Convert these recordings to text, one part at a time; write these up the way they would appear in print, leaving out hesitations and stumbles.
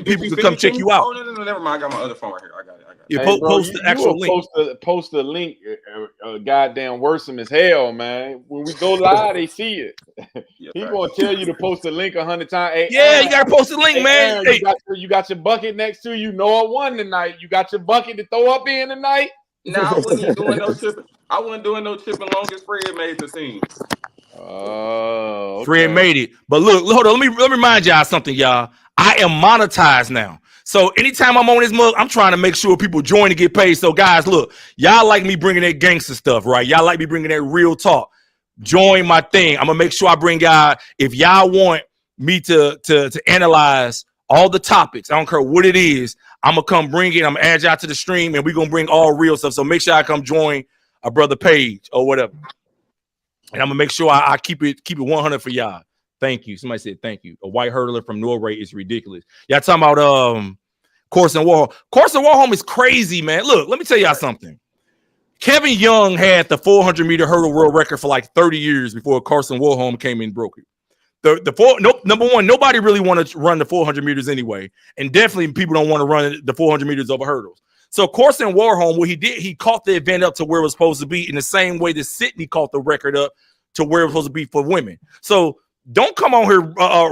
people to come check you out. Oh no, never mind. I got my other phone right here. I got it. You post the actual link. Post the link. Goddamn worrisome as hell, man. When we go live, they see it. Yeah, He gonna tell you to post the link 100 times. Hey, yeah, Aaron, you gotta post the link, man. Aaron, you got your bucket next to you. Noah won tonight. You got your bucket to throw up in tonight. No, I wasn't doing no chipping. I wasn't doing no chipping long as Fred made the scene. Oh, okay. Fred made it. But look, hold on. Let me remind y'all something, y'all. I am monetized now. So anytime I'm on this mug, I'm trying to make sure people join to get paid. So guys, look, y'all like me bringing that gangster stuff, right? Y'all like me bringing that real talk. Join my thing. I'm gonna make sure I bring y'all. If y'all want me to analyze all the topics, I don't care what it is, I'm gonna come bring it. I'm gonna add y'all to the stream, and we're gonna bring all real stuff. So make sure I come join a brother page or whatever. And I'm gonna make sure I keep it 100 for y'all. Thank you. Somebody said thank you. A white hurdler from Norway is ridiculous. Y'all talking about Corson Warholm. Corson Warholm is crazy, man. Look, let me tell y'all something. Kevin Young had the 400-meter hurdle world record for like 30 years before Carson Warholm came in and broke it. Number one, nobody really want to run the 400 meters anyway, and definitely people don't want to run the 400 meters over hurdles. So Carson Warholm, what he did, he caught the event up to where it was supposed to be in the same way that Sydney caught the record up to where it was supposed to be for women. So don't come on here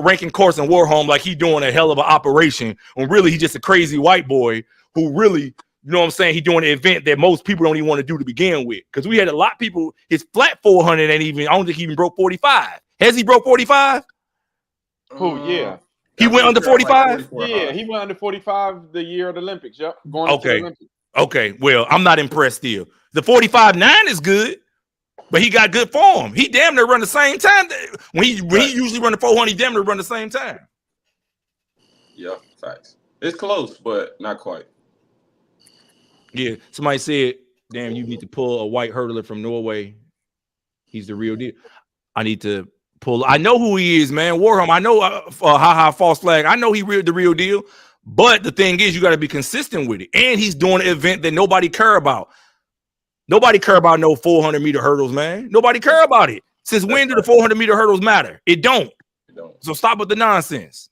ranking Carson Warholm like he doing a hell of an operation when really he's just a crazy white boy who really, you know what I'm saying, he doing an event that most people don't even want to do to begin with. Because we had a lot of people, his flat 400 ain't even, I don't think he even broke 45. Has he broke 45? Who? Yeah. He went under 45? Like yeah, he went under 45 the year of the Olympics. Yep. Going okay. to the Olympics. Okay. Well, I'm not impressed still. The 45.9 is good, but he got good form. He damn near run the same time. When he usually run the 400, he damn near run the same time. Yeah, facts. It's close, but not quite. Yeah. Somebody said, damn, you need to pull a white hurdler from Norway. He's the real deal. I need to pull. I know who he is, man. Warholm. I know false flag. I know the real deal. But the thing is, you got to be consistent with it. And he's doing an event that nobody care about. Nobody care about no 400-meter hurdles, man. Nobody care about it. Since when do the 400-meter hurdles matter? It don't. So stop with the nonsense.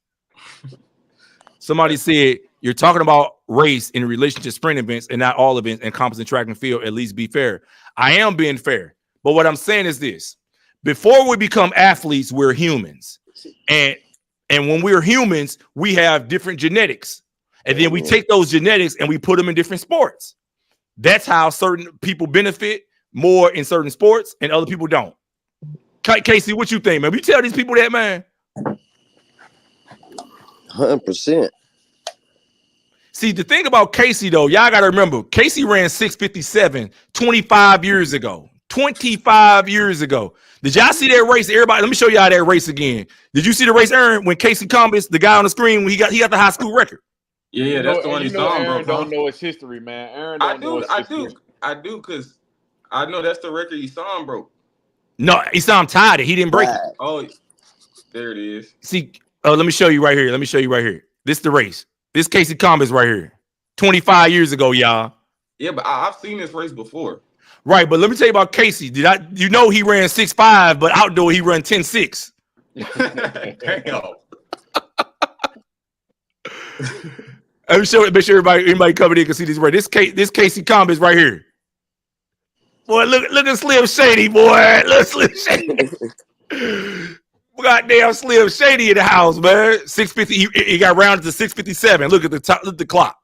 Somebody said, you're talking about race in relation to sprint events and not all events and composite track and field. At least be fair. I am being fair. But what I'm saying is this. Before we become athletes, we're humans. And when we're humans, we have different genetics. And then we take those genetics and we put them in different sports. That's how certain people benefit more in certain sports and other people don't. Casey, what you think, man? We tell these people that, man. 100%. See, the thing about Casey, though, y'all got to remember, Casey ran 6:57 25 years ago. 25 years ago. Did y'all see that race? Everybody, let me show y'all that race again. Did you see the race, Erin, when Casey Combest, the guy on the screen, when he got the high school record? Yeah, that's the one he saw, bro. Don't know his history, man. Aaron don't know his history. I do, because I know that's the record he saw him, bro. No, he saw him tied it. He didn't break it. Oh, there it is. See, let me show you right here. This is the race. This Casey Combest right here. 25 years ago, y'all. Yeah, but I've seen this race before. Right, but let me tell you about Casey. You know he ran 6'5", but outdoor he run 10'6". Damn. Make sure everybody coming in can see this right. This Casey Combest right here. Boy, look at Slim Shady, boy. Look, Slim Shady. Goddamn Slim Shady in the house, man. 650. He got rounded to 657. Look at the top. Look at the clock.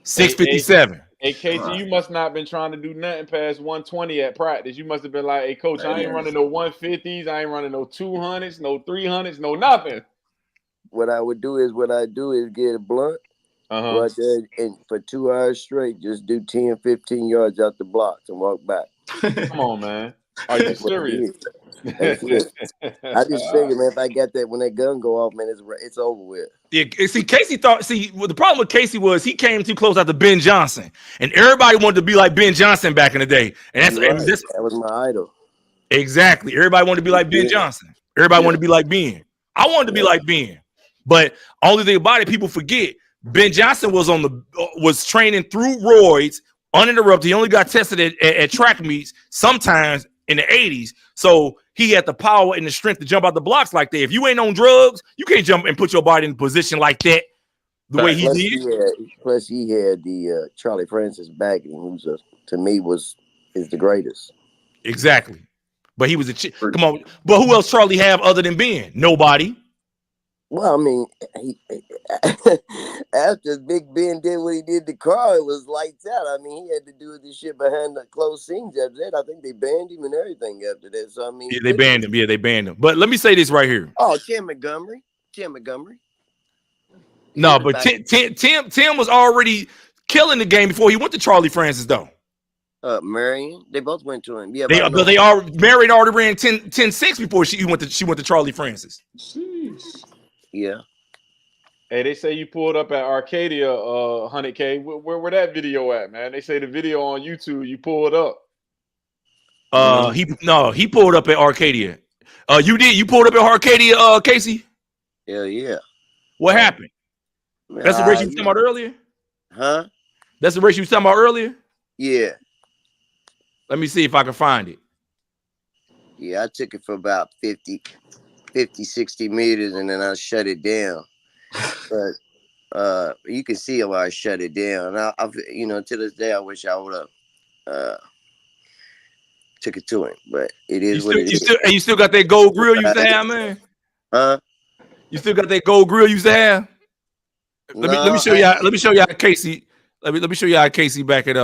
657. Hey, Casey, you must not have been trying to do nothing past 120 at practice. You must have been like, hey, coach, I ain't running no 150s. I ain't running no 200s, no 300s, no nothing. What I do is get a blunt, go out there and for 2 hours straight, just do 10, 15 yards out the blocks and walk back. Come on, man. Are you serious? I just figured, man, if I got that, when that gun go off, man, it's over with. Yeah, see, Casey the problem with Casey was he came too close after Ben Johnson, and everybody wanted to be like Ben Johnson back in the day, and that was my idol. Exactly, everybody wanted to be like Ben Johnson. Everybody wanted to be like Ben. I wanted to be like Ben, but only thing about it, people forget Ben Johnson was training through roids uninterrupted. He only got tested at track meets sometimes in the 80s, so he had the power and the strength to jump out the blocks like that. If you ain't on drugs, you can't jump and put your body in a position like that the way he did. Plus, he had the Charlie Francis backing, who's to me is the greatest. Exactly. But he was come on. But who else Charlie have other than Ben? Nobody. Well, I mean, after Big Ben did what he did to Carl, it was lights out. I mean, he had to do this shit behind the closed scenes after that. I think they banned him and everything after that. So, I mean, yeah, they banned him. Yeah, they banned him. But let me say this right here. Oh, Tim Montgomery. No, but Tim was already killing the game before he went to Charlie Francis, though. Marion, they both went to him. Yeah, they are Marion already ran 10-6 before she went to Charlie Francis. Jeez. Yeah. Hey, they say you pulled up at Arcadia, 100K. Where that video at, man? They say the video on YouTube you pulled up. He pulled up at Arcadia. You pulled up at Arcadia, Casey? Yeah. What happened? That's the race you were talking about earlier? Huh? That's the race you were talking about earlier? Yeah. Let me see if I can find it. Yeah, I took it for about 50, 60 meters, and then I shut it down. But you can see why I shut it down. I to this day, I wish I would have took it to him. But it is what it is. And you still got that gold grill you used to have, man? Huh? You still got that gold grill you used to have? Let me show you. Let me show you how Casey. Let me show you how Casey back at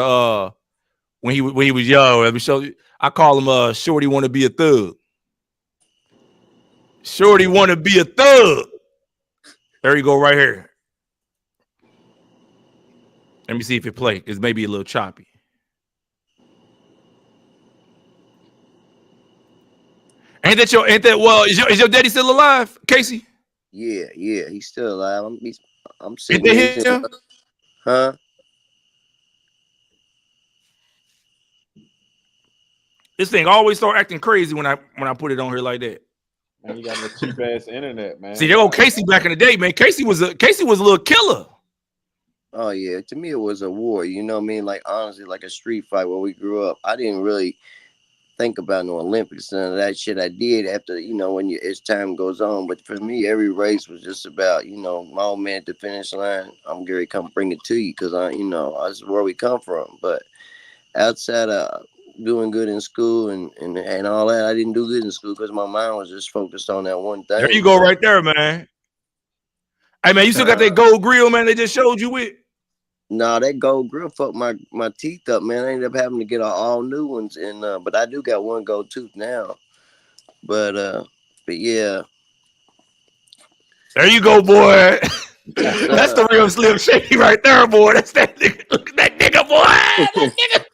when he was young. Let me show you. I call him Shorty want to be a thug. Shorty want to be a thug. There you go, right here. Let me see if it plays. It's maybe a little choppy. Is your daddy still alive, Casey? Yeah, he's still alive. I'm sitting here. Huh? This thing always start acting crazy when I put it on here like that. Man, you got the cheap ass internet, man. See, there go Casey back in the day, man. Casey was a little killer. Oh yeah, to me it was a war. You know what I mean? Like honestly, like a street fight where we grew up. I didn't really think about no Olympics and that shit. I did after as time goes on. But for me, every race was just about my old man at the finish line. I'm Gary, come bring it to you because that's where we come from. But outside of doing good in school and all that, I didn't do good in school because my mind was just focused on that one thing. There you go, right there, man. Hey man, you still got that gold grill, man? They just showed you it. Nah, that gold grill fucked my teeth up, man. I ended up having to get all new ones, and but I do got one gold tooth now. But yeah. There you go, boy. That's the real Slim Shady right there, boy. That's that nigga. Look at that nigga, boy. That nigga.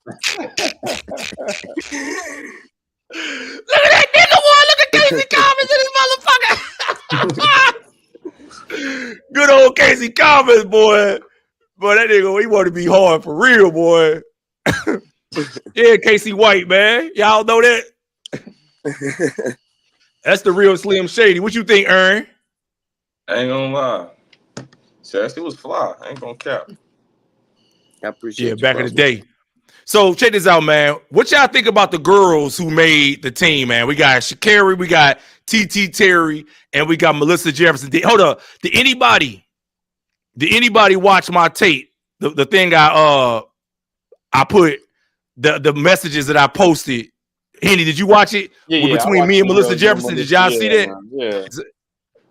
Look at that nigga, boy. Look at Casey Combest in this motherfucker. Good old Casey Combest, boy. Boy, that nigga, he want to be hard for real, boy. Yeah, Casey White, man. Y'all know that? That's the real Slim Shady. What you think, Erin? I ain't gonna lie. It was fly. I ain't gonna cap. I appreciate it. Yeah, back in the day. So check this out, man. What y'all think about the girls who made the team, man? We got Sha'Carri, we got TT Terry, and we got Melissa Jefferson. Hold up. Did anybody watch my tape? The thing I put the messages that I posted. Henny, did you watch it? Yeah, between me and Melissa Jefferson. Did y'all see that? Yeah.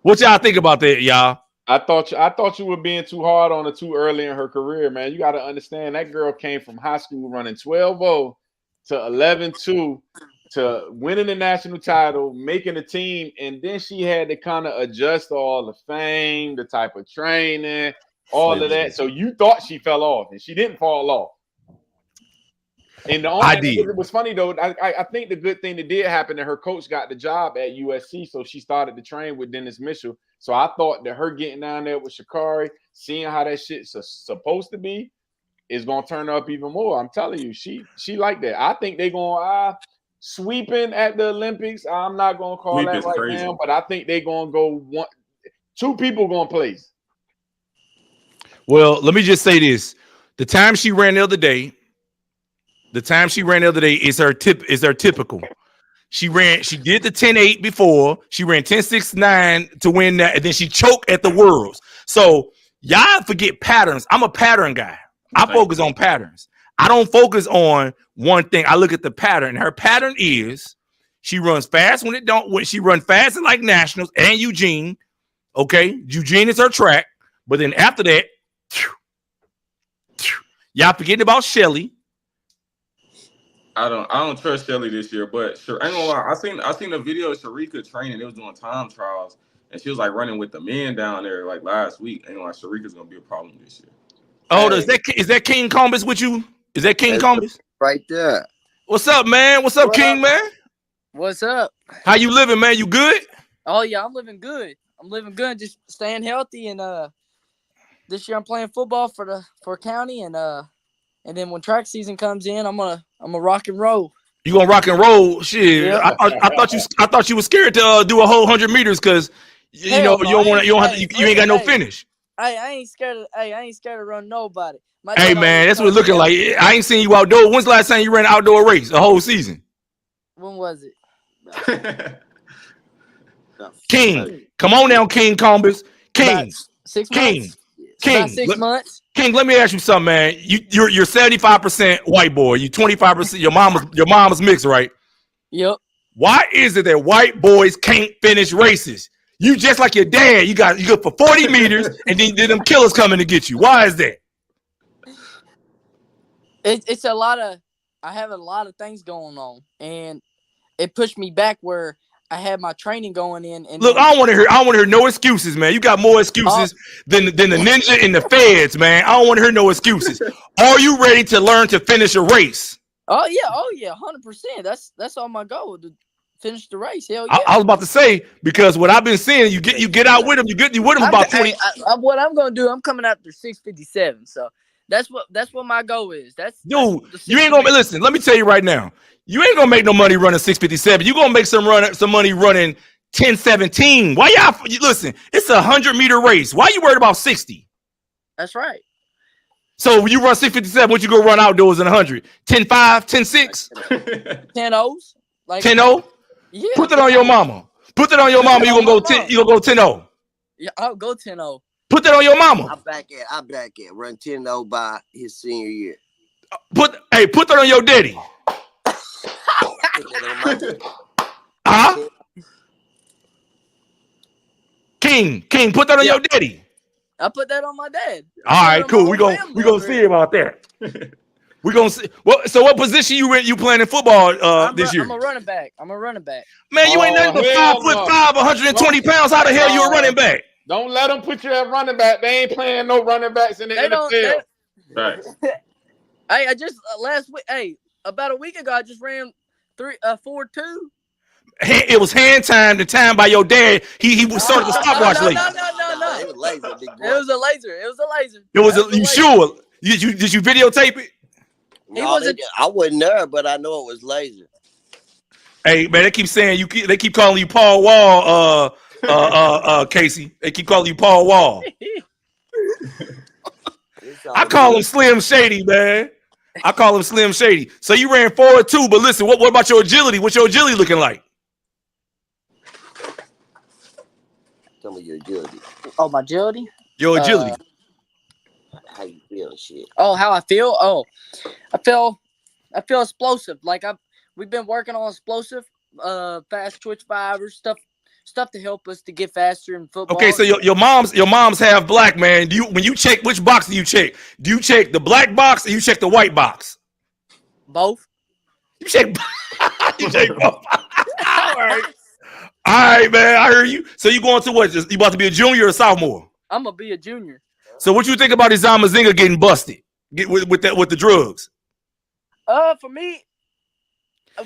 What y'all think about that, y'all? I thought you were being too hard on her too early in her career, man. You got to understand that girl came from high school running 12-0 to 11-2 to winning the national title, making a team, and then she had to kind of adjust to all the fame, the type of training, all of that. So you thought she fell off, and she didn't fall off. And it was funny though. I think the good thing that did happen that her coach got the job at USC, so she started to train with Dennis Mitchell. So I thought that her getting down there with Sha'Carri, seeing how that shit's supposed to be, is gonna turn up even more. I'm telling you, she like that. I think they're gonna sweeping at the Olympics. I'm not gonna call Sweep that right crazy. now, but I think they're gonna go two people gonna place. Well, let me just say this: the time she ran the other day is her typical. She did the 10-8 before. She ran 10.69 to win that, and then she choked at the Worlds. So y'all forget patterns. I'm a pattern guy. I focus on patterns. I don't focus on one thing. I look at the pattern. Her pattern is she runs fast when she runs fast in like nationals and Eugene. Okay, Eugene is her track, but then after that, y'all forgetting about Shelly. I don't trust Shelly this year, but sure, I ain't gonna lie. I seen a video of Sharika training. They was doing time trials, and she was like running with the men down there like last week. Ain't gonna lie, Sharika's gonna be a problem this year. Oh, is that King Combest with you? Is that King Combest? Right there. What's up, man? What's up, King, man? What's up? How you living, man? You good? Oh yeah, I'm living good. Just staying healthy, and this year I'm playing football for county, and then when track season comes in, I'm gonna rock and roll. You gonna rock and roll? Shit, Yeah. I thought you was scared to do a whole 100 meters because you ain't got no finish. I ain't scared to run nobody. Hey man, that's what it's looking like. I ain't seen you outdoor. When's the last time you ran an outdoor race? A whole season? When was it? King, come on now, King Combest. King, 6 King, months. King. About 6 months. King, let me ask you something, man. You're 75% white boy. You 25%. Your mama's mixed, right? Yep. Why is it that white boys can't finish races? You just like your dad. You go for 40 meters, and then them killers coming to get you. Why is that? It's a lot of. I have a lot of things going on, and it pushed me back where I had my training going in. And look, I don't want to hear no excuses, man. You got more excuses than the ninja in the feds, man. I don't want to hear no excuses. Are you ready to learn to finish a race? Oh yeah, 100%. That's all my goal, to finish the race. Hell yeah. I was about to say, because what I've been seeing, you get out with them, you with them about 20. What I'm gonna do, I'm coming after 6:57. So that's what my goal is. Dude, you ain't gonna listen. Let me tell you right now. You ain't gonna make no money running 6:57. You gonna make some money running 10:17. Why y'all listen? It's a 100-meter race. Why you worried about 60? That's right. So when you run 6:57, what you go run outdoors in 100? 10:5, 10:6, 10-0s, like 10:0. Yeah. Put that on your mama. Put that on your mama. You gonna go 10? You gonna go 10:0? Yeah, I'll go 10-0. Put that on your mama. I back at run 10-0 by his senior year. Put that on your daddy. Huh? King, put that on your daddy. I put that on my dad. All right, cool. We gonna see about that. We gonna see. So what position you playing in football this year? I'm a running back. Man, you ain't nothing but 5'5", 120 pounds. How the hell you a running back? Don't let them put you at running back. They ain't playing no running backs in the NFL. Right. I just last week. Hey, about a week ago, I just ran 4.2. It was hand time. The time by your dad. He started the stopwatch late. No. It was laser, big boy. It was a laser. You sure? Did you videotape it? No, I wasn't there, but I know it was laser. Hey man, they keep saying they keep calling you Paul Wall, Casey. They keep calling you Paul Wall. I call him Slim Shady, man. I call him Slim Shady. So you ran 4.2, but listen, what about your agility? What's your agility looking like? Tell me your agility. Oh, my agility? Your agility. How you feel and shit. Oh, how I feel? Oh, I feel explosive. Like we've been working on explosive, fast twitch fibers, stuff to help us to get faster in football. Okay, so your mom's half black, man. When you check, which box do you check? Do you check the black box or you check the white box? Both. You check both. All right, man. I heard you. So you going to what? You about to be a junior or a sophomore? I'm gonna be a junior. So what you think about Izama Zinga getting busted with the drugs? For me,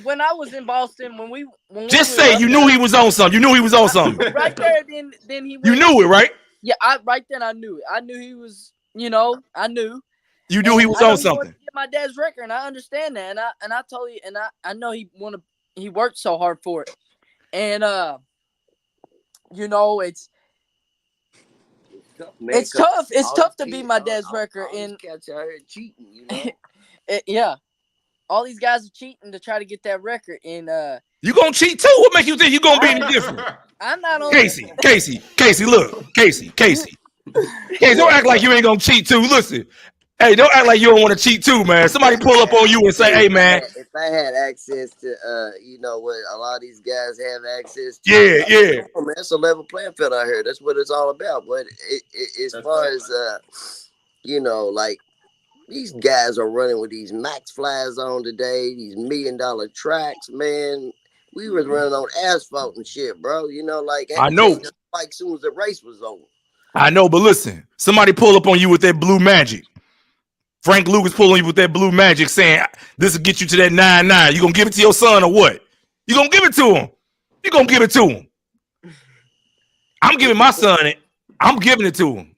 when I was in Boston, when we just say you knew he was on something. You knew he was on something. Right there, then he. You knew it, right? Yeah, right then I knew it. I knew he was. I knew. You knew he was on something. My dad's record, and I understand that, and I told you, and I know he worked so hard for it, and it's tough. It's tough to beat my dad's record, and cheating, yeah, all these guys are cheating to try to get that record, and You gonna cheat too? What makes you think you gonna be any different? I'm not on Casey, look, Casey, don't act like you ain't gonna cheat too. Listen, hey, don't act like you don't want to cheat too, man. Somebody pull up on you and say, hey, man. If I had access to, what a lot of these guys have access to. Yeah. Oh, man, it's a level playing field out here. That's what it's all about. But as far as, like, these guys are running with these max flies on today, these $1 million tracks, man. We was running on asphalt and shit, bro. I know. Like soon as the race was over. I know, but listen, somebody pull up on you with that blue magic. Frank Lucas pulling you with that blue magic saying, this will get you to that 9-9. You gonna give it to your son or what? You gonna give it to him. You gonna give it to him. I'm giving my son it. I'm giving it to him.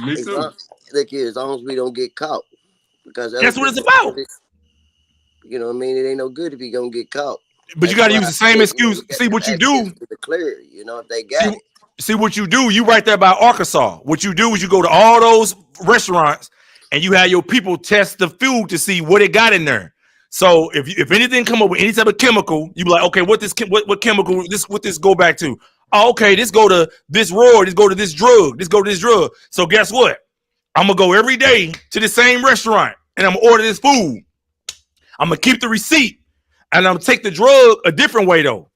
Me too. Look here, as long as we don't get caught. Because that's what it's about. You know what I mean? It ain't no good if you gonna get caught. But you got to use the same excuse. See what you do. Clear, if they got it. See what you do. You right there by Arkansas. What you do is you go to all those restaurants and you have your people test the food to see what it got in there. So if anything come up with any type of chemical, you be like, okay, what chemical what this go back to? Oh, okay, this go to this roar, this go to this drug, this go to this drug. So guess what? I'm gonna go every day to the same restaurant and I'm gonna order this food. I'm gonna keep the receipt and I'm gonna take the drug a different way though.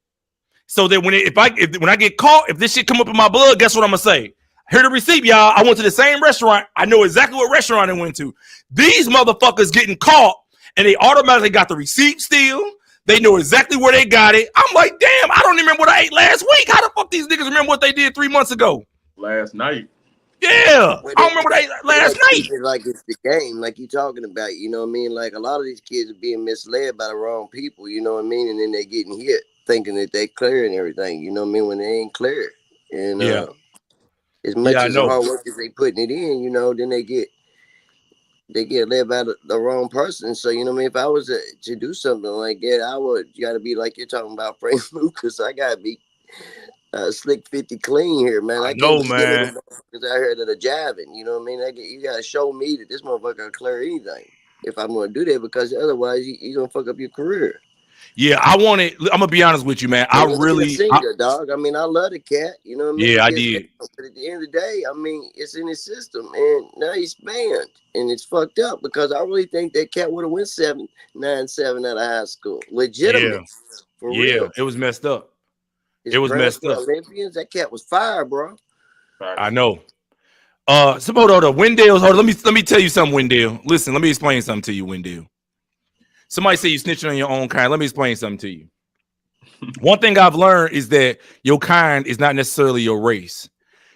So that when I get caught, if this shit come up in my blood, guess what I'm gonna say? Here the receipt, y'all. I went to the same restaurant. I know exactly what restaurant I went to. These motherfuckers getting caught and they automatically got the receipt still. They know exactly where they got it. I'm like, damn, I don't even remember what I ate last week. How the fuck these niggas remember what they did 3 months ago? Last night. Yeah, I don't remember what I ate last night. Like it's the game, like you talking about, you know what I mean? Like a lot of these kids are being misled by the wrong people, you know what I mean? And then they getting hit thinking that they clear and everything, you know what I mean? When they ain't clear. And as much as the hard work as they putting it in, then they get led by the wrong person. So, you know what I mean? If I was to do something like that, you got to be like you're talking about Frank Lucas. I got to be slick 50 clean here, man. I know, man. Because I heard of the jabbing, you know what I mean? You got to show me that this motherfucker can clear anything if I'm going to do that, because otherwise you're going to fuck up your career. Yeah, I'm going to be honest with you, man. I dog. I mean, I love the cat, you know what I mean? Yeah, I did. But at the end of the day, I mean, it's in his system, and now he's banned, and it's fucked up because I really think that cat would have went 7.97 out of high school. Legitimate. For real. It was messed up. It was messed up. Olympians, that cat was fire, bro. I know. So hold on, Wendell. Let me tell you something, Wendell. Listen, let me explain something to you, Wendell. Somebody say you snitching on your own kind. Let me explain something to you. One thing I've learned is that your kind is not necessarily your race.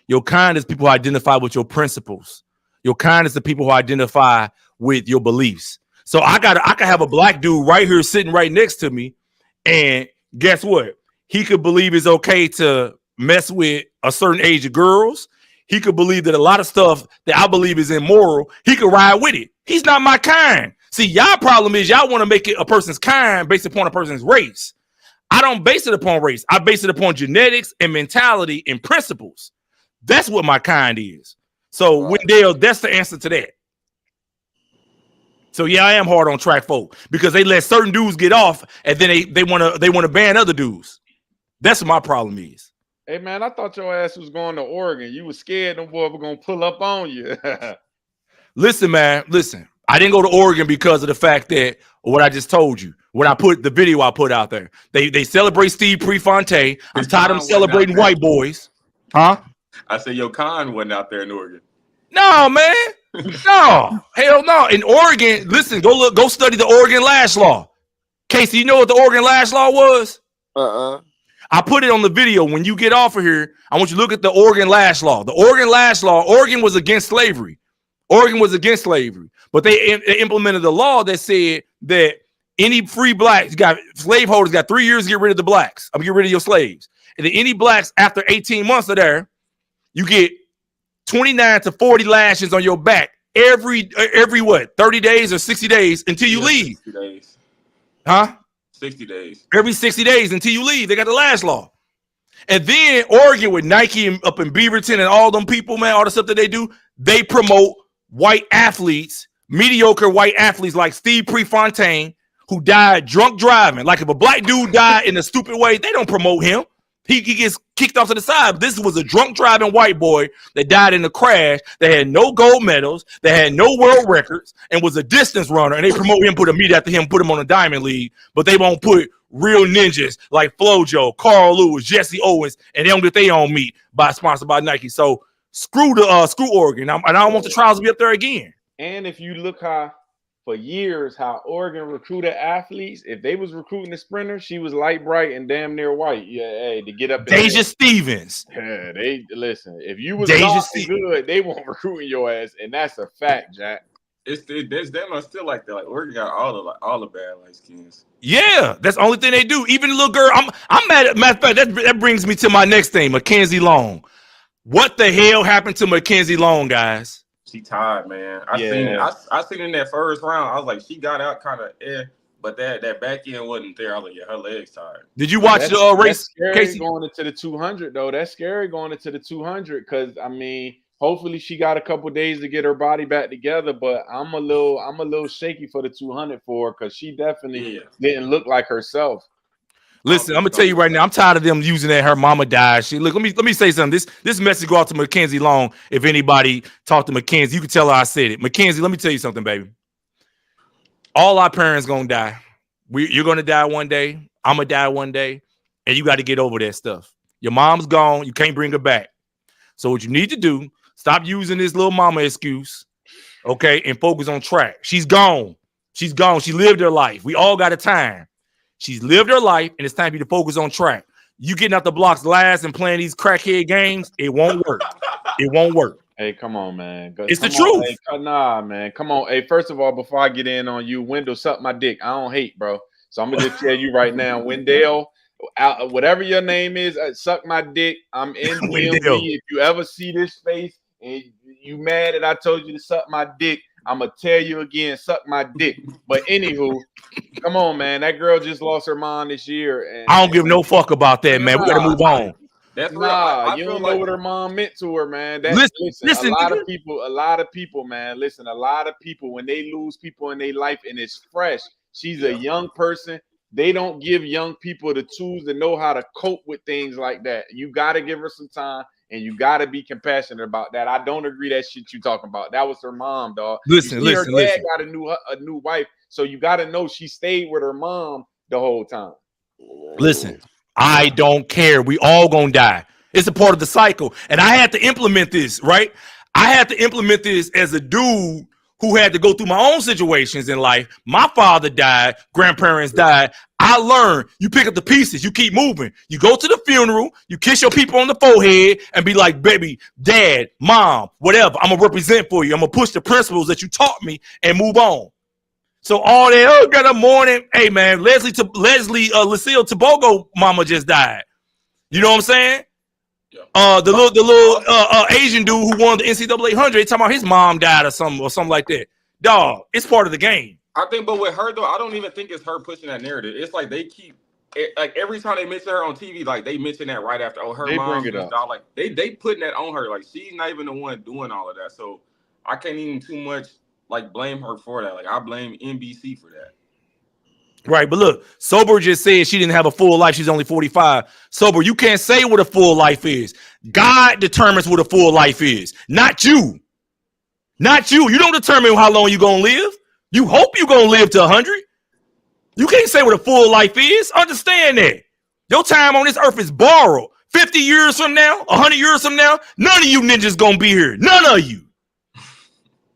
Your kind is people who identify with your principles. Your kind is the people who identify with your beliefs. So I can have a black dude right here sitting right next to me, and guess what? He could believe it's okay to mess with a certain age of girls. He could believe that a lot of stuff that I believe is immoral, he could ride with it. He's not my kind. See, y'all problem is y'all want to make it a person's kind based upon a person's race. I don't base it upon race. I base it upon genetics and mentality and principles. That's what my kind is. So, Wendell, that's the answer to that. So, yeah, I am hard on track folk because they let certain dudes get off and then they want to ban other dudes. That's what my problem is. Hey, man, I thought your ass was going to Oregon. You was scared them boys were going to pull up on you. Listen, man, listen. I didn't go to Oregon because of the fact that what I just told you. When I put the video I put out there, they celebrate Steve Prefontaine. I'm tired of them celebrating white boys. Huh? I said your con wasn't out there in Oregon. No, man. No. Hell no. In Oregon, listen, go study the Oregon Lash Law. Casey, you know what the Oregon Lash Law was? I put it on the video. When you get off of here, I want you to look at the Oregon Lash Law. The Oregon Lash Law, Oregon was against slavery. But they implemented the law that said that any free blacks slaveholders got 3 years to get rid of the blacks. I'm get rid of your slaves. And then any blacks after 18 months are there, you get 29 to 40 lashes on your back every what, 30 days or 60 days until you leave. 60 days. Huh? 60 days. Every 60 days until you leave. They got the lash law. And then Oregon with Nike up in Beaverton and all them people, man, all the stuff that they do, they promote white athletes, mediocre white athletes like Steve Prefontaine, who died drunk driving. Like if a black dude died in a stupid way, they don't promote him. He gets kicked off to the side. This was a drunk driving white boy that died in a crash that had no gold medals, that had no world records, and was a distance runner. And they promote him, put a meet after him, put him on a Diamond League, but they won't put real ninjas like FloJo, Carl Lewis, Jesse Owens, and they don't get their own meet sponsored by Nike. So screw Oregon. And I don't want the trials to be up there again. And if you look for years, how Oregon recruited athletes, if they was recruiting a sprinter, she was light bright and damn near white. Yeah, hey, to get up. Deja Stevens. Yeah, they listen. If you was good, they won't recruiting your ass, and that's a fact, Jack. There's them still like that. Like Oregon got all the bad light skins. Yeah, that's the only thing they do. Even the little girl, I'm mad at. Matter of fact, that brings me to my next thing, Mackenzie Long. What the hell happened to Mackenzie Long, guys? She tired, man. I seen in that first round. I was like, she got out kind of but that back end wasn't there. I was like, yeah, her legs tired. Did you watch the race? That's scary going into the 200 though. That's scary going into the 200 because I mean, hopefully she got a couple days to get her body back together. But I'm a little shaky for the 200 for her because she definitely didn't look like herself. Listen, I'm gonna tell you right now, I'm tired of them using that her mama died. Let me say something. This message go out to Mackenzie Long. If anybody talked to Mackenzie, you can tell her I said it. Mackenzie, let me tell you something, baby. All our parents gonna die. You're gonna die one day. I'm gonna die one day, and you got to get over that stuff. Your mom's gone. You can't bring her back. So what you need to do, stop using this little mama excuse, okay, and focus on track. She's gone. She's gone. She lived her life. We all got a time. She's lived her life, and it's time for you to focus on track. You getting out the blocks last and playing these crackhead games, it won't work. It won't work. Hey, come on, man. It's the truth. Hey, nah, man. Come on. Hey, first of all, before I get in on you, Wendell, suck my dick. I don't hate, bro. So I'm going to just tell you right now, Wendell, whatever your name is, suck my dick. I'm in DMV. If you ever see this face and you mad that I told you to suck my dick, I'm going to tell you again, suck my dick. But anywho, come on, man. That girl just lost her mom this year. And, I don't give no fuck about that, man. We got to move on. That's you don't know what her mom meant to her, man. Listen, a lot of people, man. Listen, a lot of people, when they lose people in their life and it's fresh, she's a young person. They don't give young people the tools to know how to cope with things like that. You got to give her some time. And you gotta be compassionate about that. I don't agree that shit you talking about. That was her mom, dog. Listen. Her dad got a new wife, so you gotta know she stayed with her mom the whole time. Listen, I don't care. We all gonna die. It's a part of the cycle, and I had to implement this, right? I had to implement this as a dude who had to go through my own situations in life. My father died, grandparents died. I learned you pick up the pieces, you keep moving. You go to the funeral, you kiss your people on the forehead and be like, baby, dad, mom, whatever. I'm going to represent for you. I'm going to push the principles that you taught me and move on. So all that, got a morning. Hey, man, Lucille Tabogo mama just died. You know what I'm saying? The little Asian dude who won the NCAA 100, they talking about his mom died or something like that. Dog, it's part of the game. I think, but with her though, I don't even think it's her pushing that narrative. It's like they keep like every time they mention her on TV, like they mention that right after. Oh, her mom, like they putting that on her. Like she's not even the one doing all of that. So I can't even too much like blame her for that. Like I blame NBC for that. Right, but look, Sober just said she didn't have a full life. She's only 45. Sober, you can't say what a full life is. God determines what a full life is, not you. Not you. You don't determine how long you're going to live. You hope you're going to live to 100. You can't say what a full life is. Understand that. Your time on this earth is borrowed. 50 years from now, 100 years from now, none of you ninjas going to be here. None of you.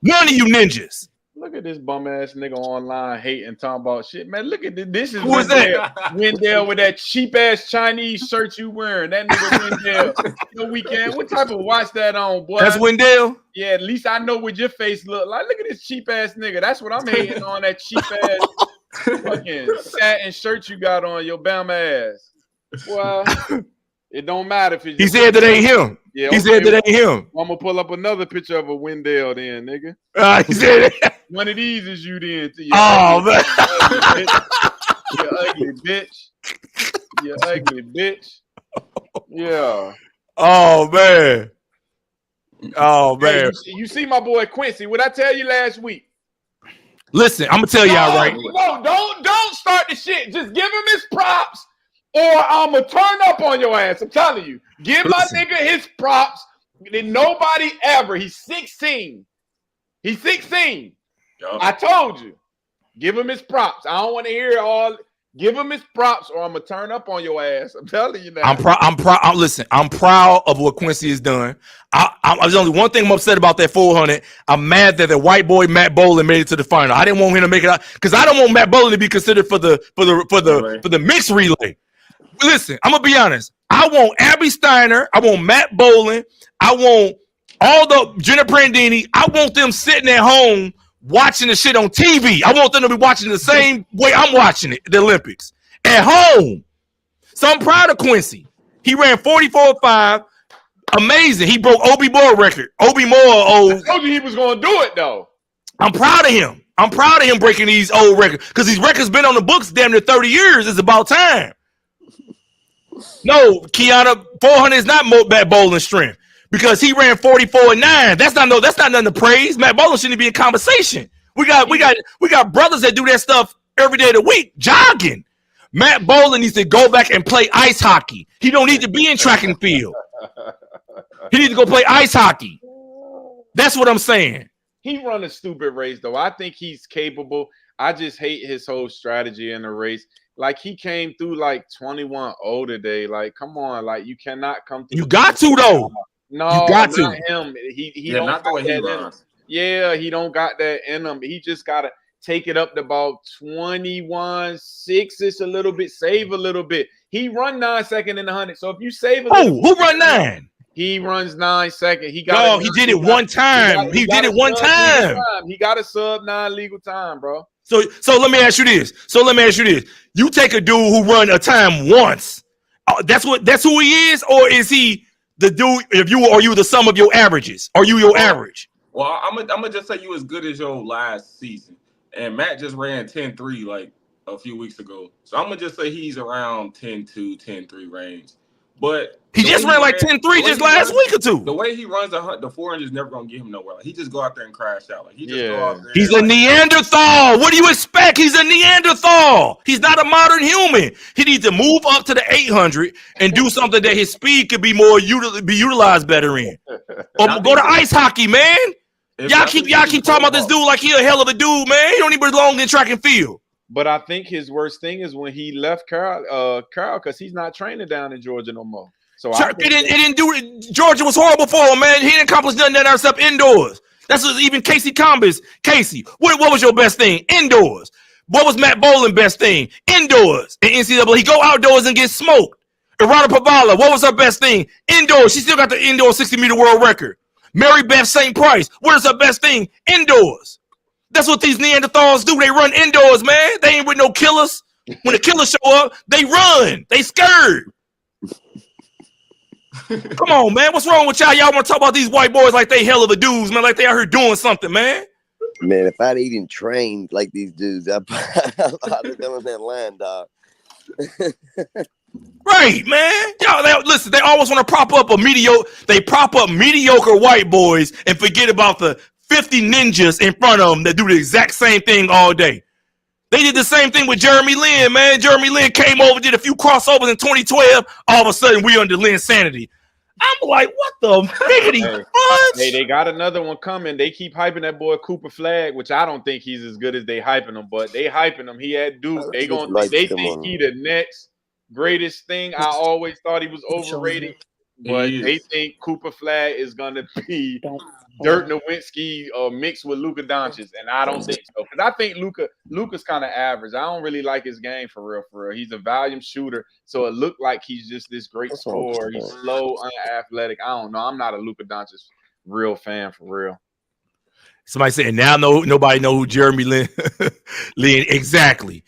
None of you ninjas. Look at this bum ass nigga online hating, talking about shit, man. Look at this. This is who is that? Wendell with that cheap ass Chinese shirt you wearing. That nigga Wendell. No weekend. What type of watch that on, boy? That's Wendell. Yeah, at least I know what your face look like. Look at this cheap ass nigga. That's what I'm hating on. That cheap ass fucking satin shirt you got on your bum ass. Well, it don't matter if it's. He said that ain't him. Yeah, he said that ain't him. I'm gonna pull up another picture of a Wendell then, nigga. He said that. One of these is you then. You man. You ugly bitch. You ugly bitch. Yeah. Oh, man. Oh, man. Hey, you see my boy Quincy. What I tell you last week? Listen, I'm gonna tell y'all right. No, don't start the shit. Just give him his props, or I'm gonna turn up on your ass. I'm telling you. Give my nigga his props. Nobody ever. He's 16. He's 16. Yo. I told you. Give him his props. I don't want to hear all. Give him his props, or I'm gonna turn up on your ass. I'm telling you now. I'm proud. Listen, I'm proud of what Quincy has done. There's only one thing I'm upset about that 400. I'm mad that the white boy Matt Bolin made it to the final. I didn't want him to make it out because I don't want Matt Bolin to be considered for the mixed relay. Listen, I'm gonna be honest. I want Abby Steiner. I want Matt Bolin. I want all the Jenna Prandini. I want them sitting at home watching the shit on TV. I want them to be watching the same way I'm watching it, the Olympics, at home. So I'm proud of Quincy. He ran 44.5. Amazing. He broke Obi Moore record. Obi Moore. I told you he was going to do it, though. I'm proud of him. I'm proud of him breaking these old records because these records been on the books damn near 30 years. It's about time. No, Kiana, 400 is not Matt Bolin's strength. Because he ran 44.9. That's not nothing to praise. Matt Bolin shouldn't be in conversation. We got brothers that do that stuff every day of the week, jogging. Matt Bolin needs to go back and play ice hockey. He don't need to be in track and field. He needs to go play ice hockey. That's what I'm saying. He run a stupid race, though. I think he's capable. I just hate his whole strategy in the race. Like, he came through like 21-0 today. Like, come on. Like, you cannot come through. You got to, though. No, you got not to. him. He don't not the way he runs. Yeah, he don't got that in him. He just gotta take it up to about 21.6ish, a little bit, save a little bit. He run 9 seconds in the 100. So if you save a little, who run 9? He runs 9 seconds. He got. He did it one time. He did it one time. He got a sub 9 legal time, bro. So let me ask you this. You take a dude who run a time once. That's who he is, or is he the dude? Are you the sum of your averages? Are you your average? Well, I'm gonna just say you as good as your last season, and Matt just ran 10.3 like a few weeks ago. So I'm gonna just say he's around 10.2, 10.3 range. But he just ran like 10.3 just last week or two. The way he runs the 400 is never gonna get him nowhere. Like, he just go out there and crash out. Like he just go out there. He's a Neanderthal. What do you expect? He's a Neanderthal. He's not a modern human. He needs to move up to the 800 and do something that his speed could be more utilized better in. Or go to ice hockey, man. Y'all keep talking about this dude like he a hell of a dude, man. He don't even belong in track and field. But I think his worst thing is when he left Carl, because he's not training down in Georgia no more. So it didn't do it. Georgia was horrible for him, man. He didn't accomplish nothing that except indoors. That's what even Casey Combest. Casey, what was your best thing? Indoors. What was Matt Bolin's best thing? Indoors. In NCAA, he go outdoors and get smoked. Irana Pavala, what was her best thing? Indoors. She still got the indoor 60-meter world record. Mary Beth St. Price, what is her best thing? Indoors. That's what these Neanderthals do. They run indoors, man. They ain't with no killers. When the killers show up, they run. They scared. Come on, man. What's wrong with y'all? Y'all want to talk about these white boys like they hell of a dudes, man, like they out here doing something, man. Man, if I'd even trained like these dudes, I'd have done on that line, dog. Right, man. Y'all, listen, they always want to prop up mediocre white boys and forget about the 50 ninjas in front of them that do the exact same thing all day. They did the same thing with Jeremy Lin, man. Jeremy Lin came over, did a few crossovers in 2012. All of a sudden, we under Lin sanity. I'm like, what the biggity fudge? Hey, they got another one coming. They keep hyping that boy Cooper Flag, which I don't think he's as good as they hyping him, but they hyping him. He had Duke. They think he the next greatest thing. I always thought he was overrated, but they think Cooper Flag is gonna be Dirk Nowitzki mixed with Luka Doncic, and I don't think so. Because I think Luka's kind of average. I don't really like his game for real. He's a volume shooter, so it looked like he's just this great scorer. He's slow, unathletic. I don't know. I'm not a Luka Doncic real fan for real. Somebody saying now nobody know who Jeremy Lin exactly.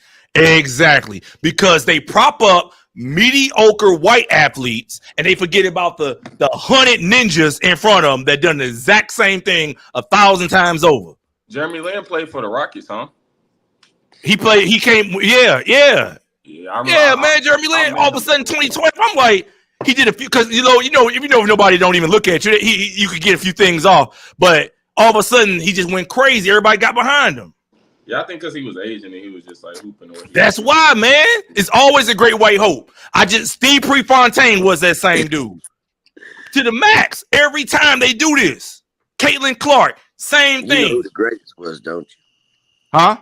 Because they prop up mediocre white athletes and they forget about the 100 ninjas in front of them that done the exact same thing 1,000 times over. Jeremy Lin played for the Rockets, huh? He came, yeah, man. Jeremy Lin, all of a sudden 2012, I'm like, he did a few, because you know, if nobody don't even look at you, you could get a few things off, but all of a sudden he just went crazy. Everybody got behind him. Yeah, I think because he was Asian and he was just like hooping. That's why, man. It's always a great white hope. Steve Prefontaine was that same dude. To the max. Every time they do this. Caitlin Clark, same thing. You know who the greatest was, don't you? Huh?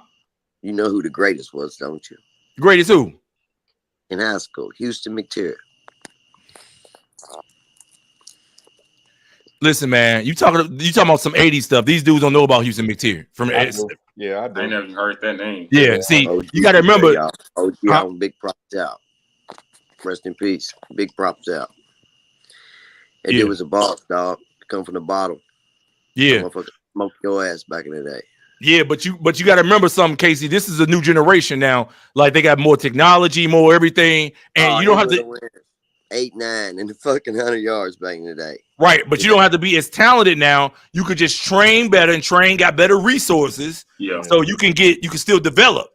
You know who the greatest was, don't you? Greatest who? In high school, Houston McTiernan. Listen, man, you talking about some 80s stuff. These dudes don't know about Houston McTiernan. Yeah, I do. I ain't never heard that name. Yeah, see, OG, you got to remember. y'all. OG, big props out. Rest in peace. Big props out. And it was a boss, dog. Come from the bottom. Yeah. Motherfucker smoked your ass back in the day. Yeah, but you got to remember something, Casey. This is a new generation now. Like they got more technology, more everything, and you don't have to 8, 9 in the fucking 100 yards back in the day. Right, but you don't have to be as talented now. You could just train better and got better resources. Yeah. So you can still develop.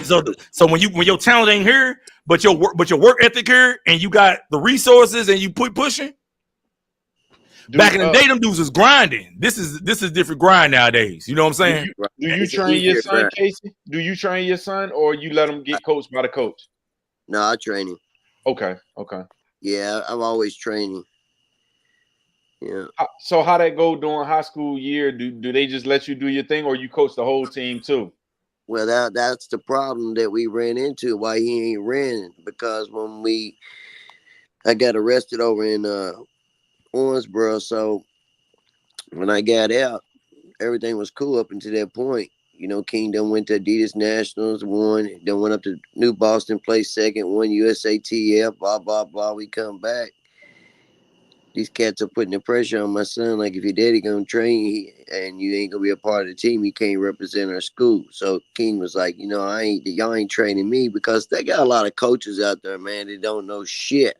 So when your talent ain't here, but your work ethic here, and you got the resources, and you pushing. Back in the day, them dudes was grinding. This is different grind nowadays. You know what I'm saying? Do you train your son, Casey? Do you train your son, or you let him get coached by the coach? No, I train him. Okay. Yeah, I'm always training. Yeah. So how that go during high school year? Do they just let you do your thing, or you coach the whole team too? Well, that's the problem that we ran into. Why he ain't ran? Because when I got arrested over in Owensboro, so when I got out, everything was cool up until that point. You know, King done went to Adidas Nationals, won, then went up to New Boston, placed second, won USATF, blah, blah, blah. We come back. These cats are putting the pressure on my son, like if your daddy gonna train and you ain't gonna be a part of the team, he can't represent our school. So King was like, you know, y'all ain't training me, because they got a lot of coaches out there, man, that don't know shit.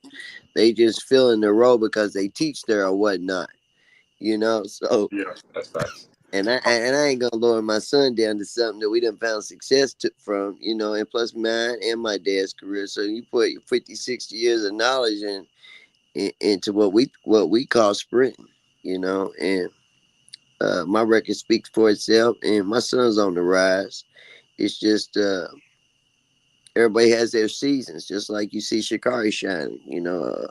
They just fill in the role because they teach there or whatnot. You know, so yeah, that's facts. And I ain't gonna lower my son down to something that we done found success from, you know, and plus mine and my dad's career. So you put 50, 60 years of knowledge into what we call sprinting, you know, and my record speaks for itself, and my son's on the rise. It's just everybody has their seasons, just like you see Sha'Carri shining, you know.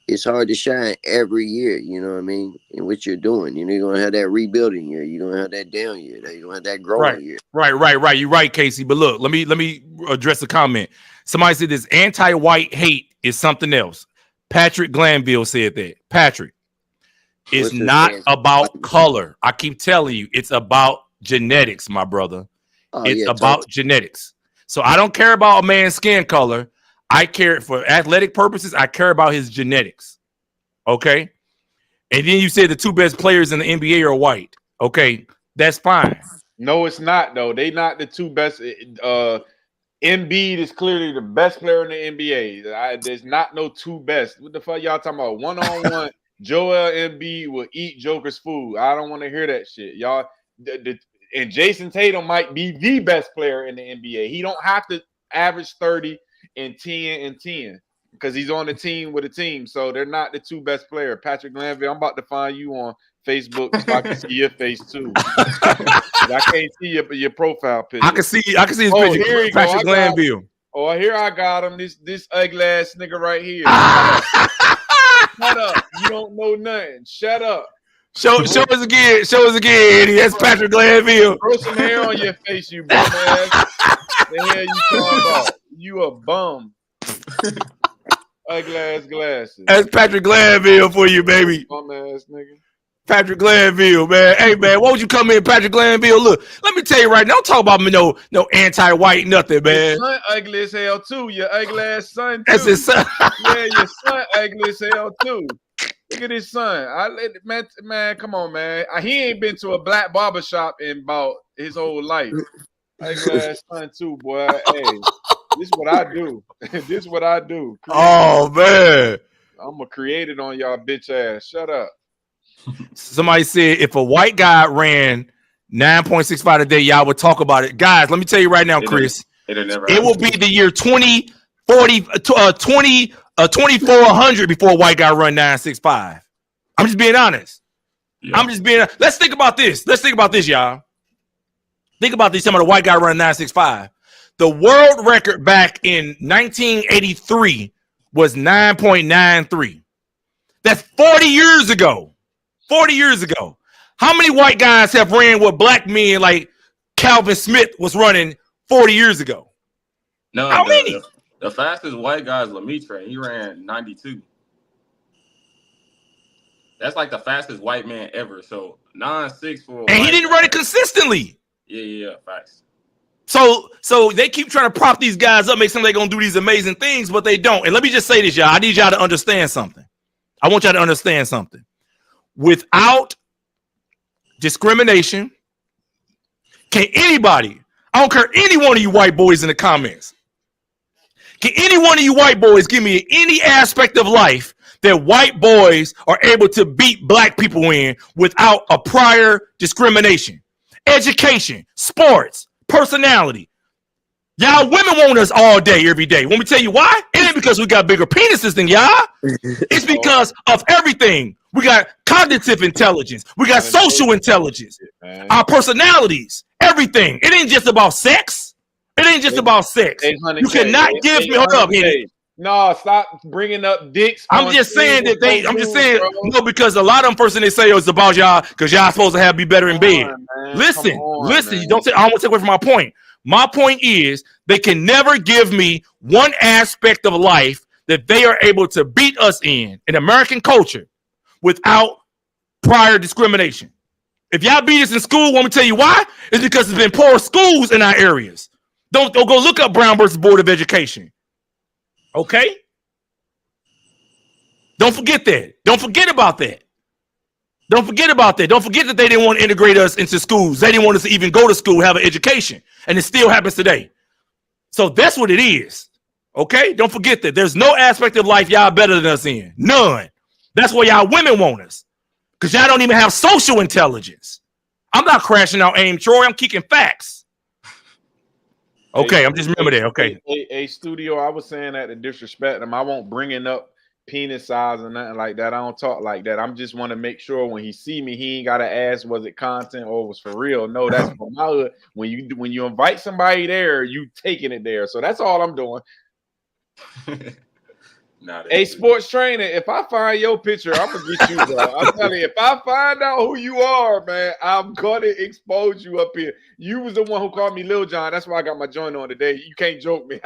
It's hard to shine every year, you know what I mean, in what you're doing. You know, you're going to have that rebuilding year. You're going to have that down year. You're going to have that growing year. Right. You're right, Casey. But look, let me address a comment. Somebody said this anti-white hate is something else. Patrick Glanville said that. Patrick, it's not about color. I keep telling you, it's about genetics, my brother. It's about genetics. So I don't care about a man's skin color. I care for athletic purposes. I care about his genetics. Okay. And then you said the two best players in the NBA are white. Okay. That's fine. No, it's not, though. They not the two best. Embiid is clearly the best player in the NBA. There's not no two best. What the fuck y'all talking about? One-on-one, Joel Embiid will eat Joker's food. I don't want to hear that shit. Y'all, and Jason Tatum might be the best player in the NBA. He don't have to average 30 and 10 and 10 because he's on the team with a team. So they're not the two best players. Patrick Glanville, I'm about to find you on Facebook so I can see your face too. I can't see your profile picture. I can see his picture. Here you Patrick Glanville. Here I got him. This ugly ass nigga right here. Shut up. You don't know nothing. Shut up. Show us again. Eddie. That's Patrick Glanville. Throw some hair on your face, you bum ass. The hell you talking about? You a bum. Ugly ass glasses. That's Patrick Glanville for you, baby. Bum ass nigga. Patrick Glanville, man. Hey, man, why would you come in, Patrick Glanville? Look, let me tell you right now. Don't talk about me no anti-white nothing, man. Your son ugly as hell too. Your ugly ass son too. That's his son. Yeah, your son ugly as hell too. Look at his son. Man, come on, man. He ain't been to a black barbershop in about his whole life. Ugly ass son too, boy. Hey, this is what I do. This is what I do. Oh, man. I'm going to create it on y'all bitch ass. Shut up. Somebody said if a white guy ran 9.65 a day, y'all would talk about it. Guys, let me tell you right now, Chris. It will be the year 2400 before a white guy run 9.65. I'm just being honest. Yeah. Let's think about this. Y'all. Think about these. Some of the white guy running 9.65. The world record back in 1983 was 9.93. That's 40 years ago. 40 years ago. How many white guys have ran what black men like Calvin Smith was running 40 years ago? No, How many? The fastest white guy is Lemaitre. He ran 92. That's like the fastest white man ever. So 9.6 for and he didn't run it consistently. Yeah, facts. So they keep trying to prop these guys up, make them they're gonna do these amazing things, but they don't. And let me just say this, y'all. I need y'all to understand something. I want y'all to understand something. Without discrimination, can anybody, I don't care, any one of you white boys in the comments, can any one of you white boys give me any aspect of life that white boys are able to beat black people in without a prior discrimination? Education, sports, personality. Y'all women want us all day, every day. Want me to tell you why? It ain't because we got bigger penises than y'all. It's because of everything. We got cognitive intelligence. We got social intelligence. Our personalities, everything. It ain't just about sex. It ain't just about sex. You cannot give me, hold up, Henny. No, stop bringing up dicks. I'm just saying that no, because a lot of them first thing they say is about y'all because y'all supposed to be better in bed. Listen, you don't say, I don't want to take away from my point. My point is they can never give me one aspect of life that they are able to beat us in American culture without prior discrimination. If y'all beat us in school, want me to tell you why? It's because there's been poor schools in our areas. Don't go look up Brown versus Board of Education. Okay? Don't forget that. Don't forget about that. Don't forget about that. Don't forget that they didn't want to integrate us into schools. They didn't want us to even go to school, have an education. And it still happens today. So that's what it is. Okay? Don't forget that. There's no aspect of life y'all better than us in. None. That's why y'all women want us. Because y'all don't even have social intelligence. I'm not crashing out Aim Troy. I'm kicking facts. Okay, I'm just remember that. Okay. A studio, I was saying that to disrespect them. I won't bringing up penis size or nothing like that. I don't talk like that. I'm just want to make sure when he see me, he ain't gotta ask was it content or was for real. No, that's for my hood. When you invite somebody there, you taking it there. So that's all I'm doing. Hey, sports trainer, if I find your picture, I'm gonna get you, bro. I'm telling you, if I find out who you are, man, I'm gonna expose you up here. You was the one who called me Lil John. That's why I got my joint on today. You can't joke me.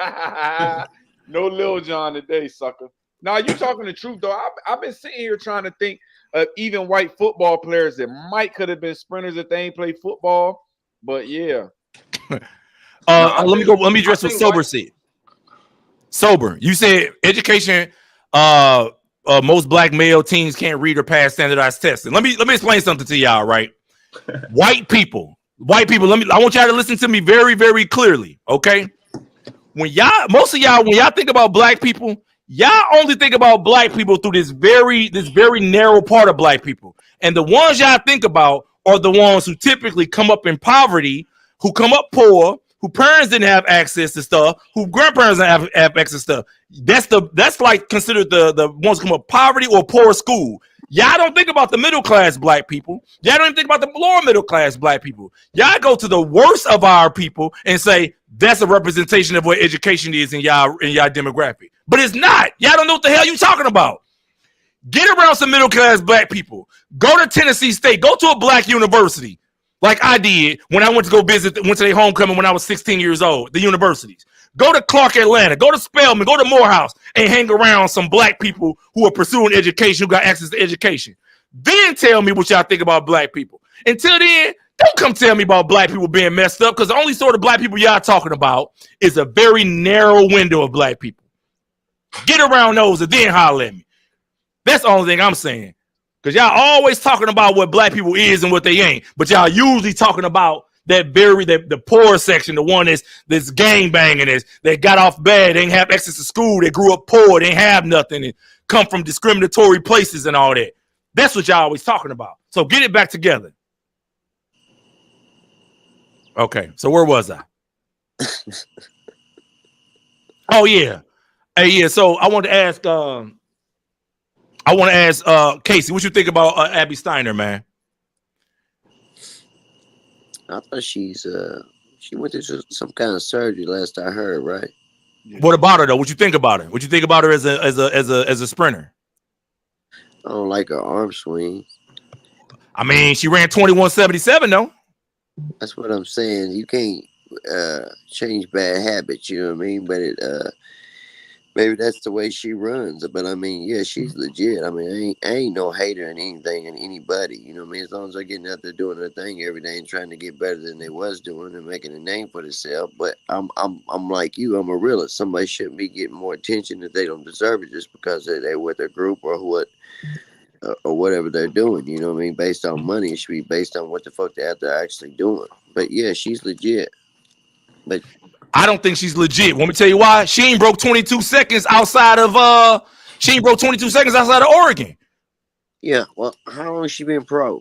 No Lil John today, sucker. Now you talking the truth though. I've been sitting here trying to think of even white football players that might could have been sprinters if they ain't played football. But yeah. Let me address what Sober said. Sober, you said education. Most black male teens can't read or pass standardized testing. Let me explain something to y'all. Right, white people. I want y'all to listen to me very, very clearly. Okay, when y'all think about black people, y'all only think about black people through this very narrow part of black people, and the ones y'all think about are the ones who typically come up in poverty, who come up poor, who parents didn't have access to stuff, who grandparents didn't have access to stuff. That's like considered the ones who come up poverty or poor school. Y'all don't think about the middle class black people. Y'all don't even think about the lower middle class black people. Y'all go to the worst of our people and say that's a representation of what education is in y'all demographic. But it's not. Y'all don't know what the hell you talking about. Get around some middle class black people. Go to Tennessee State. Go to a black university. Like I did when I went to go visit, went to their homecoming when I was 16 years old, the universities. Go to Clark Atlanta, go to Spelman, go to Morehouse, and hang around some black people who are pursuing education, who got access to education. Then tell me what y'all think about black people. Until then, don't come tell me about black people being messed up, because the only sort of black people y'all talking about is a very narrow window of black people. Get around those and then holler at me. That's the only thing I'm saying. Because y'all always talking about what black people is and what they ain't. But y'all usually talking about the poor section, the one that's gang banging, that got off bad, they ain't have access to school, they grew up poor, they ain't have nothing, and come from discriminatory places and all that. That's what y'all always talking about. So get it back together. Okay, so where was I? Oh yeah. Hey, yeah. So I want to ask Casey, what you think about Abby Steiner, man? I thought she went through some kind of surgery last I heard, right? What about her though? What you think about her? What you think about her as a sprinter? I don't like her arm swing. I mean, she ran 21.77 though. That's what I'm saying. You can't change bad habits, you know what I mean? But maybe that's the way she runs. But I mean, yeah, she's legit. I mean, I ain't no hater in anything and anybody, you know what I mean? As long as they're getting out there doing their thing every day and trying to get better than they was doing and making a name for themselves. But I'm like you, I'm a realist. Somebody shouldn't be getting more attention if they don't deserve it just because they're with a group or what. Or whatever they're doing, you know what I mean? Based on money, it should be based on what the fuck they're out there actually doing. But yeah, she's legit. But I don't think she's legit. Want me to tell you why? She ain't broke 22 seconds outside of Oregon. yeah, well, how long has she been pro?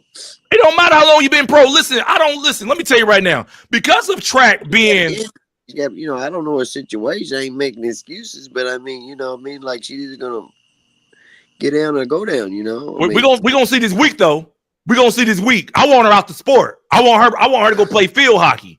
It don't matter how long you been pro. Listen. Let me tell you right now. Because of track being Yeah, you know, I don't know her situation. I ain't making excuses, but I mean, you know what I mean? Like she's either gonna get down or go down, you know. We're gonna see this week though. We're gonna see this week. I want her out the sport. I want her to go play field hockey.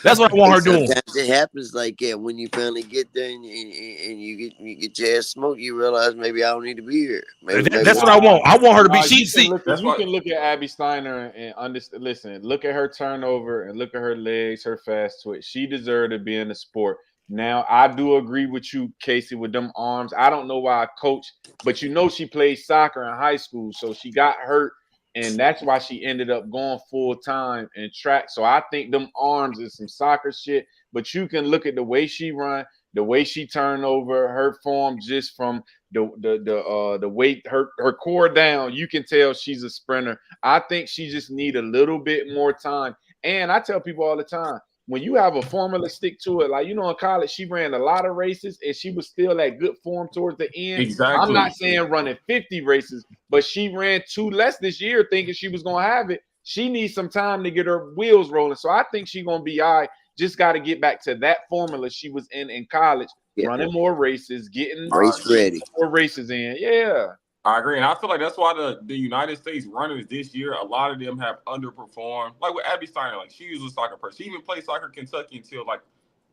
That's what I want her doing. Sometimes it happens like that when you finally get there and you get your ass smoked, you realize maybe I don't need to be here. That's what I want. I want her to be. You can look at Abby Steiner and understand. Listen, look at her turnover and look at her legs, her fast twitch. She deserved to be in the sport. Now, I do agree with you, Casey, with them arms. I don't know why I coach, but you know she played soccer in high school, so she got hurt, and that's why she ended up going full-time in track. So I think them arms is some soccer shit, but you can look at the way she run, the way she turn over, her form just from the weight, her core down, you can tell she's a sprinter. I think she just need a little bit more time. And I tell people all the time, when you have a formula, stick to it. Like, you know, in college, she ran a lot of races and she was still at good form towards the end. Exactly. I'm not saying running 50 races, but she ran 2 less this year thinking she was going to have it. She needs some time to get her wheels rolling. So I think she's going to be all right. Just got to get back to that formula she was in college, running more races, getting race ready, more races in. Yeah. I agree, and I feel like that's why the United States runners this year, a lot of them have underperformed. Like with Abby Steiner, like she was a soccer person. She even played soccer in Kentucky until like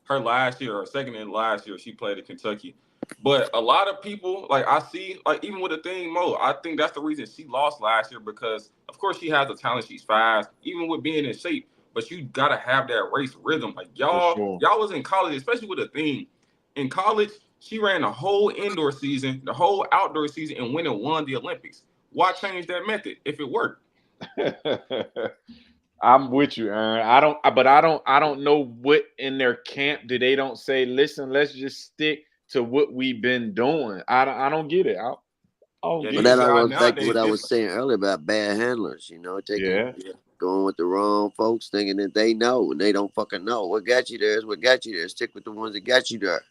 her last year or second and last year she played at Kentucky. But a lot of people, like I see, like even with the thing Mo, I think that's the reason she lost last year because of course she has the talent, she's fast, even with being in shape. But you gotta have that race rhythm. Like y'all was in college, especially with the thing. In college, she ran the whole indoor season, the whole outdoor season, and went and won the Olympics. Why change that method if it worked? I'm with you, Aaron. I don't know what in their camp do they don't say, listen, let's just stick to what we've been doing. I don't get it. But that I was back to what I was saying earlier about bad handlers, you know, going with the wrong folks, thinking that they know and they don't fucking know. What got you there is what got you there. Stick with the ones that got you there.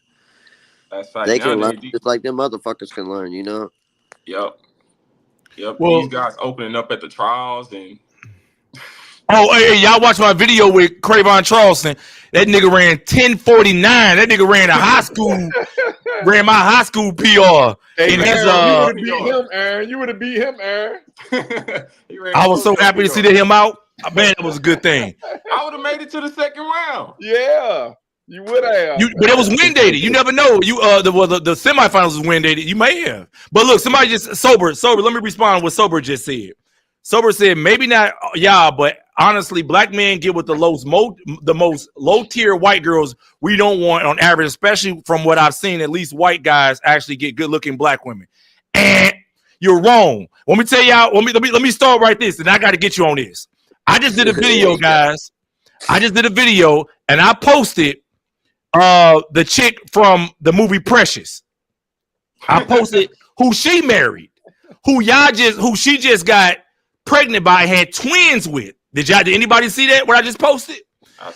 That's fine. They can learn just like them motherfuckers can learn, you know. Yep. Well, these guys opening up at the trials and. Oh, hey, y'all watch my video with Cravon Charleston. That nigga ran 10:49. That nigga ran a high school, ran my high school PR. Hey, Aaron, you would have beat him, Aaron. I was so happy to see him out. Man, that was a good thing. I would have made it to the second round. Yeah. You would have. But it was wind dated. You never know. The semifinals was wind dated. You may have. But look, somebody just sober. Let me respond to what Sober just said. Sober said maybe not y'all, but honestly, black men get with the most low tier white girls we don't want on average, especially from what I've seen. At least white guys actually get good looking black women. And you're wrong. Let me tell y'all. Let me start right this, and I got to get you on this. I just did a video, guys. I just did a video, and I posted the chick from the movie Precious. I posted who she married, who she just got pregnant by, had twins with. Did anybody see that? What I just posted?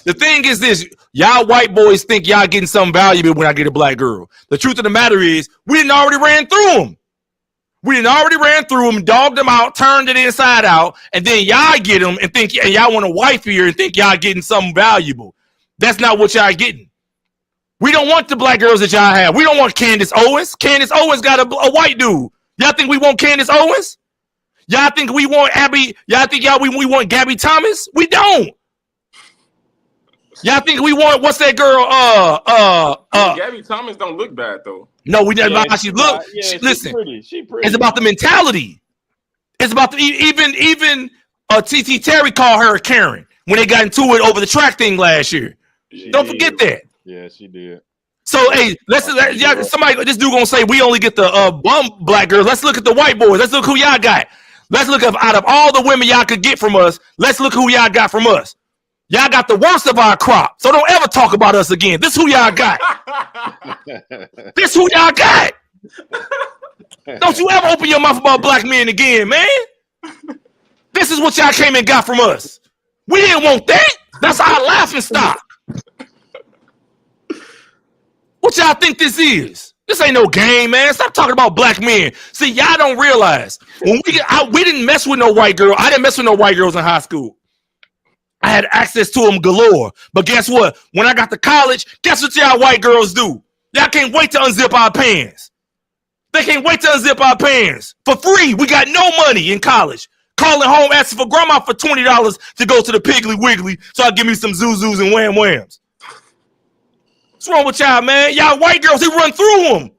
The thing is this, y'all white boys think y'all getting something valuable when I get a black girl. The truth of the matter is, we didn't already ran through them. Dogged them out, turned it inside out, and then y'all get them and think, and y'all want a wife here and think y'all getting something valuable. That's not what y'all getting. We don't want the black girls that y'all have. We don't want Candace Owens. Candace Owens got a white dude. Y'all think we want Candace Owens? Y'all think we want Abby? Y'all think we want Gabby Thomas? We don't. Y'all think we want what's that girl? Gabby Thomas don't look bad though. No, we never. Yeah, She look. Listen, She pretty. it's about the mentality. It's about the even TT Terry called her a Karen when they got into it over the track thing last year. Don't forget that. Yeah, she did. So hey, somebody this dude gonna say we only get the bum black girls. Let's look at the white boys. Let's look who y'all got. Let's look at out of all the women y'all could get from us. Let's look who y'all got from us. Y'all got the worst of our crop. So don't ever talk about us again. This who y'all got. This who y'all got. Don't you ever open your mouth about black men again, man. This is what y'all came and got from us. We didn't want that. That's our laughing stock. What y'all think this is? This ain't no game, man. Stop talking about black men. See, y'all don't realize when we didn't mess with no white girl. I didn't mess with no white girls in high school. I had access to them galore. But guess what? When I got to college, guess what y'all white girls do? Y'all can't wait to unzip our pants. They can't wait to unzip our pants. For free. We got no money in college. Calling home, asking for grandma for $20 to go to the Piggly Wiggly so I give me some Zuzus and Wham Whams. What's wrong with y'all, man? Y'all white girls, we run through them.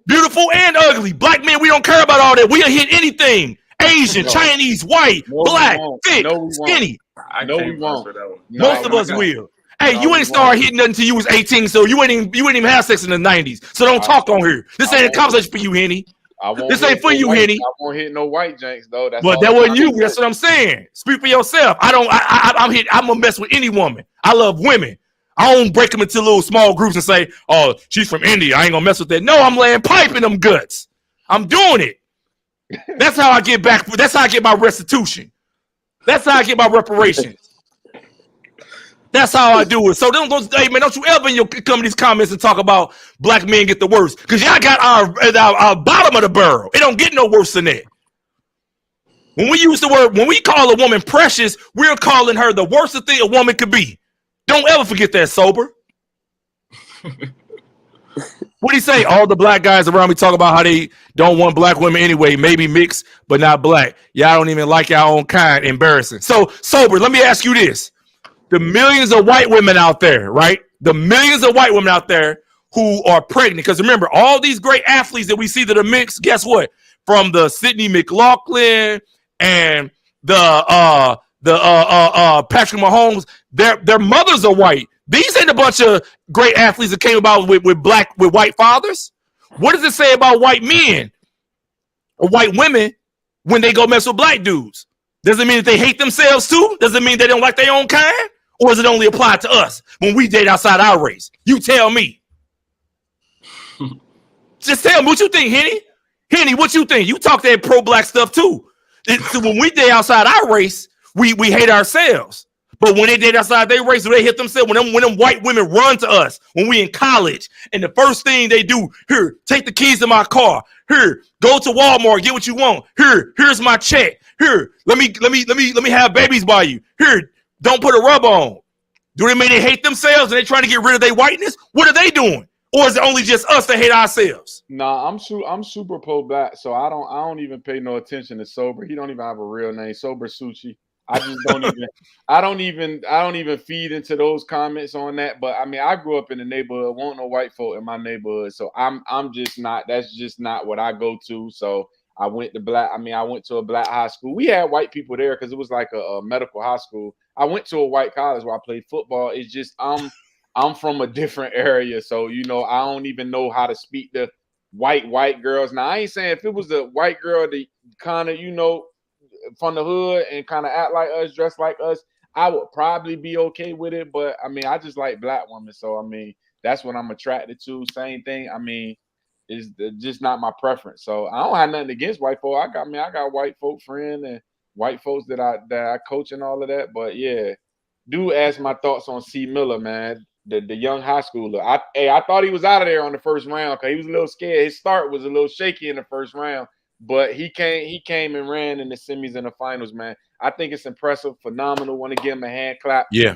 Beautiful and ugly. Black men, we don't care about all that. We'll hit anything. Asian, Chinese, white, black, thick, skinny. We won't. Most of us will. Hey, you ain't start hitting nothing until you was 18, so you ain't even have sex in the 90s. So don't talk on here. This ain't a conversation for you, Henny. This ain't for you, Henny. I won't hit no white janks though. But that wasn't you. That's what I'm saying. Speak for yourself. I'm gonna mess with any woman. I love women. I don't break them into little small groups and say, "Oh, she's from India. I ain't gonna mess with that." No, I'm laying pipe in them guts. I'm doing it. That's how I get back. That's how I get my restitution. That's how I get my reparations. That's how I do it. So don't you ever in your come to these comments and talk about black men get the worst, because y'all got our bottom of the barrel. It don't get no worse than that. When we call a woman precious, we're calling her the worst thing a woman could be. Don't ever forget that, Sober. What do you say? All the black guys around me talk about how they don't want black women anyway, maybe mixed, but not black. Y'all don't even like y'all own kind. Embarrassing. So, Sober, let me ask you this. The millions of white women out there, right? The millions of white women out there who are pregnant. Because remember, all these great athletes that we see that are mixed, guess what? From the Sydney McLaughlin and the Patrick Mahomes, their mothers are white. These ain't a bunch of great athletes that came about with white fathers. What does it say about white men or white women when they go mess with black dudes? Does it mean that they hate themselves too? Does it mean they don't like their own kind? Or is it only applied to us when we date outside our race? You tell me. Just tell me what you think, Henny. Henny, what you think? You talk that pro-black stuff too. So when we date outside our race, we hate ourselves. But when they date outside their race, they hit themselves. When them white women run to us when we in college, and the first thing they do, here, take the keys to my car. Here, go to Walmart, get what you want. Here's my check. Here, let me have babies by you. Here, don't put a rub on. Do they mean they hate themselves and they trying to get rid of their whiteness? What are they doing? Or is it only just us that hate ourselves? Nah, I'm super pro-black, so I don't even pay no attention to Sober. He don't even have a real name, Sober Suchi. I just don't even I don't even feed into those comments on that. But I mean, I grew up in the neighborhood, won't no white folk in my neighborhood. So I'm just not, that's just not what I go to. So I went to a black high school. We had white people there because it was like a medical high school. I went to a white college where I played football. It's just I'm from a different area. So, you know, I don't even know how to speak to white girls. Now, I ain't saying if it was a white girl that kind of, you know, from the hood and kind of act like us, dress like us, I would probably be okay with it. But I mean, I just like black women. So, I mean, that's what I'm attracted to. Same thing. I mean, it's just not my preference. So I don't have nothing against white folk. I got white folk friends and white folks that I coach and all of that. But yeah, do ask my thoughts on C. Miller, man. The young high schooler. I thought he was out of there on the first round because he was a little scared. His start was a little shaky in the first round. But he came and ran in the semis and the finals, man. I think it's impressive, phenomenal. Want to give him a hand clap. Yeah.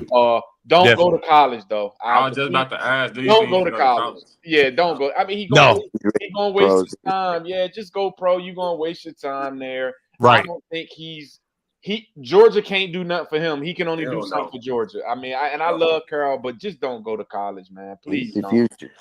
Don't go to college though. I was just about to ask. Don't go to college. Yeah, don't go. I mean, he gonna waste his time. Yeah, just go pro. You gonna waste your time there. Right. I don't think he's Georgia can't do nothing for him. He can only Hell do something no. for Georgia. I mean, I love Carroll, but just don't go to college, man. Please He's the don't. future.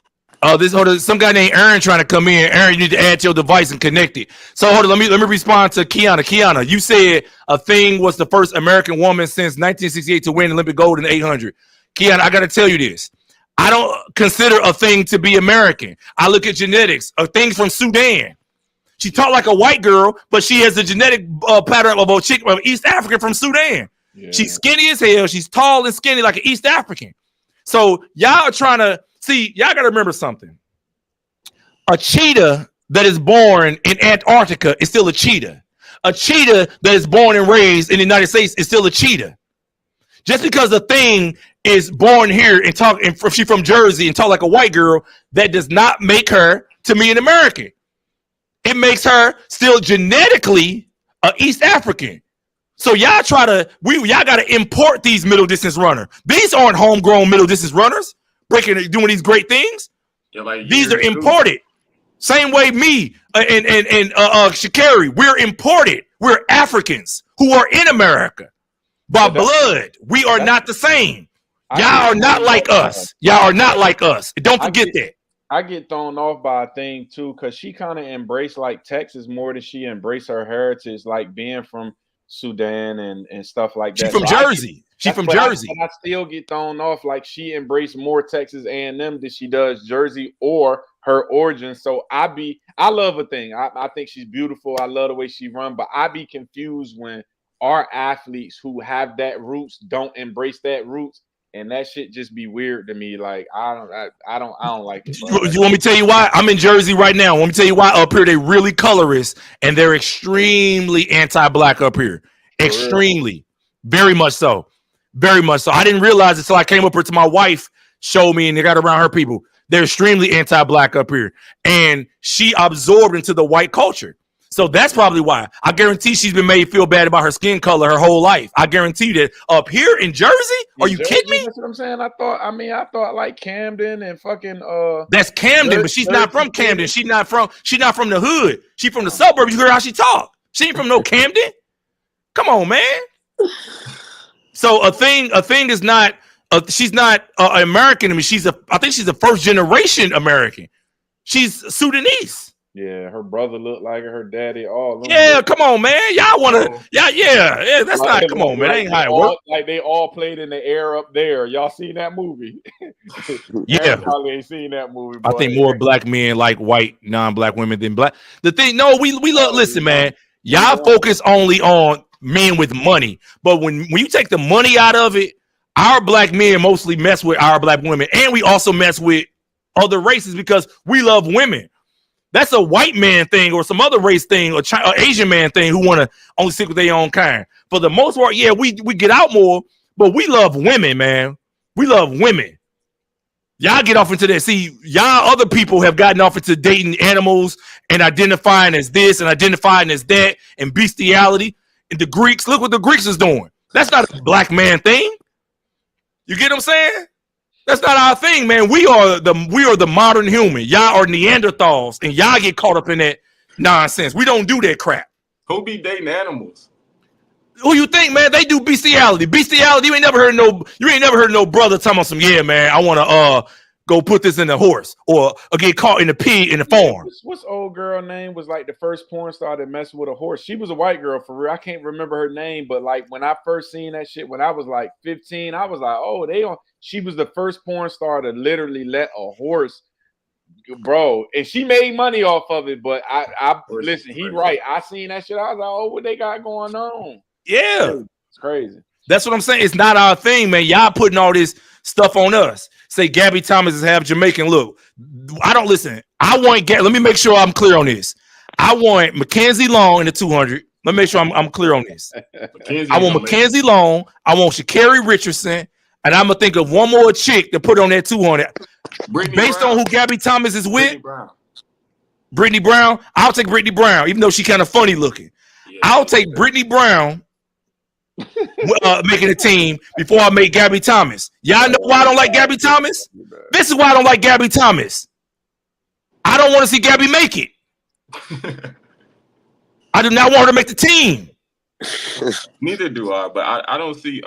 Oh, some guy named Erin trying to come in. Erin, you need to add to your device and connect it. So hold on, let me respond to Kiana. Kiana, you said a thing was the first American woman since 1968 to win Olympic gold in 800. Kiana, I got to tell you this. I don't consider a thing to be American. I look at genetics. A thing from Sudan. She talked like a white girl, but she has a genetic pattern of a chick of East African from Sudan. Yeah. She's skinny as hell. She's tall and skinny like an East African. So y'all are trying to see. Y'all got to remember something. A cheetah that is born in Antarctica is still a cheetah. A cheetah that is born and raised in the United States is still a cheetah. Just because a thing is born here and talk, and she's from Jersey and talk like a white girl, that does not make her to me an American. It makes her still genetically an East African. So y'all got to import these middle distance runners. These aren't homegrown middle distance runners doing these great things. Yeah, like these are imported. Same way me and Sha'Carri, we're imported. We're Africans who are in America by blood. We are not the same. Y'all are not like us. Y'all are not like us. Don't forget that. I get thrown off by a thing too, because she kind of embraced like Texas more than she embraced her heritage, like being from Sudan and stuff like that. She's from Jersey. She's from Jersey. I still get thrown off like she embraced more Texas A&M than she does Jersey or her origin. So I love a thing. I think she's beautiful. I love the way she run, but I be confused when our athletes who have that roots don't embrace that roots. And that shit just be weird to me. Like I don't like it. You want me to tell you why? I'm in Jersey right now. Want me to tell you why? Up here, they really colorist and they're extremely anti-black up here. Extremely, very much so, very much so. I didn't realize it until I came up here to my wife, showed me, and they got around her people. They're extremely anti-black up here, and she absorbed into the white culture. So that's probably why. I guarantee she's been made feel bad about her skin color her whole life. I guarantee that up here in Jersey, are you kidding me? That's what I'm saying. I thought like Camden and fucking that's Camden, but she's not from Camden. She's not from the hood. She's from the suburbs. You heard how she talk. She ain't from no Camden. Come on, man. So a thing is not she's not American to me. I think she's a first generation American. She's Sudanese. Yeah, her brother looked like her daddy. Come on, man. Y'all want to? Yeah. That's not. Come on, man. That ain't how it works. Like they all played in the air up there. Y'all seen that movie? Yeah, probably ain't seen that movie. I think more black men like white non-black women than black. The thing, no, we love. Listen, man. Y'all focus only on men with money, but when you take the money out of it, our black men mostly mess with our black women, and we also mess with other races because we love women. That's a white man thing or some other race thing or Asian man thing who want to only stick with their own kind. For the most part, yeah, we get out more, but we love women, man. We love women. Y'all get off into that. See, y'all other people have gotten off into dating animals and identifying as this and identifying as that and bestiality. And the Greeks, look what the Greeks is doing. That's not a black man thing. You get what I'm saying? That's not our thing, man. We are the modern human. Y'all are Neanderthals, and y'all get caught up in that nonsense. We don't do that crap. Who be dating animals? Who you think, man? They do bestiality. Bestiality. You ain't never heard no brother talking about some. Yeah, man. I want to go put this in the horse or get caught in the pig in the farm. What's old girl name was like the first porn star that messed with a horse? She was a white girl for real. I can't remember her name, but like when I first seen that shit when I was like 15, I was like, oh, she was the first porn star to literally let a horse, bro, and she made money off of it. But I listen, he right. I seen that shit. I was like, oh, what they got going on? Yeah, it's crazy. That's what I'm saying. It's not our thing, man. Y'all putting all this stuff on us. Say Gabby Thomas is half Jamaican. Look, I don't listen. Let me make sure I'm clear on this. I want Mackenzie Long in the 200. Let me make sure I'm clear on this. I want Mackenzie Long. I want Sha'Carri Richardson. And I'm going to think of one more chick to put on that 200. Based on who Gabby Thomas is with. Brittany Brown. I'll take Brittany Brown, even though she's kind of funny looking. Yeah, I'll take Brittany Brown making a team before I make Gabby Thomas. Y'all know why I don't like Gabby Thomas? This is why I don't like Gabby Thomas. I don't want to see Gabby make it. I do not want her to make the team. Neither do I, but I don't see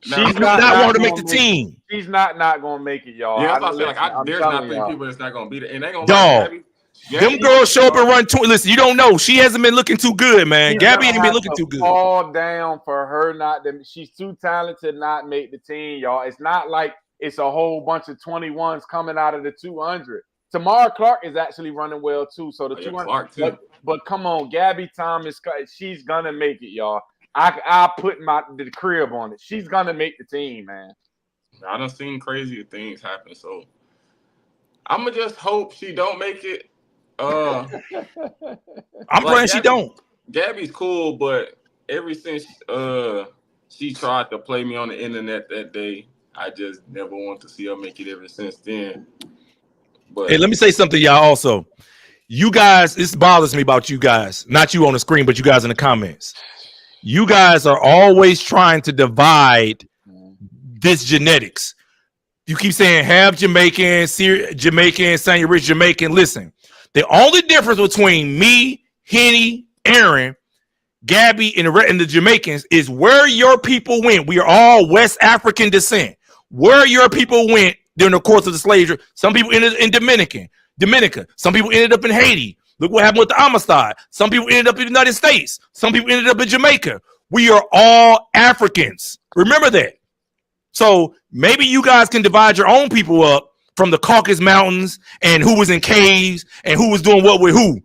She's I do not want her to make the gonna team. She's not gonna make it, y'all. Yeah, that's what I feel like. There's not telling 3 y'all. people that's not gonna beat it, and they gonna Dog. lie. Them girls show up and run. Listen, you don't know. She hasn't been looking too good, man. She's Gabby gonna ain't been have looking to too good. Fall down for her not to. She's too talented to not make the team, y'all. It's not like it's a whole bunch of 21s coming out of the 200. Tamara Clark is actually running well too. So the 200. Clark too. But come on, Gabby Thomas, she's gonna make it, y'all. I put the crib on it. She's gonna make the team, man. I done seen crazier things happen, so I'ma just hope she don't make it. I'm like praying she don't. Gabby's cool, but ever since she tried to play me on the internet that day, I just never want to see her make it ever since then. But Hey, let me say something, y'all. Also, you guys, this bothers me about you guys. Not you on the screen, but you guys in the comments. You guys are always trying to divide this genetics. You keep saying half Jamaican, Jamaican, St. Rich Jamaican. Listen, the only difference between me, Henny, Erin, Gabby, and the Jamaicans is where your people went. We are all West African descent. Where your people went during the course of the slave trade. Some people ended in Dominica. Some people ended up in Haiti. Look what happened with the Amistad. Some people ended up in the United States. Some people ended up in Jamaica. We are all Africans. Remember that. So maybe you guys can divide your own people up from the Caucasus Mountains and who was in caves and who was doing what with who.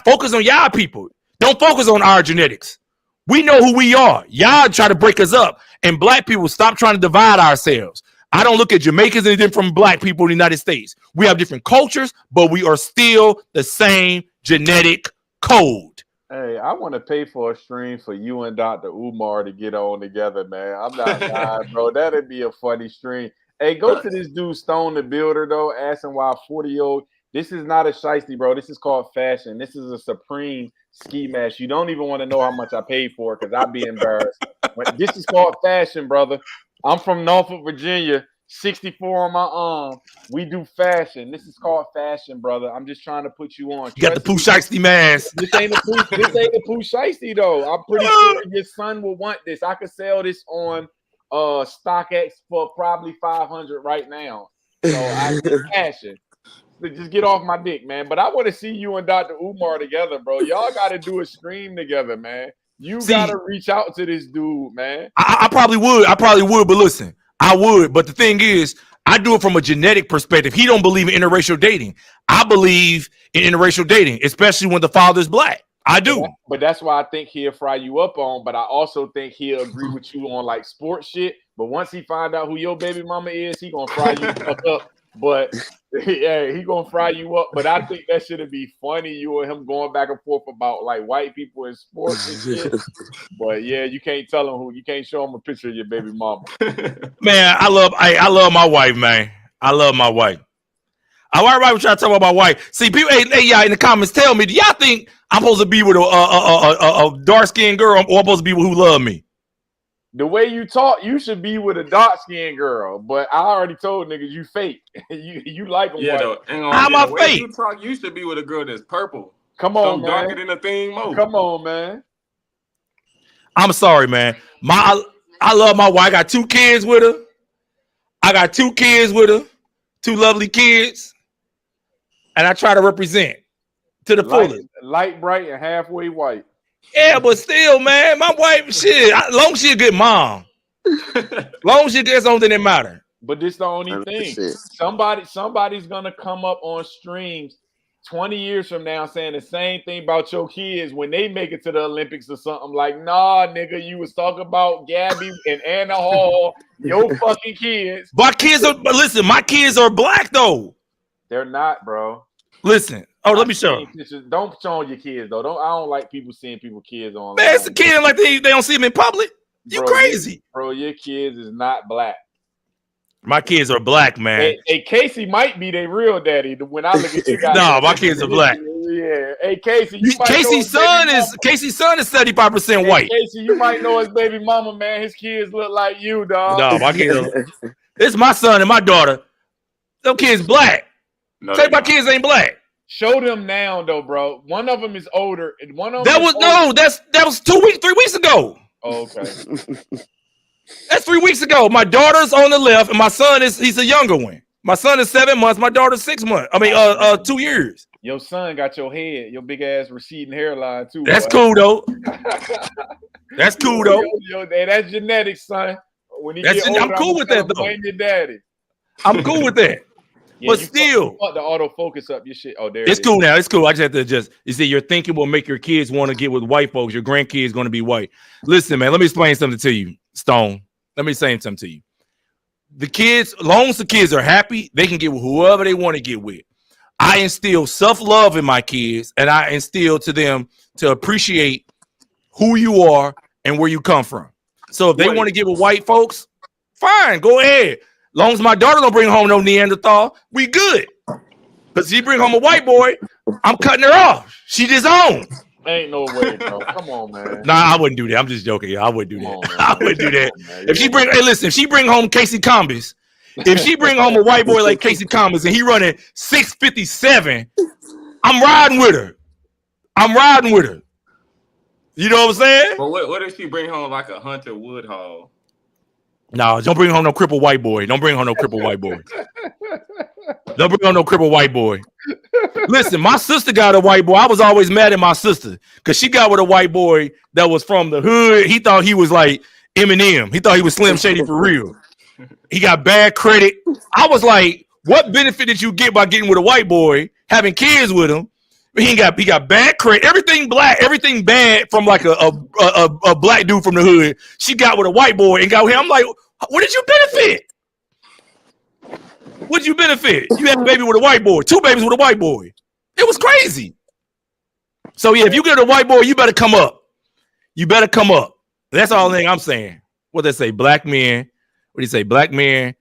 Focus on y'all people. Don't focus on our genetics. We know who we are. Y'all try to break us up. And black people, stop trying to divide ourselves. I don't look at Jamaicans any different from black people in the United States. We have different cultures, but we are still the same genetic code. Hey, I want to pay for a stream for you and Dr. Umar to get on together, man. I'm not lying, bro. That'd be a funny stream. Hey, go to this dude Stone the Builder, though, asking why 40-year-old. This is not a shiesty, bro. This is called fashion. This is a supreme ski mask. You don't even want to know how much I paid for it because I'd be embarrassed. This is called fashion, brother. I'm from Norfolk, Virginia. 64 on my arm. We do fashion. This is called fashion, brother. I'm just trying to put you on. You got the Pooh Shiesty mask. This ain't the Pooh Shiesty, though. I'm pretty sure your son will want this. I could sell this on StockX for probably 500 right now. So I fashion. Just get off my dick, man. But I want to see you and Dr. Umar together, bro. Y'all got to do a stream together, man. You got to reach out to this dude, man. I probably would. But listen, I would. But the thing is, I do it from a genetic perspective. He don't believe in interracial dating. I believe in interracial dating, especially when the father's black. I do. But that's why I think he'll fry you up on. But I also think he'll agree with you on like sports shit. But once he find out who your baby mama is, he gonna fry you up. But yeah, he gonna fry you up. But I think that should be funny. You and him going back and forth about like white people in sports and shit. But yeah, you can't tell him who. You can't show him a picture of your baby mama. Man, I love my wife, man. I love my wife. Everybody was trying to talk about my wife. See, people, hey, y'all in the comments, tell me, do y'all think I'm supposed to be with a dark skinned girl, or I'm supposed to be with who love me? The way you talk, you should be with a dark skinned girl. But I already told niggas you fake. you like them. Yeah, white. How am I fake? You should be with a girl that's purple. Come on, man. Darker than a thing mode. Come on, man. I'm sorry, man. I love my wife. I got 2 kids with her. 2 lovely kids. And I try to represent to the fullest. Light, bright, and halfway white. Yeah, but still, man, my wife, shit, long as she a good mom. Long as she gets something that matter. But this the only thing. Somebody's gonna come up on streams 20 years from now saying the same thing about your kids when they make it to the Olympics or something like, nah, nigga, you was talking about Gabby and Anna Hall, your fucking kids. But my kids are black though. They're not, bro. Listen. Oh, let me show you. Don't show your kids though. I don't like people seeing people's kids on. Man, it's a kid like they don't see them in public. You crazy, bro? Your kids is not black. My kids are black, man. Hey, Casey might be their real daddy. When I look at you guys, no, my kids are black. Yeah. Hey, Casey, Casey's son is 75% white. Casey, you might know his baby mama, man. His kids look like you, dog. No, my kids. It's my son and my daughter. Them kids black. No, say my kids ain't black. Show them now, though, bro. One of them is older, and one of them that was 2 weeks, 3 weeks ago. Oh, okay. That's 3 weeks ago. My daughter's on the left, and my son he's a younger one. My son is 7 months. My daughter's 6 months. I mean, 2 years. Your son got your head, your big ass receding hairline too. That's cool though. That's cool though. That's genetics, son. When he get older, I'm cool with that though. Blame your daddy. I'm cool with that. Yeah, but still, fuck the autofocus up your shit. Oh, there it's cool now. It's cool. I just have to adjust. You see, your thinking will make your kids want to get with white folks. Your grandkids going to be white. Listen, man, let me explain something to you, Stone. Let me say something to you. The kids, as long as the kids are happy, they can get with whoever they want to get with. I instill self-love in my kids, and I instill to them to appreciate who you are and where you come from. So if they want to get with white folks, fine, go ahead. Long as my daughter don't bring home no Neanderthal, we good. But she bring home a white boy, I'm cutting her off. She disowned. Ain't no way, bro. Come on, man. Nah, I wouldn't do that. I'm just joking. I wouldn't do that. I wouldn't do that. Man. If she bring home Casey Combest, if she bring home a white boy like Casey Combest and he running 657, I'm riding with her. You know what I'm saying? But what if she bring home like a Hunter Woodhall? No, don't bring home no crippled white boy. Don't bring home no crippled white boy. Don't bring home no crippled white boy. Listen, my sister got a white boy. I was always mad at my sister because she got with a white boy that was from the hood. He thought he was like Eminem. He thought he was Slim Shady for real. He got bad credit. I was like, what benefit did you get by getting with a white boy, having kids with him? He got bad credit, everything black, everything bad from like a black dude from the hood. She got with a white boy and got with him. I'm like, what did you benefit? What did you benefit? You had a baby with a white boy, 2 babies with a white boy. It was crazy. So yeah, if you get a white boy, you better come up. You better come up. That's all the thing I'm saying. What they say, black men. What do you say? Black men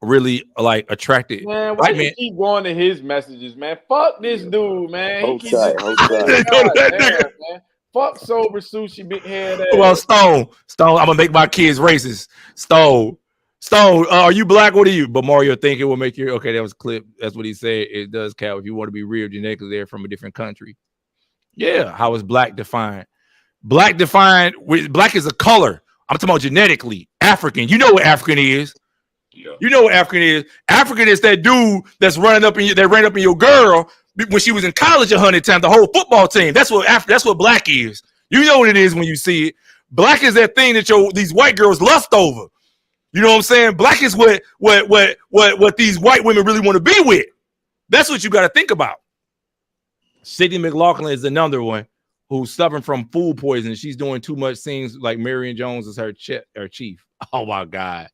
really like attracted. Man, why you keep going to his messages, man? Fuck this dude, man. Hold tight. Man. Fuck sober sushi, big head ass. Well, Stone, I'm gonna make my kids racist. Stone, are you black? What are you? But Mario think it will make you okay. That was a clip. That's what he said. It does count if you want to be real genetically. They're from a different country. Yeah, how is black defined? Black is a color. I'm talking about genetically. African. You know what African is. Yeah. You know what African is. African is that dude that's running up in you, that ran up in your girl when she was in college 100 times, the whole football team. That's what black is. You know what it is when you see it. Black is that thing that these white girls lust over. You know what I'm saying? Black is what these white women really want to be with. That's what you got to think about. Sydney McLaughlin is another one who's suffering from food poisoning. She's doing too much things like Marion Jones is her chief. Oh my God.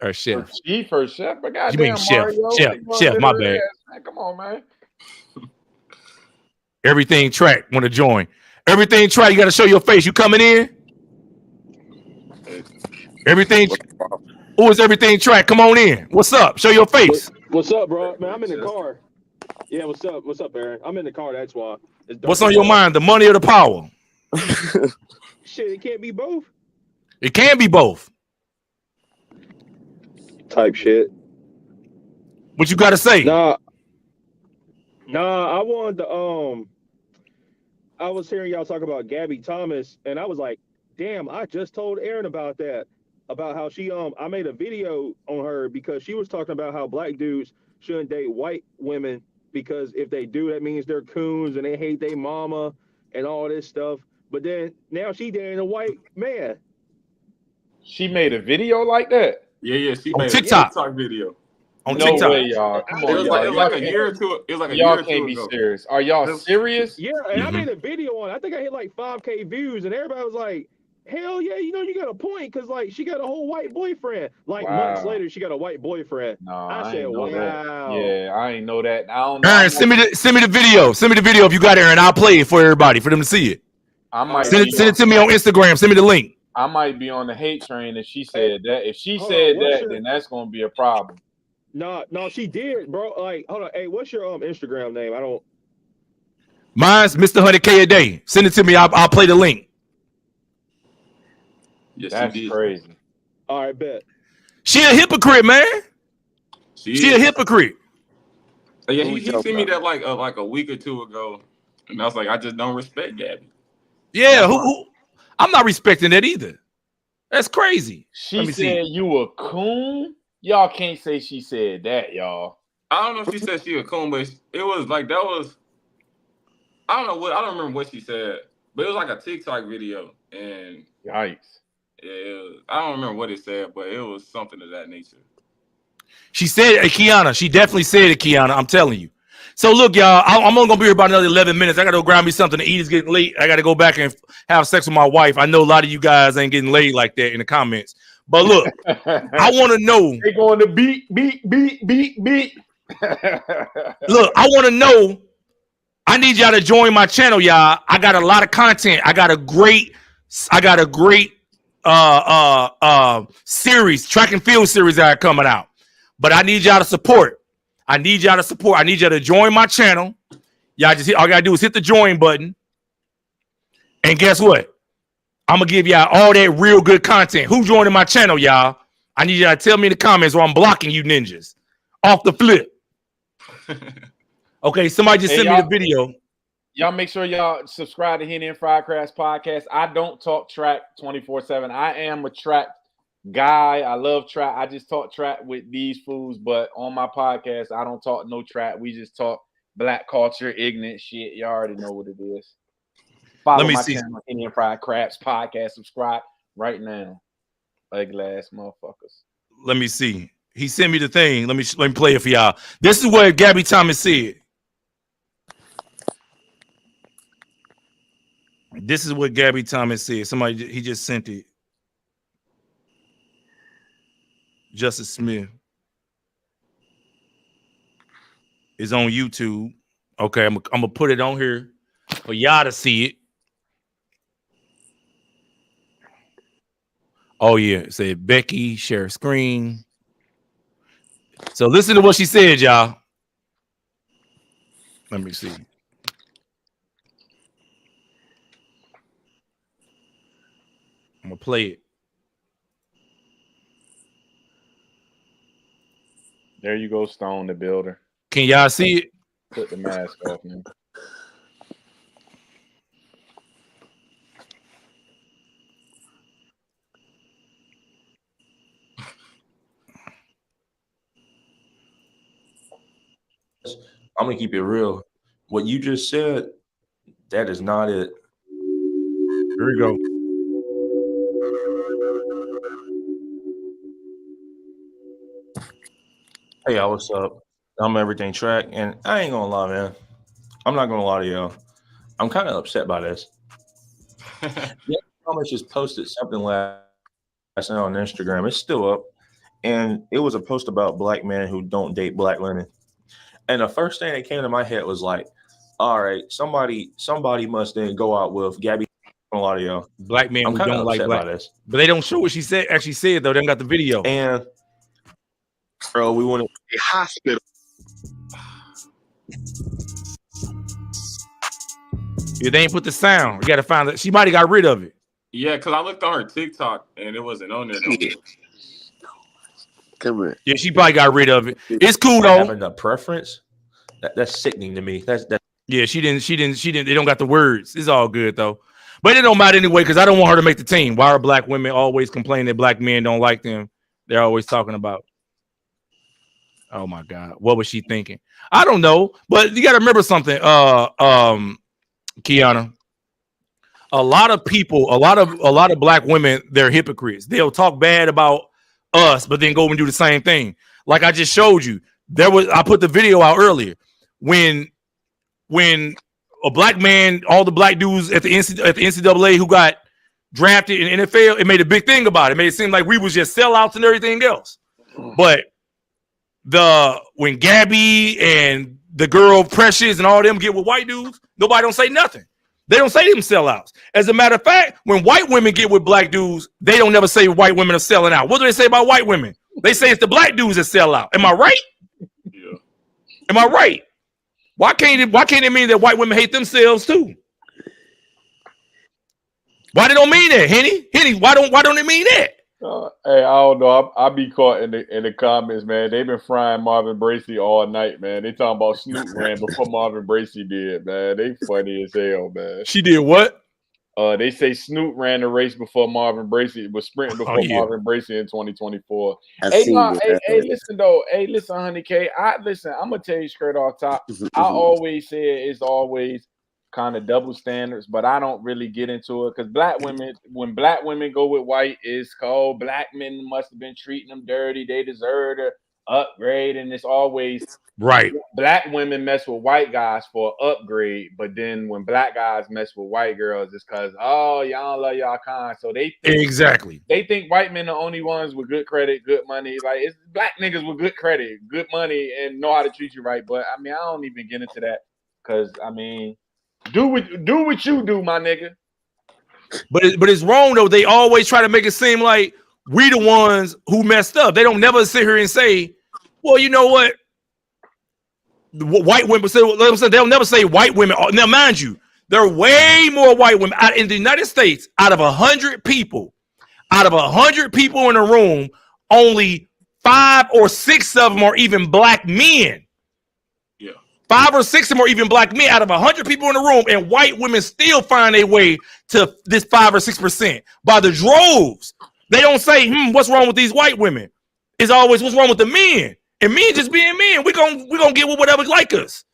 Her chef. Her chef. But goddamn, you mean chef? Chef. My bad. Man, come on, man. Everything track. Want to join? Everything track. You got to show your face. You coming in? Everything. Who is everything track? Come on in. What's up? Show your face. What's up, bro? Man, I'm in the car. Yeah, what's up? What's up, Aaron? I'm in the car. That's why. What's on your mind? The money or the power? Shit, it can't be both. It can be both. Type shit. What you got to say? Nah, I wanted to, I was hearing y'all talk about Gabby Thomas, and I was like, damn, I just told Erin about that, about how she, I made a video on her because she was talking about how black dudes shouldn't date white women because if they do, that means they're coons and they hate their mama and all this stuff. But then now she dating a white man. She made a video like that? Yeah, she on made TikTok. a TikTok video. On no TikTok. way, y'all. Come on, it was y'all. like a year or two. It was like a y'all year or two can't be ago. serious. Are y'all serious? Yeah, and I made a video on it. I think I hit like 5K views, and everybody was like, hell yeah, you know, you got a point, because like she got a whole white boyfriend. Like months later, she got a white boyfriend. No, I said, wow. That. Yeah, I ain't know that. I don't know. Aaron, send me the video. Send me the video if you got it, Aaron. I'll play it for everybody for them to see it. I might send it to me on Instagram. Send me the link. I might be on the hate train if she said that. If she said that, then that's gonna be a problem. No, she did, bro. Like, hold on. Hey, what's your Instagram name? I don't. Mine's Mr. 100K a day. Send it to me. I'll play the link. Yes, that's crazy. All right, bet. She a hypocrite, man. She a hypocrite. Yeah, Who we he talking sent me about? that like a week or two ago, and I was like, I just don't respect Gabby. Yeah, That's why. who? I'm not respecting that either. That's crazy. She Let me said see. you a coon. Y'all can't say she said that, y'all. I don't know if she said she a coon, but it was like that was. I don't remember what she said, but it was like a TikTok video, and Yikes. I don't remember what it said, but it was something of that nature. She said it, Kiana. She definitely said it, Kiana. I'm telling you. So look, y'all, I'm only gonna be here about another 11 minutes. I gotta go grab me something to eat. It's getting late. I gotta go back and have sex with my wife. I know a lot of you guys ain't getting laid like that in the comments. But look, I want to know. They going to beat. Look, I want to know. I need y'all to join my channel, y'all. I got a lot of content. I got a great series, track and field series that are coming out. But I need y'all to support. I need y'all to join my channel. Y'all just all you gotta do is hit the join button. And guess what? I'm gonna give y'all all that real good content. Who joining my channel, y'all? I need y'all to tell me in the comments or I'm blocking you ninjas. Off the flip. Okay, somebody just sent me the video. Y'all make sure y'all subscribe to Henny and Fried Crafts podcast. I don't talk track 24/7. I am a track guy. I love track. I just talk track with these fools, but on my podcast, I don't talk no track. We just talk black culture, ignorant shit. You already know what it is. Follow my channel, Henny and Fried Crafts podcast. Subscribe right now. Ugly ass motherfuckers. Let me see. He sent me the thing. Let me play it for y'all. This is what Gabby Thomas said. This is what Gabby Thomas said. He just sent it. Justice Smith is on YouTube. Okay, I'm gonna put it on here for y'all to see it. Oh yeah, it said Becky share screen. So listen to what she said, y'all. Let me see. I'm gonna play it. There you go, Stone the Builder. Can y'all see it? Put the mask off, man. I'm gonna keep it real. What you just said, that is not it. Here we go. Hey, y'all, what's up? I'm Everything Track, and I ain't gonna lie, man. I'm not gonna lie to y'all. I'm kind of upset by this. Yeah, Thomas just posted something last night on Instagram. It's still up, and it was a post about black men who don't date black women. And the first thing that came to my head was like, all right, somebody must then go out with Gabby. A lot of y'all, black men I'm who kind don't of like upset black, by this, but they don't show what she said. Actually said though. They got the video. and bro, we want A hospital. Yeah, they ain't put the sound. You got to find it. She might have got rid of it. Yeah, because I looked on her TikTok and it wasn't on there. Come here. Yeah, she probably got rid of it. It's cool though. having a preference. That's sickening to me. That's Yeah, she didn't. They don't got the words. It's all good though. But it don't matter anyway because I don't want her to make the team. Why are black women always complaining that black men don't like them? They're always talking about. Oh my God, what was she thinking? I don't know, but you got to remember something. Kiana, a lot of people, a lot of black women, they're hypocrites. They'll talk bad about us, but then go and do the same thing. Like I just showed you, I put the video out earlier when a black man, all the black dudes at the NCAA who got drafted in NFL, it made a big thing about it. It made it seem like we was just sellouts and everything else. But when Gabby and the girl Precious and all them get with white dudes, nobody don't say nothing. They don't say them sellouts. As a matter of fact, when white women get with black dudes, they don't never say white women are selling out. What do they say about white women? They say it's the black dudes that sell out. Am I right? Yeah. Am I right? Why can't it mean that white women hate themselves too? Why they don't mean that, Henny? Why don't it mean that? Hey, I don't know. I be caught in the comments, man. They've been frying Marvin Bracey all night, man. They talking about Snoop ran before Marvin Bracey did, man. They funny as hell, man. She did what? They say Snoop ran the race before Marvin Bracey was sprinting before yeah. Marvin Bracey in 2024. I Hey, seen no, that. hey, listen though. Hey, listen, honey K. I'm gonna tell you straight off top. I always say it's always kind of double standards, but I don't really get into it because when black women go with white, it's called black men must have been treating them dirty. They deserve to upgrade, and it's always Right. black women mess with white guys for an upgrade, but then when black guys mess with white girls, it's because y'all don't love y'all kind. So they think Exactly. they think white men are the only ones with good credit, good money. Like it's black niggas with good credit, good money, and know how to treat you right. But I mean, I don't even get into that because I mean, do what you do, my nigga. But it's wrong though. They always try to make it seem like we the ones who messed up. They don't never sit here and say, well, you know what? White women say, they'll never say white women. Now, mind you, there are way more white women in the United States. Out of 100 people in a room, only 5 or 6 of them are even black men. Yeah, 5 or 6 of them are even black men out of 100 people in the room, and white women still find their way to this 5 or 6% by the droves. They don't say, what's wrong with these white women? It's always what's wrong with the men. And men just being men, we gonna get with whatever like us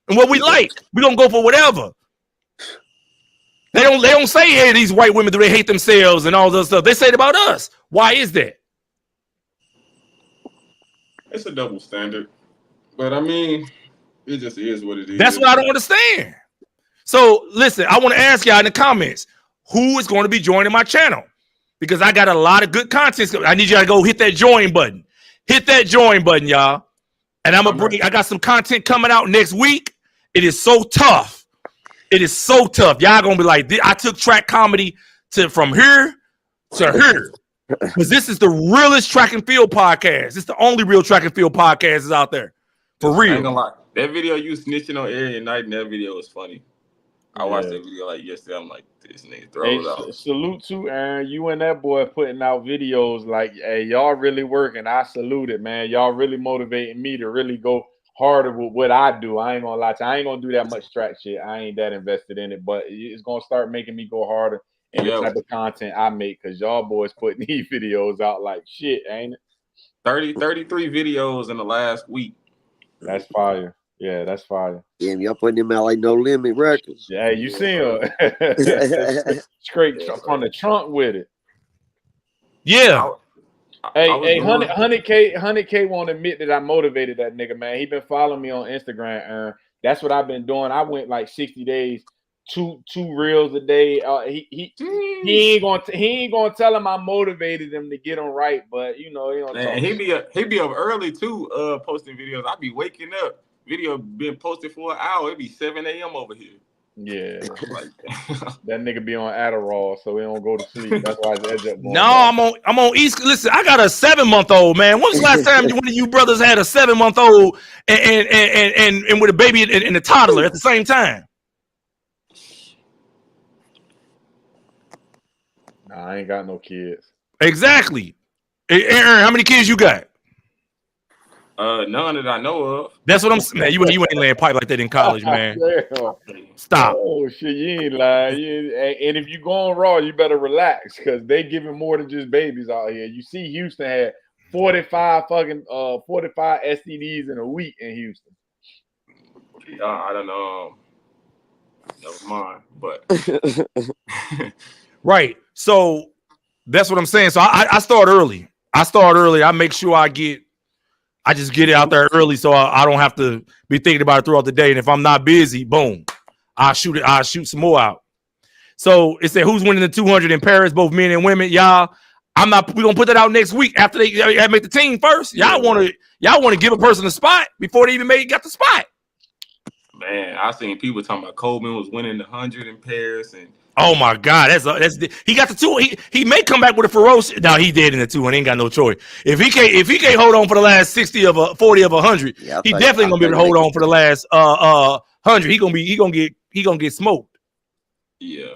and what we like. We gonna go for whatever. They don't say, hey, these white women, do they hate themselves and all this stuff? They say it about us. Why is that? it's a double standard, but I mean, it just is what it is. That's what I don't understand. So listen, I want to ask y'all in the comments, who is going to be joining my channel? Because I got a lot of good content. I need y'all to go hit that join button. Hit that join button, y'all. And I got some content coming out next week. It is so tough. It is so tough. Y'all gonna be like, I took track comedy from here to here. Because this is the realest track and field podcast. It's the only real track and field podcast is out there. For real. I ain't gonna lie. That video you snitching on Erin Knight, that video was funny. I watched that video like yesterday. I'm like, this nigga throws out. Salute to Aaron. You and that boy putting out videos like, hey, y'all really working. I salute it, man. Y'all really motivating me to really go harder with what I do. I ain't gonna lie to you. I ain't gonna do that much track shit. I ain't that invested in it, but it's gonna start making me go harder in the type of content I make because y'all boys putting these videos out like shit, ain't it? 33 videos in the last week. That's fire. Yeah, that's fire. Damn, y'all putting them out like No Limit Records. Yeah, you see him straight from the trunk with it. Yeah. Hey, 100K won't admit that I motivated that nigga, man. He been following me on Instagram. That's what I've been doing. I went like 60 days, two reels a day. He ain't gonna tell him I motivated him to get him right, but you know he be up early too, posting videos. I be waking up. Video been posted for an hour. It be 7 a.m. over here. Yeah, like that nigga be on Adderall, so he don't go to sleep. That's why his edge up. No, I'm on East. Listen, I got a 7-month-old, man. When's the last time one of you brothers had a 7-month-old and with a baby and a toddler at the same time? Nah, I ain't got no kids. Exactly. Aaron, how many kids you got? None that I know of. That's what I'm saying. Man, you ain't laying pipe like that in college, man. Stop. Oh shit, you ain't lying. And if you going raw, you better relax because they giving more than just babies out here. You see, Houston had 45 STDs in a week in Houston. I don't know. Never mind, but right. So that's what I'm saying. So I start early. I make sure I just get it out there early so I don't have to be thinking about it throughout the day. And if I'm not busy, boom, I'll shoot some more out. So it said who's winning the 200 in Paris, both men and women. Y'all, we're gonna put that out next week after they make the team first. Y'all wanna give a person a spot before they even got the spot. Man, I seen people talking about Coleman was winning the 100 in Paris and oh my God, he got the 2. He may come back with a ferocious. No, he dead in the 2 and ain't got no choice. If he can't hold on for the last 40 of 100, he definitely gonna be able to hold on for the last 100. He gonna get smoked. Yeah.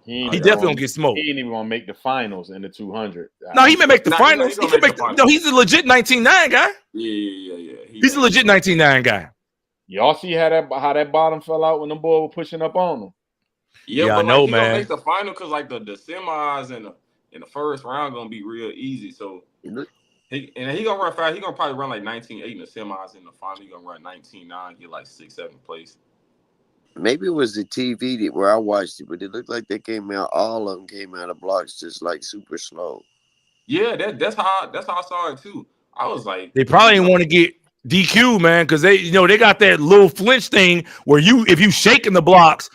He He definitely gonna get smoked. He ain't even gonna make the finals in the 200. No, he may make the Nah, finals. he He gonna can make make the no, finals. he's a legit 19-9 guy. Yeah. He's a legit 19-9 guy. Y'all see how that bottom fell out when them boys were pushing up on him. Yeah, Yeah, but I know, like he gonna man. make the final because like the semis and the first round gonna be real easy. So he gonna run fast. He gonna probably run like 19.8 in the semis. In the final, he gonna run 19.9, get like 6th, 7th place. Maybe it was the TV where I watched it, but it looked like they came out. All of them came out of blocks just like super slow. Yeah, that's how I saw it too. I was like, They probably didn't want to get DQ, man, because they got that little flinch thing where if you shaking the blocks,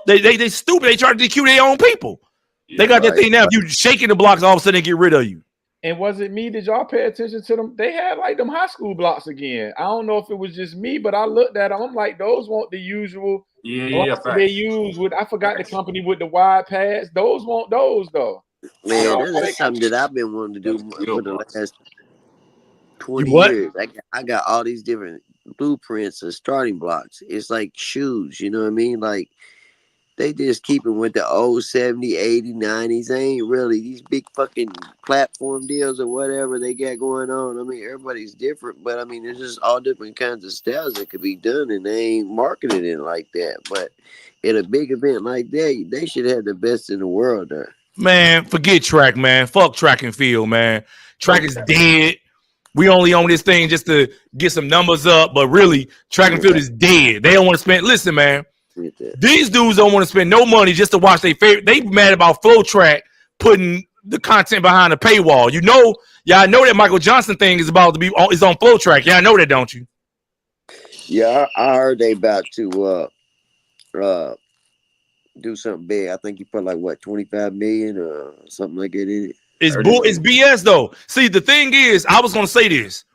they stupid. They try to DQ their own people. yeah, They got that right. thing now. If you shaking the blocks, all of a sudden they get rid of you. And was it me? Did y'all pay attention to them? They had like them high school blocks again. I don't know if it was just me, but I looked at them. I'm like, those weren't the usual blocks that they use with. I forgot the company with the wide pads. Those weren't those though. Man, that's something that I've been wanting to do for the last 20 years. I got all these different blueprints of starting blocks. It's like shoes, you know what I mean? Like they just keep it with the old 70, 80, 90s. They ain't really these big fucking platform deals or whatever they got going on. I mean, everybody's different, but I mean, there's just all different kinds of styles that could be done, and they ain't marketing it like that. But at a big event like that, they should have the best in the world there. Man, forget track, man. Fuck track and field, man. Track is dead. We only own this thing just to get some numbers up, but really, track and field is dead. They don't want to spend. Listen, man. These dudes don't want to spend no money just to watch their favorite. They mad about Flow Track putting the content behind the paywall. Y'all know that Michael Johnson thing is about to be is on Flow Track. Y'all know that, don't you? Yeah, I heard they about to do something big. I think he put like what 25 million or something like that in it. It's BS though. See, the thing is, I was gonna say this.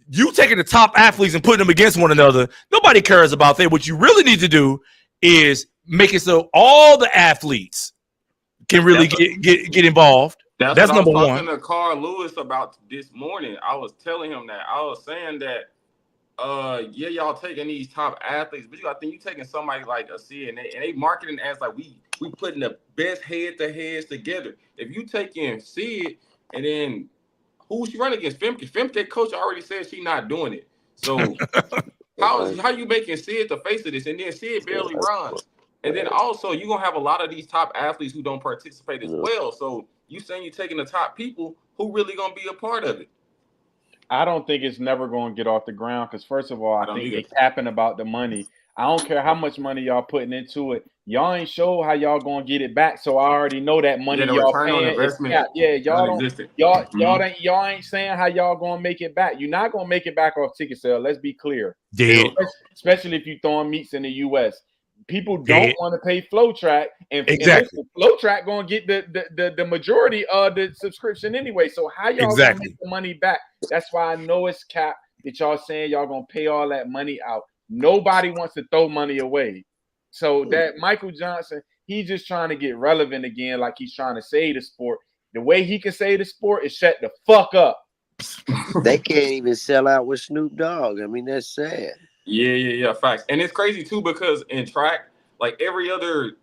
You taking the top athletes and putting them against one another, nobody cares about that. What you really need to do is make it so all the athletes can really get involved. That's number one. I was talking to Carl Lewis about this morning. I was telling him that. I was saying that y'all taking these top athletes, but you gotta think you taking somebody like a Sid and they marketing as like we putting the best head-to-heads together. If you take in Sid and then who's she running against? Femke. Femke coach already said she's not doing it. So how you making Sid the face of this? And then Sid barely runs. And then also you're gonna have a lot of these top athletes who don't participate as well. So you saying you're taking the top people who really gonna be a part of it. I don't think it's never going to get off the ground because, first of all, I think they're capping about the money. I don't care how much money y'all putting into it. Y'all ain't show how y'all going to get it back. So I already know that money y'all paying is capped. Yeah, y'all ain't saying how y'all going to make it back. You're not going to make it back off ticket sale. Let's be clear. Dead. Especially if you throwing meets in the U.S. People don't want to pay Flow Track, and Flow Track going to get the majority of the subscription anyway. So how y'all going to make the money back? That's why I know it's capped that y'all saying y'all going to pay all that money out. Nobody wants to throw money away. So that Michael Johnson, he's just trying to get relevant again, like he's trying to save the sport. The way he can save the sport is shut the fuck up. They can't even sell out with Snoop Dogg. I mean, that's sad. Yeah, facts. And it's crazy too because in track, like every other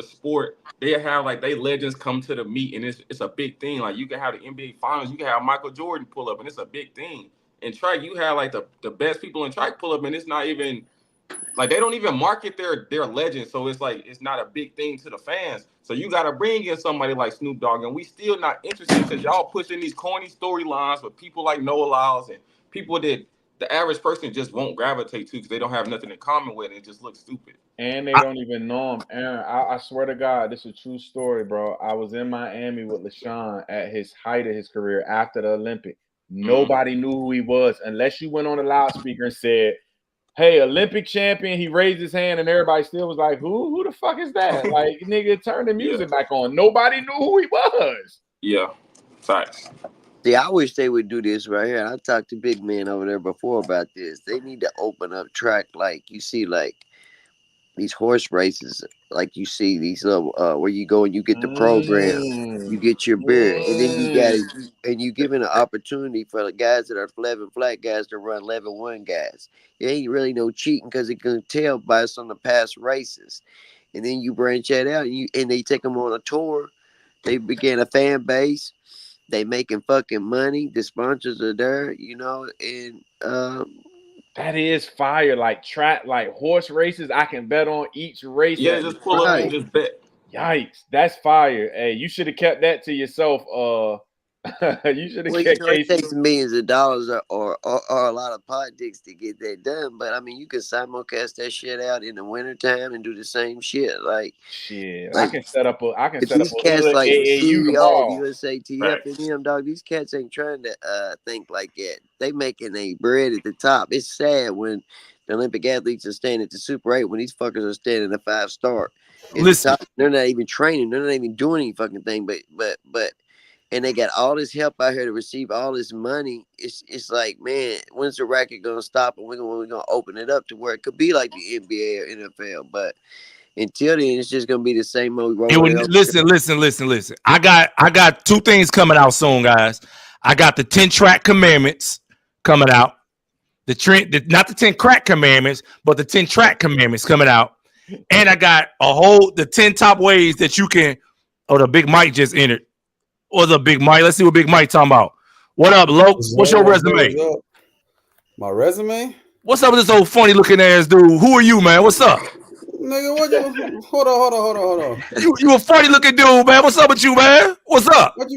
sport, they have like they legends come to the meet, and it's a big thing. Like you can have the NBA finals, you can have Michael Jordan pull up, and it's a big thing. In track, you have like the best people in track pull up, and it's not even like they don't even market their legends, so it's like it's not a big thing to the fans. So you got to bring in somebody like Snoop Dogg, and we still not interested because y'all pushing these corny storylines with people like Noah Lyles and people that the average person just won't gravitate to because they don't have nothing in common with it. It just looks stupid. And they don't even know him. Aaron, I swear to God, this is a true story, bro. I was in Miami with LaShawn at his height of his career after the Olympic. Nobody knew who he was unless you went on a loudspeaker and said, "Hey, Olympic champion." He raised his hand and everybody still was like, who the fuck is that? Like, nigga, turn the music back on. Nobody knew who he was. Yeah, facts. See, I wish they would do this right here. I talked to big man over there before about this. They need to open up track like you see, like these horse races, like you see these little where you go and you get the program, you get your beer, and then you got it, and you giving an opportunity for the guys that are 11 flat guys to run 11-1 guys. It ain't really no cheating because it can tell by some of the past races. and then you branch that out, and they take them on a tour. They begin a fan base. They making fucking money. The sponsors are there, you know, and that is fire. Like track, like horse races, I can bet on each race. Yeah, just pull up and just bet. Yikes, that's fire. Hey, you should have kept that to yourself. You should have kept. It takes millions of dollars or a lot of politics to get that done. But I mean, you can simulcast that shit out in the wintertime and do the same shit. Like shit, like, I can set up a. These cats like CEO, USA, TF, right. and them, dog. These cats ain't trying to think like that. They making a bread at the top. It's sad when the Olympic athletes are staying at the Super 8 when these fuckers are staying at the 5-star. Listen, they're not even training. They're not even doing any fucking thing. But. And they got all this help out here to receive all this money. It's like, man, when's the racket gonna stop? And we're gonna open it up to where it could be like the NBA or NFL. But until then, it's just gonna be the same old. Listen. I got 2 things coming out soon, guys. I got the 10 track commandments coming out. Not the 10 crack commandments, but the 10 track commandments coming out. And I got the 10 top ways that you can. Oh, the Big Mike just entered. Or the Big Mike. Let's see what Big Mike talking about. What up, Lo? What's your resume? My resume? What's up with this old funny looking ass dude? Who are you, man? What's up? Nigga, what you hold on. You a funny looking dude, man. What's up with you, man? What's up? What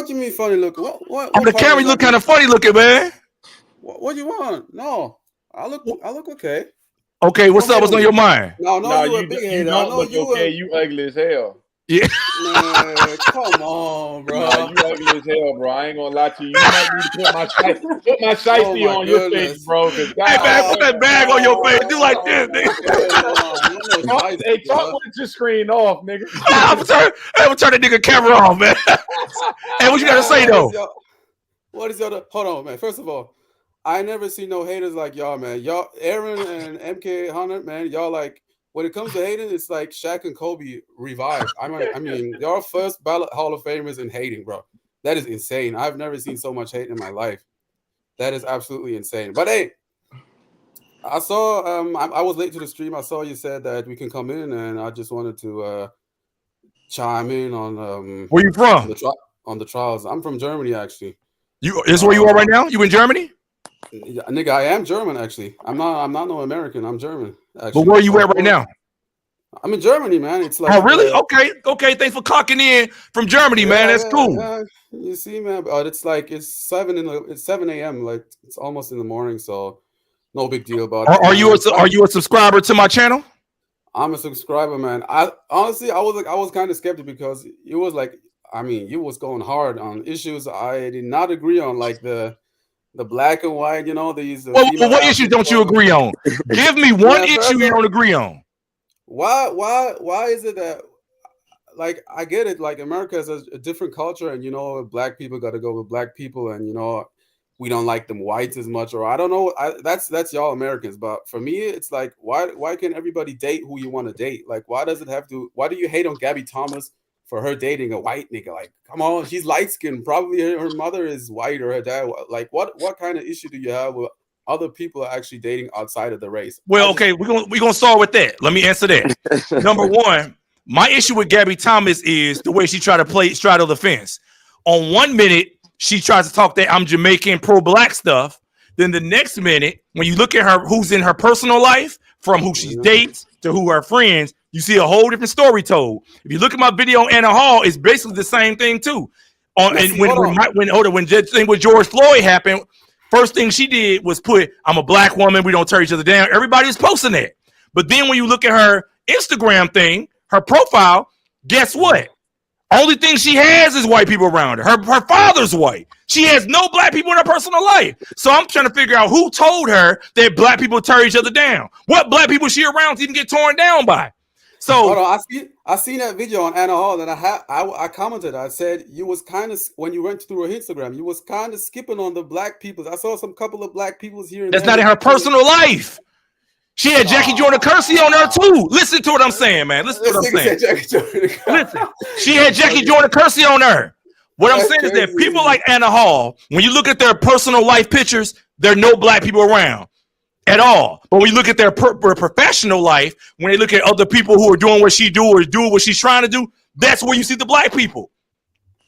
you mean funny looking? What On the camera, you look kind of funny looking, man. What you want? No. I look okay. Okay, what's up? What's on your mind? No, you a big hater. I know you okay. You ugly as hell. Yeah. Man, come on, bro. Nah, you ugly as hell, bro. I ain't gonna lie to you. You might need to put my shiesty on your face, bro. Hey, man, put that bag on your face. Do like this, nigga. Hey, talk with your screen off, nigga. I'm gonna turn the nigga camera off, man. Hey, what you gotta say, though? What is your... Hold on, man. First of all, I never see no haters like y'all, man. Y'all, Erin and MK100, man, y'all like... When it comes to hating, it's like Shaq and Kobe revived. I mean, y'all first ballot Hall of Famers in hating, bro. That is insane. I've never seen so much hate in my life. That is absolutely insane. But hey, I saw. I was late to the stream. I saw you said that we can come in, and I just wanted to chime in on. Where you from? On the trials. I'm from Germany, actually. Is where you are right now? You in Germany? Yeah, nigga, I am German actually. I'm not no American. I'm German. Actually. But where are you at right now? I'm in Germany, man. It's like oh really? Okay. Thanks for clocking in from Germany, man. That's cool. Yeah. You see, man, but it's 7 a.m. Like it's almost in the morning, so no big deal about it. Are you a subscriber to my channel? I'm a subscriber, man. I honestly, I was kind of skeptical because it was like, I mean, you was going hard on issues I did not agree on, like the black and white, you know, these. Well, what issues don't you agree on? Give me one issue you don't agree on. Why is it that, like, I get it, like America has a different culture, and you know, black people got to go with black people, and you know, we don't like them whites as much, or I don't know. That's y'all Americans, but for me, it's like, why can't everybody date who you want to date? Like, why does it have to? Why do you hate on Gabby Thomas for her dating a white nigga? Like, come on, she's light skinned. Probably her mother is white or her dad. Like, what kind of issue do you have with other people are actually dating outside of the race? Well, okay, we're gonna start with that. Let me answer that. Number one, my issue with Gabby Thomas is the way she tried to straddle the fence. On 1 minute, she tries to talk that I'm Jamaican pro-black stuff. Then the next minute, when you look at her, who's in her personal life, from who she dates to who her friends, you see a whole different story told. If you look at my video on Anna Hall, it's basically the same thing too. When the thing with George Floyd happened, first thing she did was put, I'm a black woman, we don't tear each other down. Everybody's posting that. But then when you look at her Instagram thing, her profile, guess what? Only thing she has is white people around her. Her father's white. She has no black people in her personal life. So I'm trying to figure out who told her that black people tear each other down. What black people she around to even get torn down by? So hold on, I seen that video on Anna Hall, and I commented. I said you was kind of, when you went through her Instagram, you was kind of skipping on the black people. I saw some couple of black people's here. That's not in her personal life. She had Jackie Jordan Kersey on her too. Listen to what I'm saying, man. Listen to what I'm saying. Listen, she had Jackie Jordan Kersey on her. What I'm saying is that people like Anna Hall, when you look at their personal life pictures, there are no black people around. at all. But when you look at their professional life, when they look at other people who are doing what she do or doing what she's trying to do, that's where you see the black people.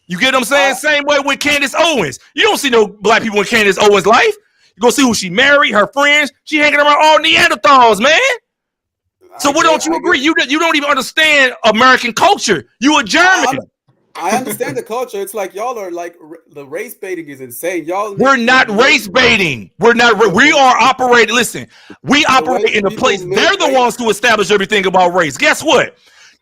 You get what I'm saying? Same way with Candace Owens. You don't see no black people in Candace Owens' life. You go see who she married, her friends. She hanging around all Neanderthals, man. So what don't you agree? You don't even understand American culture. You a German. I understand the culture. It's like y'all are like the race baiting is insane. We're not race baiting. We're not. We are operating. Listen, we operate in a place. They're the ones who establish everything about race. Guess what?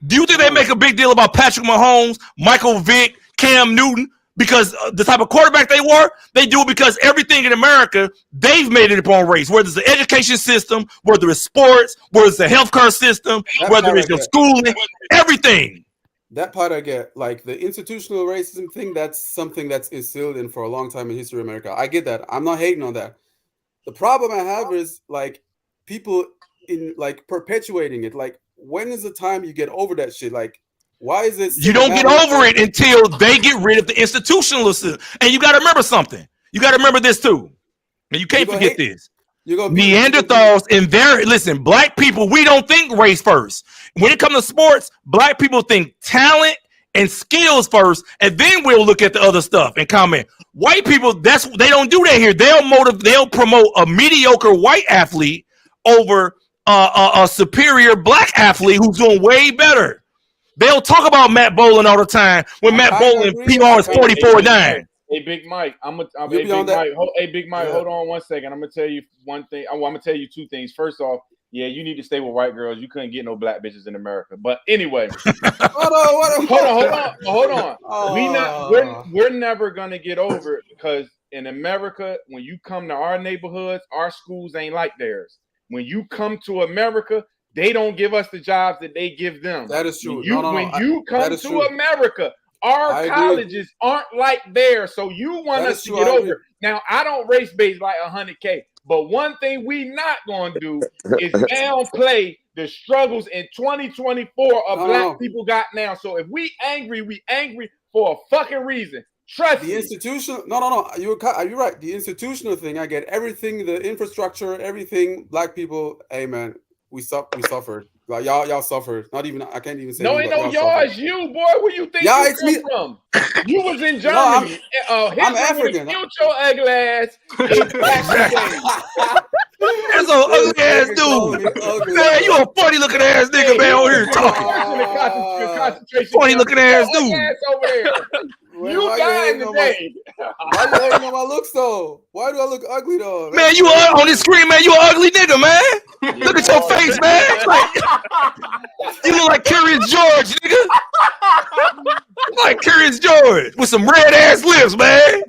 Do you think they make a big deal about Patrick Mahomes, Michael Vick, Cam Newton? Because the type of quarterback they were, they do it because everything in America, they've made it upon race. Whether it's the education system, whether it's sports, whether it's the healthcare system, whether it's your schooling, everything. That part I get. Like the institutional racism thing, that's something that's instilled in for a long time in history of America. I get that. I'm not hating on that. The problem I have is like people in like perpetuating it. Like when is the time you get over that shit? Like why is it? You don't get over it until they get rid of the institutionalism. And you got to remember something. You got to remember this too. And you can't forget this. Neanderthals and listen, black people, we don't think race first. When it comes to sports, black people think talent and skills first, and then we'll look at the other stuff and comment. White people, they don't do that here. They'll promote a mediocre white athlete over a superior black athlete who's doing way better. They'll talk about Matt Boland all the time when Matt Boland PR is 44-9. Hey, Big Mike, Big Mike, hold on 1 second. I'm gonna tell you one thing. I'm gonna tell you two things. First off, yeah, you need to stay with white girls. You couldn't get no black bitches in America. But anyway, hold on. We're never gonna get over it because in America, when you come to our neighborhoods, our schools ain't like theirs. When you come to America, they don't give us the jobs that they give them. That is true. When you come to America, our colleges aren't like theirs. So you want us to get over it. Now, I don't race base like 100K, but one thing we not going to do is downplay the struggles in 2024 of black people got now. So if we angry for a fucking reason. Trust the institutional. No. You're right. The institutional thing, I get everything, the infrastructure, everything. Black people, hey man, we suffered. Like y'all suffered. Not even I can't even say. No, ain't no y'all. It's you, boy. Where you think you it's me from? You was in Germany. I'm African. Killed your ugly ass. That's an ugly ass dude. Man, you a funny looking ass nigga, man, over here talking. Funny looking ass dude. Over there. You dying today. Why you hating on my looks though? Why do I look ugly though? Man, you on this screen, man. You an ugly nigga, man. Look at your face, man. You look like Curious George, nigga. Like Curious George with some red ass lips, man.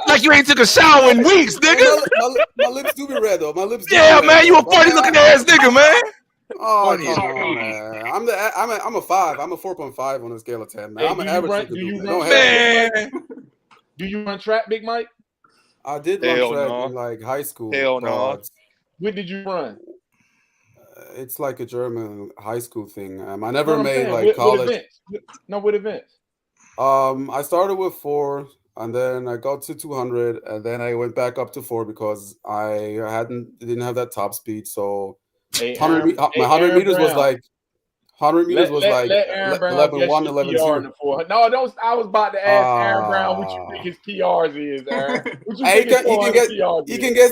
Like you ain't took a shower in weeks, nigga. My lips do be red though. My lips. Yeah, man. You a funny looking ass nigga, man. Oh, come on, man. I'm a 5. I'm a 4.5 on a scale of 10, man. Hey, I'm an average. Do you run track, Big Mike? I did run track in like high school. Hell no. What did you run? It's like a German high school thing. I never made like college. What events? I started with 4, and then I got to 200, and then I went back up to 4 because I didn't have that top speed. So 100 meters was like 11-1, 11-2. No, don't. I was about to ask Aaron Brown what you think his PRs is, Aaron. He can guess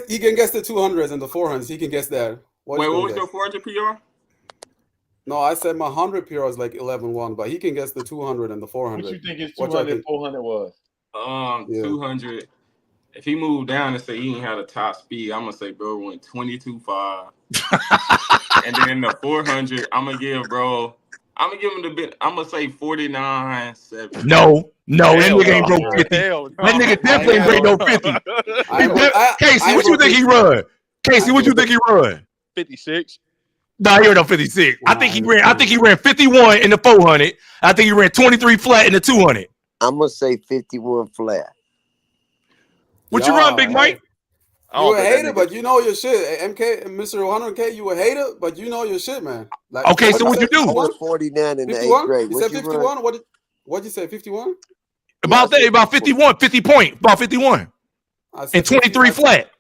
the 200s and the 400s. He can guess that. What was your 400 PR? No, I said my 100 PR is like 11-1, but he can guess the 200 and the 400. What you think his 200 and 400 was? 200. If he moved down and say he ain't had a top speed, I'm gonna say bro went 22.5. And then the 400, I'm gonna give him the bit. I'm gonna say 49.7. No, that nigga ain't broke 50. That nigga definitely ain't break no 50. Casey, what you think he run? Casey, what you think he run? 56. Nah, he ran no 56. Wow. I think he ran 51 in the 400. I think he ran 23 flat in the 200. I'm gonna say 51 flat. What you run, Big Mike? You a hater, but you know your shit. MK, Mr. 100K, you a hater, but you know your shit, man. Like, okay, so what you do? I was 49 in the 8th grade. You said 51? What'd you say, 51? About 51, 50 point, about 51. And 23 flat.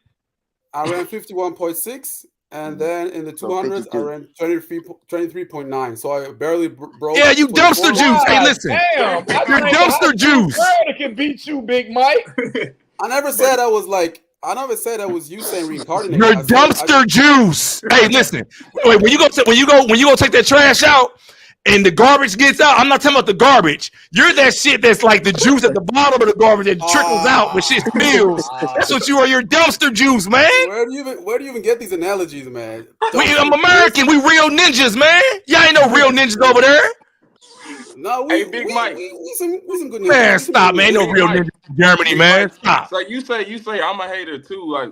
I ran 51.6, and then in the So 200s, I 52. ran 23.9. So I barely broke. Yeah, you dumpster 24. juice. Hey, God listen, damn. I you're think a high dumpster school juice. girl that can beat you, Big Mike. I never said I was like. I never said I was Usain reincarnated. You're I said dumpster juice. Hey, listen. Wait, when you go take that trash out and the garbage gets out, I'm not talking about the garbage. You're that shit that's like the juice at the bottom of the garbage that trickles out when shit spills. That's what you are. You're dumpster juice, man. Where do you even get these analogies, man? I'm Dumpster American. juice? We real ninjas, man. Y'all ain't no real ninjas over there. No, Hey, Big Mike. we some good ninjas. Man, We some stop, good man. Ain't no Big real Mike. ninjas in Germany, Big man. Mike. Stop. So you say I'm a hater too. Like,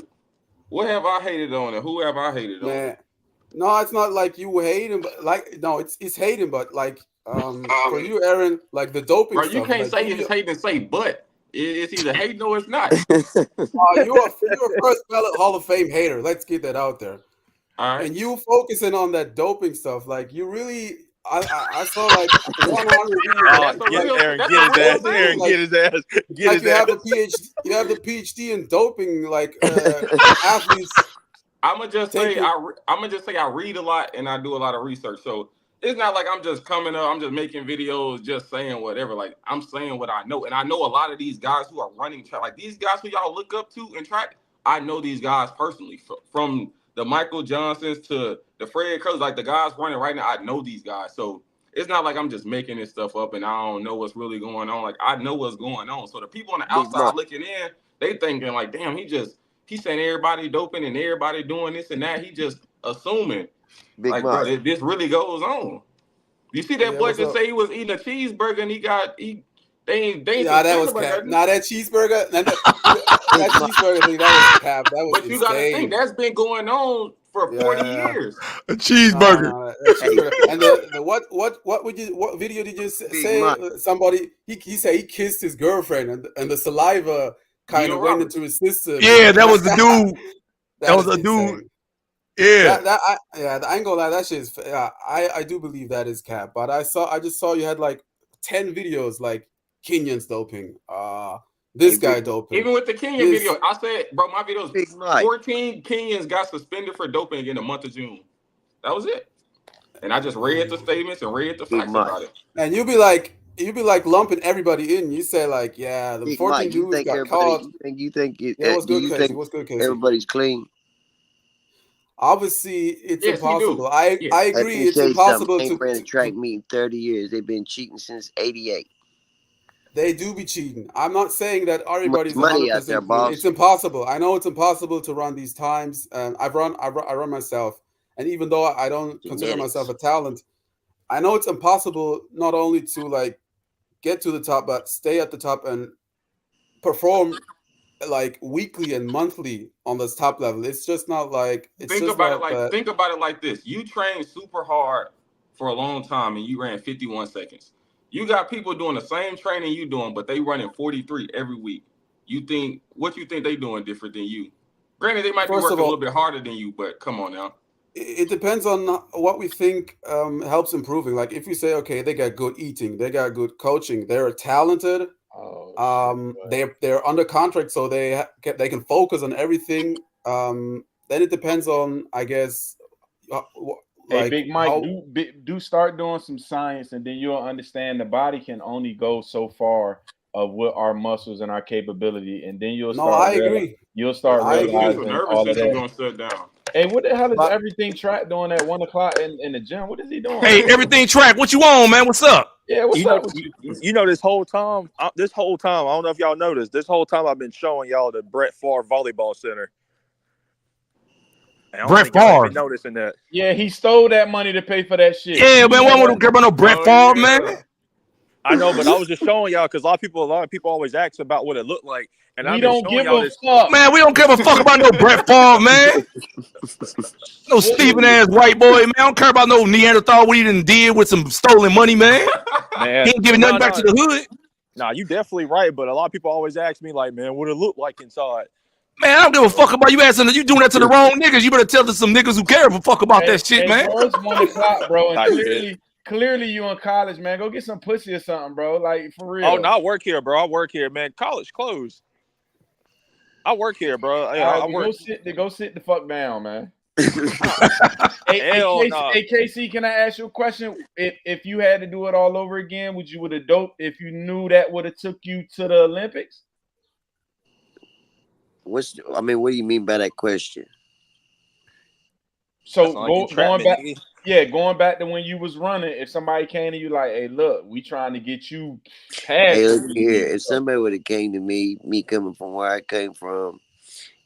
what have I hated on, and who have I hated on? Man, no, it's not like you hate him, but like no, it's hating, but like for you, Aaron, like the doping Bro, you stuff. can't Like say it's hating and say but. It's either hating or it's not. you're a first ballot Hall of Fame hater. Let's get that out there. All right. And you focusing on that doping stuff, like you really, I saw like 100 videos. That's a Get real. Aaron, That's get a his real ass. thing. Aaron, Like- get his ass. Get Like his you ass. have the PhD in doping, like athletes. I'ma just say Take it. I read a lot and I do a lot of research. So it's not like I'm just coming up, I'm just making videos, just saying whatever. Like I'm saying what I know, and I know a lot of these guys who are running track, like these guys who y'all look up to in track. I know these guys personally, from the Michael Johnsons to the Fred Curlys, like the guys running right now. I know these guys, so it's not like I'm just making this stuff up and I don't know what's really going on. Like I know what's going on. So the people on the outside looking in, they thinking like, damn, he's saying everybody doping and everybody doing this and that. He just assuming. Big Like, Mike. bro, this really goes on. You see that Yeah, boy what's just up? say he was eating a cheeseburger and they ain't Yeah, that was suspended cap. him. Now that cheeseburger, that cheeseburger thing, that was cap. That was But you gotta insane. think that's been going on for 40 Yeah. years. A cheeseburger. No, that cheeseburger. And the what video did you say? Mike. Somebody he said he kissed his girlfriend and the saliva kind Gino of went Roberts. into his system. Yeah, that was the dude. That was is a dude. insane. Yeah. I ain't gonna lie, that shit is. I do believe that is cap. But I just saw you had like 10 videos like Kenyans doping. This guy doping. Even with the Kenyan video, I said, bro, my videos, Big Mike. 14 Kenyans got suspended for doping in the month of June. That was it. And I just read the statements and read the Big facts Mike. about it. And you'd be like lumping everybody in. You say like, yeah, the Big 14 Mike, you dudes think got everybody? caught. You think it? Yeah, what's Do good, you Casey? think What's good, Casey? everybody's clean? Obviously, it's Yes, he do. impossible. I Yes. I Let agree. me It's tell you something. impossible They ain't ran a to track meet in 30 years. They've been cheating since '88. They do be cheating. I'm not saying that everybody's money 100% out there, clean. boss. It's impossible. I know it's impossible to run these times. I run myself, and even though I don't consider Genetics. myself a talent, I know it's impossible not only to like get to the top, but stay at the top and perform like weekly and monthly on this top level. It's just not like Think about it like this. You trained super hard for a long time and you ran 51 seconds. You got people doing the same training you doing, but they running 43 every week. What you think they doing different than you? Granted, they might be First working of a all, little bit harder than you, but come on now. it depends on what we think helps improving. Like if you say, okay, they got good eating, they got good coaching, they're talented. They're under contract, so they can focus on everything. Then it depends on, I guess, Hey, Big Mike, do start doing some science, and then you'll understand the body can only go so far of what our muscles and our capability, and then you'll start. I agree. You'll start realizing nervous all of system that. gonna shut down. Hey, what the hell is everything track doing at 1 o'clock in the gym? What is he doing? Hey, everything track. What you on, man? What's up? Yeah, what's up with you? You know, this whole time, I don't know if y'all noticed, this whole time I've been showing y'all the Brett Favre Volleyball Center. Brett Favre. Been noticing that. Yeah, he stole that money to pay for that shit. Yeah, man. One don't care about no Brett Favre, man. I know, but I was just showing y'all because a lot of people always ask about what it looked like, and We I've been don't showing give y'all a this. fuck. Man, we don't give a fuck about no Brett Favre, man. No Stephen ass white boy, man. I don't care about no Neanderthal what he done did with some stolen money, man. Man, He ain't giving nothing back to the hood. Nah, you definitely right, but a lot of people always ask me, like, man, what it look like inside. Man, I don't give a fuck about you asking. You doing that to the wrong niggas. You better tell to some niggas who care a fuck about that shit, man. Bro, it's 1 o'clock, bro, and clearly you in college, man. Go get some pussy or something, bro. Like, for real. Oh, no, I work here, bro. I work here, man. College closed. I work here, bro. All Yeah, right, I well, work. go sit the fuck down, man. Hell no. Hey, Casey, can I ask you a question? If you had to do it all over again, would you have doped if you knew that would have took you to the Olympics? What do you mean by that question? So Like going back, nigga. yeah, going back to when you was running, if somebody came to you like, "Hey, look, we trying to get you past." Hey, look here. If somebody would have came to me coming from where I came from,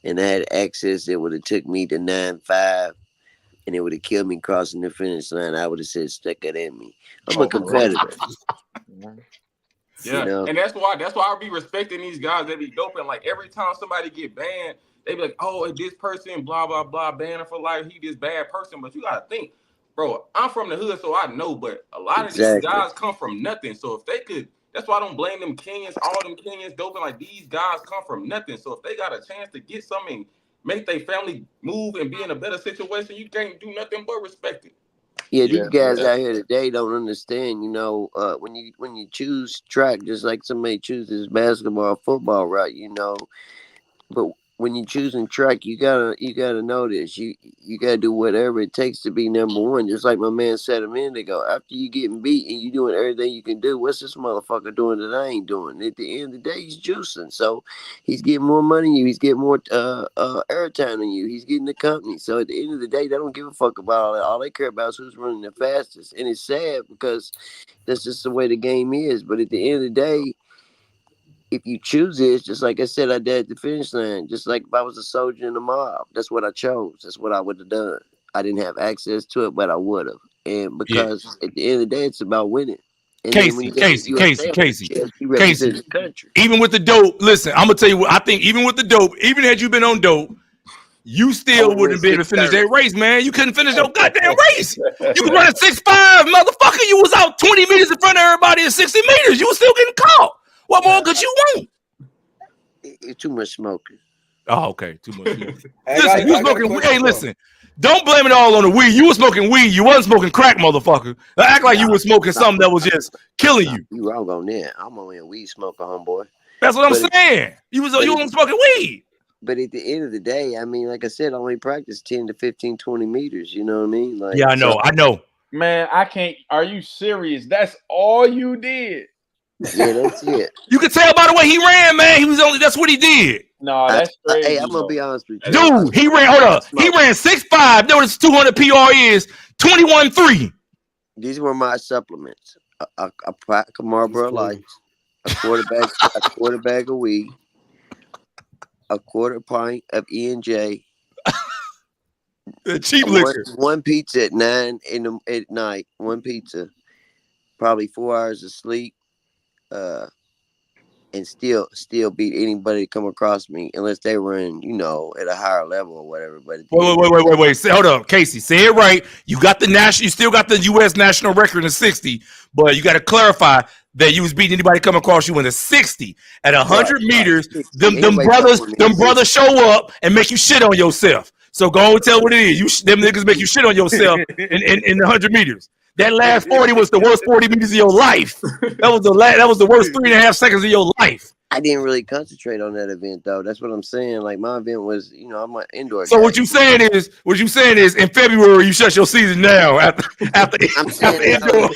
and I had access, it would have took me to 9.5, and it would have killed me crossing the finish line. I would have said, "Stick it in me." I'm a competitor. Yeah, You know? and that's why I be respecting these guys that be doping. Like every time somebody get banned, they be like, "Oh, this person, blah blah blah, banned for life. He this bad person." But you gotta think, bro. I'm from the hood, so I know. But a lot of these guys come from nothing. So if they could, that's why I don't blame them Kenyans. All them Kenyans doping. Like these guys come from nothing. So if they got a chance to get something, make their family move and be in a better situation, you can't do nothing but respect it. Yeah, these guys out here today don't understand. You know, when you choose track, just like somebody chooses basketball or football route, you know. But when you're choosing track, you gotta know this. You gotta do whatever it takes to be number one. Just like my man said a minute ago. After you getting beat and you doing everything you can do, what's this motherfucker doing that I ain't doing? At the end of the day, he's juicing. So he's getting more money than you. He's getting more airtime than you. He's getting the company. So at the end of the day, they don't give a fuck about all that. All they care about is who's running the fastest. And it's sad because that's just the way the game is. But at the end of the day, if you choose it, just like I said, I did at the finish line. Just like if I was a soldier in the mob, that's what I chose. That's what I would have done. I didn't have access to it, but I would have. And because at the end of the day, it's about winning. And Casey, you represent the country. Even with the dope, listen, I'm gonna tell you what I think. Even with the dope, even had you been on dope, you still wouldn't be able to finish that race, man. You couldn't finish your goddamn race. You was running 6'5", motherfucker. You was out 20 meters in front of everybody at 60 meters. You was still getting caught. What more could you want? It's too much smoking. Oh, okay. Too much. Listen, you smoking weed. Hey, listen. Don't blame it all on the weed. You were smoking weed. You wasn't smoking crack, motherfucker. Act like you were smoking something that was just killing you. You wrong on that. I'm only a weed smoker, homeboy. That's what I'm saying. You wasn't smoking weed. But at the end of the day, I mean, like I said, I only practice 10 to 15, 20 meters. You know what I mean? Like, yeah, I know. Man, I can't. Are you serious? That's all you did? Yeah, that's it. You can tell by the way he ran, man. That's what he did. No, that's crazy. Hey, I'm gonna be honest with you. Dude, he ran, hold up. He ran 6'5". Know what his 200 PR is? 21.3. These were my supplements. A pack of Marlboro Lights, a quarter bag of weed, a quarter pint of E&J. The cheap liquor. One pizza at 9 at night. One pizza. Probably 4 hours of sleep. And still beat anybody to come across me unless they run, at a higher level or whatever. But wait. Hold up, Casey. Say it right. You still got the U.S. national record in 60, but you got to clarify that you was beating anybody come across you in the 60 at 100 meters. Them brothers show up and make you shit on yourself. So go and tell what it is. Them niggas make you shit on yourself in the 100 meters. That last 40 was the worst 40 meters of your life. That was the worst 3.5 seconds of your life. I didn't really concentrate on that event though. That's what I'm saying. Like my event was, I'm an indoor. So what you saying is in February you shut your season down after I'm saying indoor.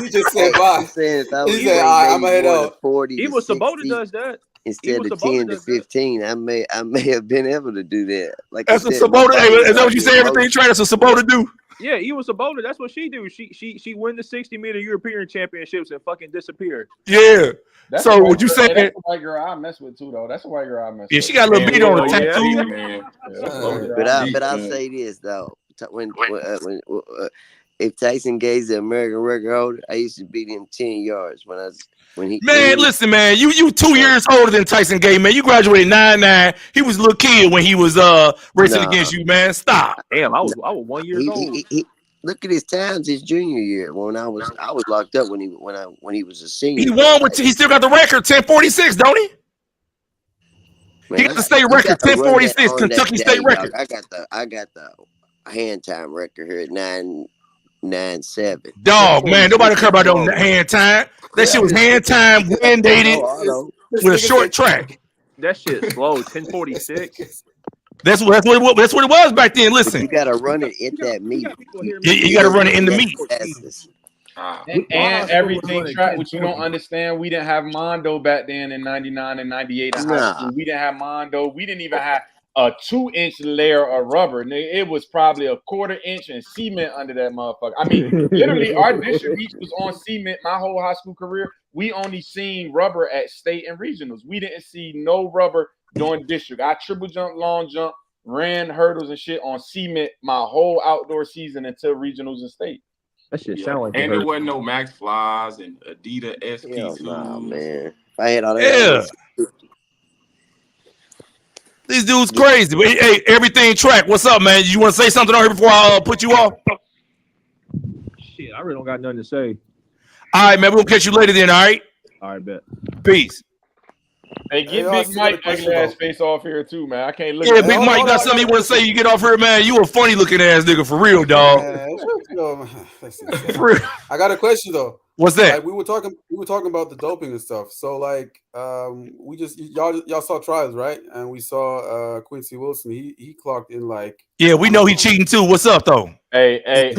He just said bye. I'm saying he said, I'm gonna head out. 40 Even Sabota does that. Instead of 10 to 15, I may have been able to do that. Like that's what Sabota. Is that what you say? Everything trying to Sabota do? Yeah, even Sabota. That's what she do. She win the 60-meter European championships and fucking disappear. Yeah. So would you say that's a white girl I mess with too though? That's a white girl I mess with. Yeah, she got a little beat on the tattoo. But I'll say this though. When if Tyson Gaye's the American record holder, I used to beat him 10 yards listen, man, you 2 years older than Tyson Gay, man. You graduated 99. He was a little kid when he was racing against you, man. Stop. Damn, I was 1 year old. Look at his times his junior year when I was locked up when he was a senior. He won he still got the record 1046, don't he? Man, he got the state record 1046, Kentucky state record. I got the hand time record here at 9.97. Dog, man, nobody care about no hand time. That shit was hand time, wind dated with a short track. That shit slow. 1046. That's what it was back then. But Listen, you gotta run it at that meet. you got to run it in the meet. Fastest. And everything track, which you don't understand. We didn't have Mondo back then in 99 and 98 in high school. We didn't have Mondo. We didn't even have a 2-inch layer of rubber. It was probably a 1/4 inch and cement under that motherfucker. I mean, literally, our district meets was on cement my whole high school career. We only seen rubber at state and regionals. We didn't see no rubber during district. I triple jump, long jump, ran hurdles and shit on cement my whole outdoor season until regionals and state. That shit sound like. And there wasn't no Max Flies and Adidas SP2s. Nah, man. If I had all that. Yeah. These dudes crazy. But hey, everything track. What's up, man? You want to say something on here before I put you off? Shit, I really don't got nothing to say. All right, man. We'll catch you later then. All right. All right, bet. Peace. Hey, get Big Mike ugly ass face off here too, man. I can't look. Yeah, Big Mike got something you want to say. You get off here, man. You a funny looking ass nigga for real, dog. For real. I got a question though. What's that? Like, we were talking about the doping and stuff. So like, we just y'all saw trials, right? And we saw Quincy Wilson. He clocked in like. Yeah, we know he cheating too. What's up though? Hey,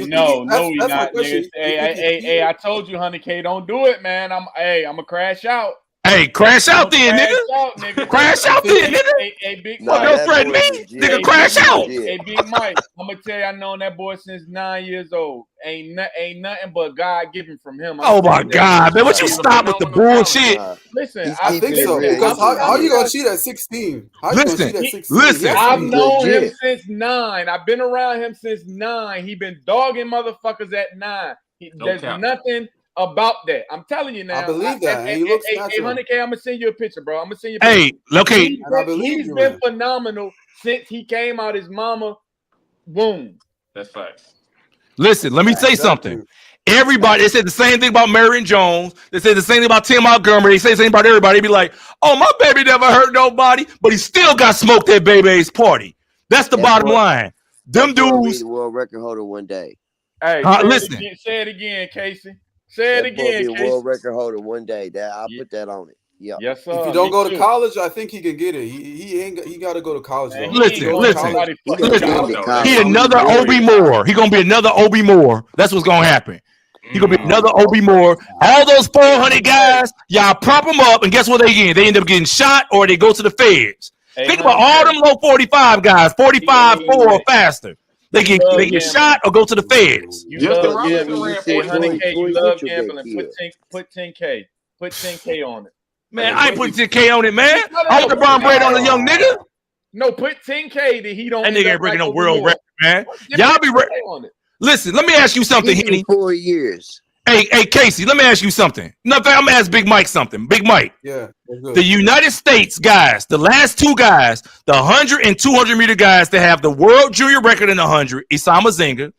no, he not, niggas. Hey, I told you, 100K, don't do it, man. I'm gonna crash out. Hey, crash out then, nigga. Crash out then, nigga. Hey, Big Mike. Don't threaten me. Nigga, crash out. Hey, Big Mike, I'm gonna tell you, I known that boy since 9 years old. Ain't nothing but God given from him. Oh my God, man! What you stop with the bullshit? Listen, I think so. Because how you gonna cheat at 16? Listen. I've known him since 9. I've been around him since 9. He been dogging motherfuckers at 9. There's nothing about that. I'm telling you now. I believe that. And he looks natural. 100K, I'm gonna send you a picture, bro. I'm gonna send you a picture. Hey, okay. He's been phenomenal since he came out his mama. Boom. That's facts. Listen, let me say something. Everybody, they said the same thing about Marion Jones. They said the same thing about Tim Montgomery. They say the same about everybody. They be like, oh, my baby never hurt nobody, but he still got smoked at baby's party. That's the bottom line. Them dudes. Be the world record holder one day. Hey, listen. Say it again, Casey. Say it again, Casey. Be a world record holder one day. I'll put that on it. Yeah. Yes, sir. If you don't go to college, I think he can get it. He got to go to college. Though. Listen. He another Obi Moore. He gonna be another Obi Moore. That's what's gonna happen. He gonna be another Obi Moore. All those 400 guys, y'all prop them up, and guess what they get? They end up getting shot or they go to the feds. Think about all them low 45 guys, 45, 4 or faster. They get shot or go to the feds. You love gambling. 100K. You love gambling. Put 10K. Put 10K on it. Man, I ain't putting 10K on it, man. I want the brown bread on the young nigga. No, put 10K that he don't. That nigga ain't breaking no world record, man. Y'all be on it. Listen, let me ask you something, Henny. 4 years. Hey, Casey, let me ask you something. No, I'm gonna ask Big Mike something. Big Mike. Yeah. The United States guys, the last two guys, the 100 and 200 meter guys that have the world junior record in 100, Isama Zinga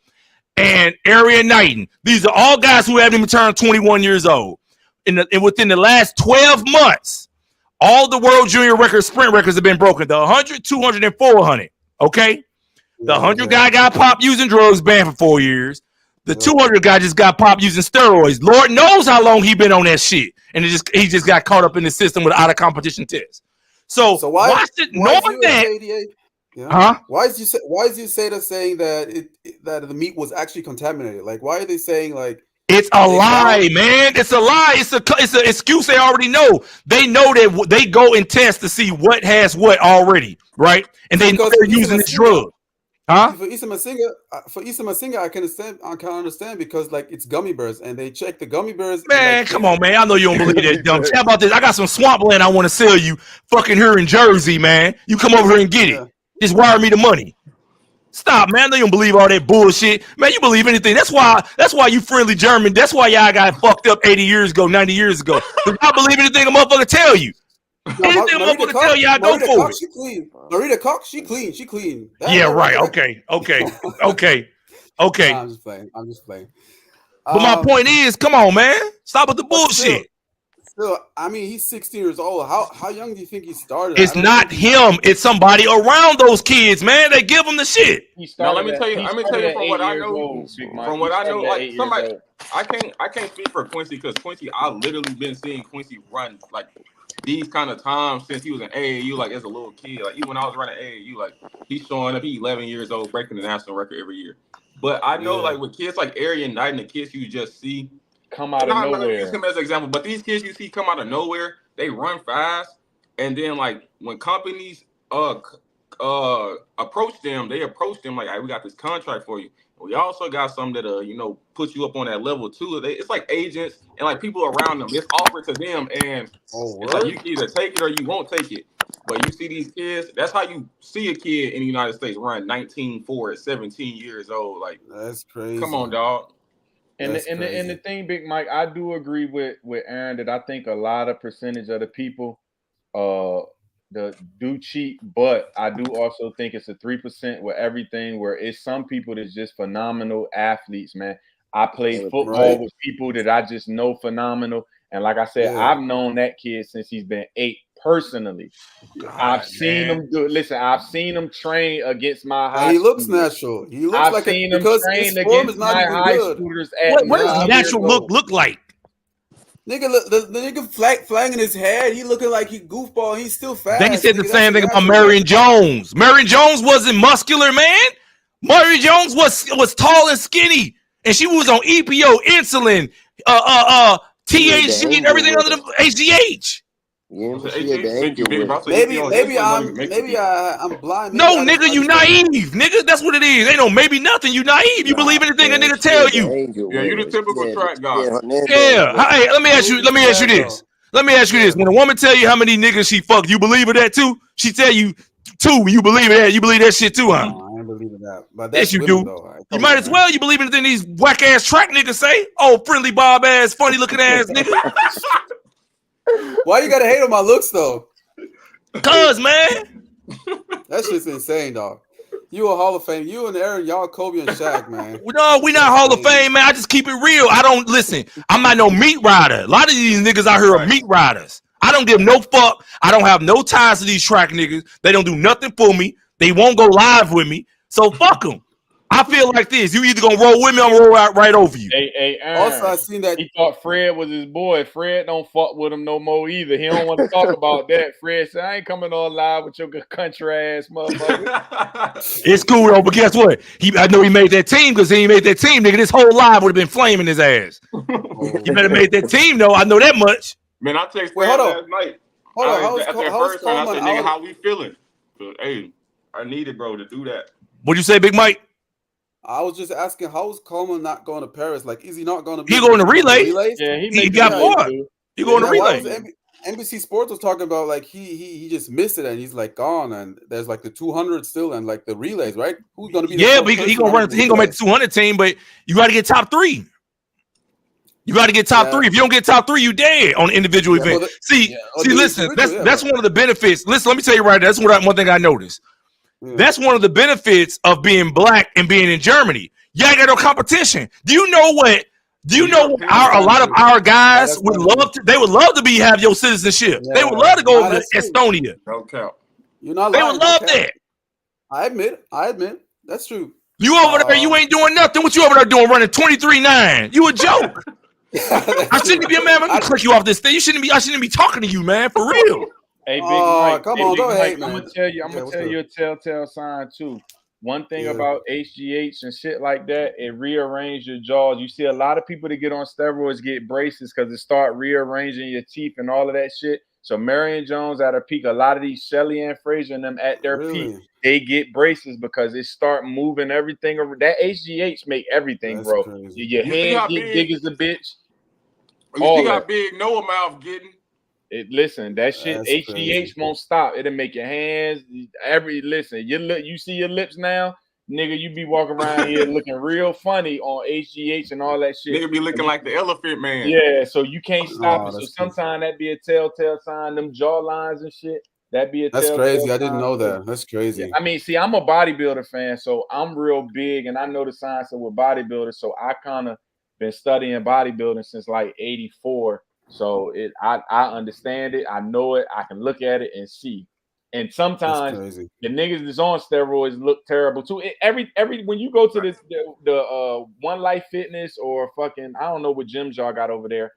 and Arian Knighton. These are all guys who haven't even turned 21 years old. And within the last 12 months, all the world junior records, sprint records have been broken. The 100, 200, and 400. Okay? The 100 guy got popped using drugs, banned for 4 years. The 200 guy just got popped using steroids. Lord knows how long he been on that shit. And he just got caught up in the system with out of competition tests. So why should knowing that? Yeah. Why is you saying that that the meat was actually contaminated? Like, why are they saying like it's a lie, man? It's a lie. It's an excuse they already know. They know that they go and test to see what has what already, right? And they know they're using this drug. For Issa Masinga, I can understand because like it's gummy bears and they check the gummy bears. Man, like, come on, man. I know you don't believe that dumb shit. How about this? I got some swampland I want to sell you fucking here in Jersey, man. You come over here and get it. Just wire me the money. Stop, man. They don't believe all that bullshit. Man, you believe anything. That's why you friendly German. That's why y'all got fucked up 80 years ago, 90 years ago. Y'all believe anything a motherfucker tell you. Anything a motherfucker tell y'all, go for it. She clean. Marita Cox, she clean. Yeah, right. Okay. I'm just playing. But my point is, come on, man. Stop with the bullshit. Still, I mean, he's 16 years old. How young do you think he started? It's not him. It's somebody around those kids, man. They give him the shit. Now let me tell you from what I know. From what I know, like somebody, I can't speak for Quincy because Quincy, I literally been seeing Quincy run like these kind of times since he was in AAU, like as a little kid. Like even when I was running AAU, like he's showing up. He's 11 years old, breaking the national record every year. But I know like with kids like Erin Knight and the kids you just see come out of not gonna use nowhere. him as an example, but these kids you see come out of nowhere, they run fast, and then like when companies approach them, they approach them like, hey, we got this contract for you. We also got some that put you up on that level too. It's like agents and like people around them. It's offered to them, and it's like you can either take it or you won't take it. But you see these kids. That's how you see a kid in the United States run 19.4 at 17 years old. Like that's crazy. Come on, dog. And the thing, Big Mike, I do agree with Aaron that I think a lot of percentage of the people do cheat, but I do also think it's a 3% with everything where it's some people that's just phenomenal athletes, man. I played football with people that I just know phenomenal. And like I said, I've known that kid since he's been 8 personally. I've seen him do it. Listen, I've seen him train against my high schoolers. He looks schoolers. natural. He looks I've like seen him train against my high schoolers. What does natural look like? Nigga, the nigga flanging his head. He looking like he goofball. He's still fast. They said the same thing about Marion Jones. Marion Jones wasn't muscular, man. Marion Jones was tall and skinny, and she was on EPO, insulin, THC, and everything under the HGH. Yeah, maybe I'm blind. No, nigga, you naive, nigga. That's what it is. Ain't no maybe nothing. You naive. You believe anything a nigga tell you. Yeah, you the typical track guy. Yeah. Hey, let me ask you this. Let me ask you this. When a woman tell you how many niggas she fucked, you believe her that too? She tell you 2. You believe that? You believe that shit too, huh? No, I ain't believe that. But yes, you do. You might as well. You believe anything these whack ass track niggas say? Oh, friendly Bob ass, funny looking ass nigga. Why you gotta hate on my looks though? Cause man, that shit's insane, dog. You a Hall of Fame. You and Aaron, y'all Kobe and Shaq, man. No, we not Hall of Fame, man. I just keep it real. I don't listen. I'm not no meat rider. A lot of these niggas out here are meat riders. I don't give no fuck. I don't have no ties to these track niggas. They don't do nothing for me. They won't go live with me. So fuck them. I feel like this. You either gonna roll with me or I'm gonna roll out right over you. Hey, Aaron, also, I seen that he thought Fred was his boy. Fred don't fuck with him no more either. He don't want to talk about that. Fred said, I ain't coming on live with your country ass motherfucker. It's cool though, but guess what? I know he made that team because he made that team, nigga. This whole live would have been flaming his ass. You better made that team though. I know that much. Man, I texted last night. Nigga, how we feeling? So, hey, I needed bro to do that. What'd you say, Big Mike? I was just asking, how is Coleman not going to Paris? Like, is he not going to be? He going to relays? Yeah, he got far. He going to relays. NBC Sports was talking about like he just missed it and he's like gone and there's like the 200 still and like the relays, right? Who's going to be? Yeah, but he gonna run. He gonna make the 200 team, but you got to get top 3. You got to get top 3. If you don't get top 3, you dead on individual event. Listen, that's one of the benefits. Listen, let me tell you right. That's one thing I noticed. Yeah. That's one of the benefits of being black and being in Germany. You ain't got no competition. Do you know what? A lot of our guys would love to? They would love to have your citizenship. Yeah. They would love to go to Estonia. No count. You're not. They would love that. I admit. That's true. You over there? You ain't doing nothing. What you over there doing? Running 23.9? You a joke. I shouldn't be a man. I'm gonna click you off this thing. I shouldn't be talking to you, man. For real. Hey, Big Mike, come on, go ahead, man. I'm gonna tell you a telltale sign too. One thing about HGH and shit like that, it rearranges your jaws. You see a lot of people that get on steroids get braces because it start rearranging your teeth and all of that shit. So Marion Jones at her peak, a lot of these Shelly Ann Frazier and them at their peak, they get braces because it start moving everything over. That HGH make everything, bro. Your hand get big as a bitch. You see how big Noah mouth getting? Listen, that shit HGH won't stop. It'll make your hands you see your lips now, nigga. You be walking around here looking real funny on HGH and all that shit. Nigga be looking like the elephant man. Yeah, so you can't stop it. So sometimes that be a telltale sign. Them jaw lines and shit. That be a that's crazy. I didn't know that. That's crazy. Yeah, I mean, see, I'm a bodybuilder fan, so I'm real big, and I know the science of with bodybuilders. So I kind of been studying bodybuilding since like '84. So I understand it. I know it. I can look at it and see. And sometimes the niggas that's on steroids look terrible too. Every when you go to the One Life Fitness or fucking I don't know what gyms y'all got over there.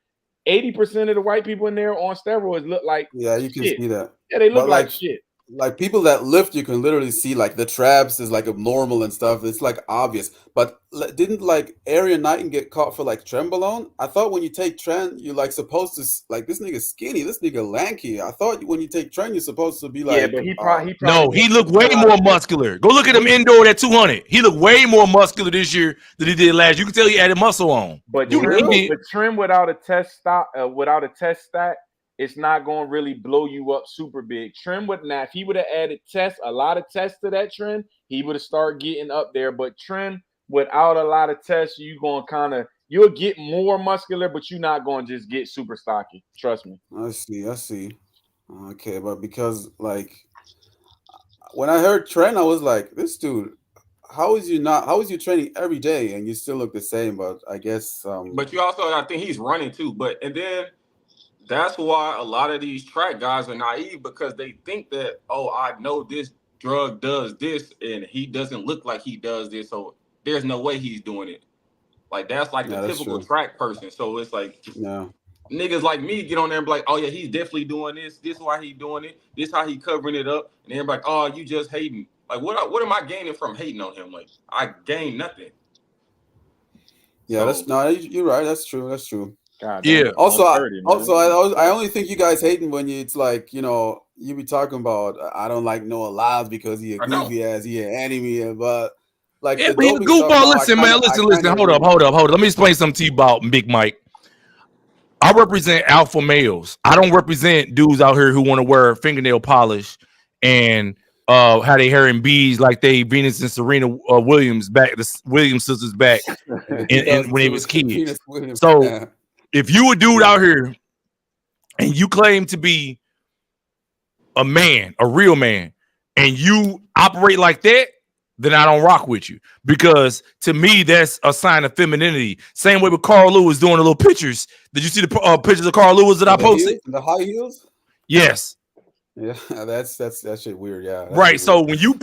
80% of the white people in there on steroids look like Yeah, you can shit. see that. Yeah, they look But like shit. like people that lift, you can literally see like the traps is like abnormal and stuff. It's like obvious. But didn't like Arian Knighton get caught for like trenbolone? I thought when you take tren, you're like supposed to like this nigga skinny, this nigga lanky. I thought when you take tren, you're supposed to be like Yeah, but he probably No, he looked did way a lot more of- muscular. Go look at him indoor at 200. He looked way more muscular this year than he did last. You can tell he added muscle on. But You trim, did. but trim without a test stop, without a test stat, it's not going to really blow you up super big. Trim would now, if he would have added a lot of tests to that trend, he would have started getting up there. But trim without a lot of tests, you'll get more muscular, but you're not going to just get super stocky. Trust me. I see. Okay, but because like when I heard Trent, I was like, this dude, how is you training every day and you still look the same? But I guess But you also, I think he's running too. But and then that's why a lot of these track guys are naive because they think that, oh, I know this drug does this and he doesn't look like he does this, so there's no way he's doing it. Like that's like the that's typical true. track person. So it's like Yeah. niggas like me get on there and be like, oh yeah, he's definitely doing this. This why he doing it. This how he covering it up. And everybody like, oh, you just hating. Like what am I gaining from hating on him? Like I gain nothing. Yeah, So, you're right. That's true. God, Yeah. Also, 130, man. I only think you guys hating when it's like, you know, you be talking about I don't like Noah Lyles because he a I know. goofy ass, he an enemy, but like Yeah, the but he's a doping stuff, goofball. no, Listen, man. Listen. Hold agree. up. Let me explain something to you about Big Mike. I represent alpha males. I don't represent dudes out here who want to wear fingernail polish and how they hair in beads like they Venus and Serena Williams back, the Williams sisters back in when they was kids. So if you a dude out here and you claim to be a man, a real man, and you operate like that, then I don't rock with you because to me that's a sign of femininity. Same way with Carl Lewis doing the little pictures. Did you see the pictures of Carl Lewis that I posted? The high heels? Yes. Yeah, that's that shit weird. Yeah. Right. So when you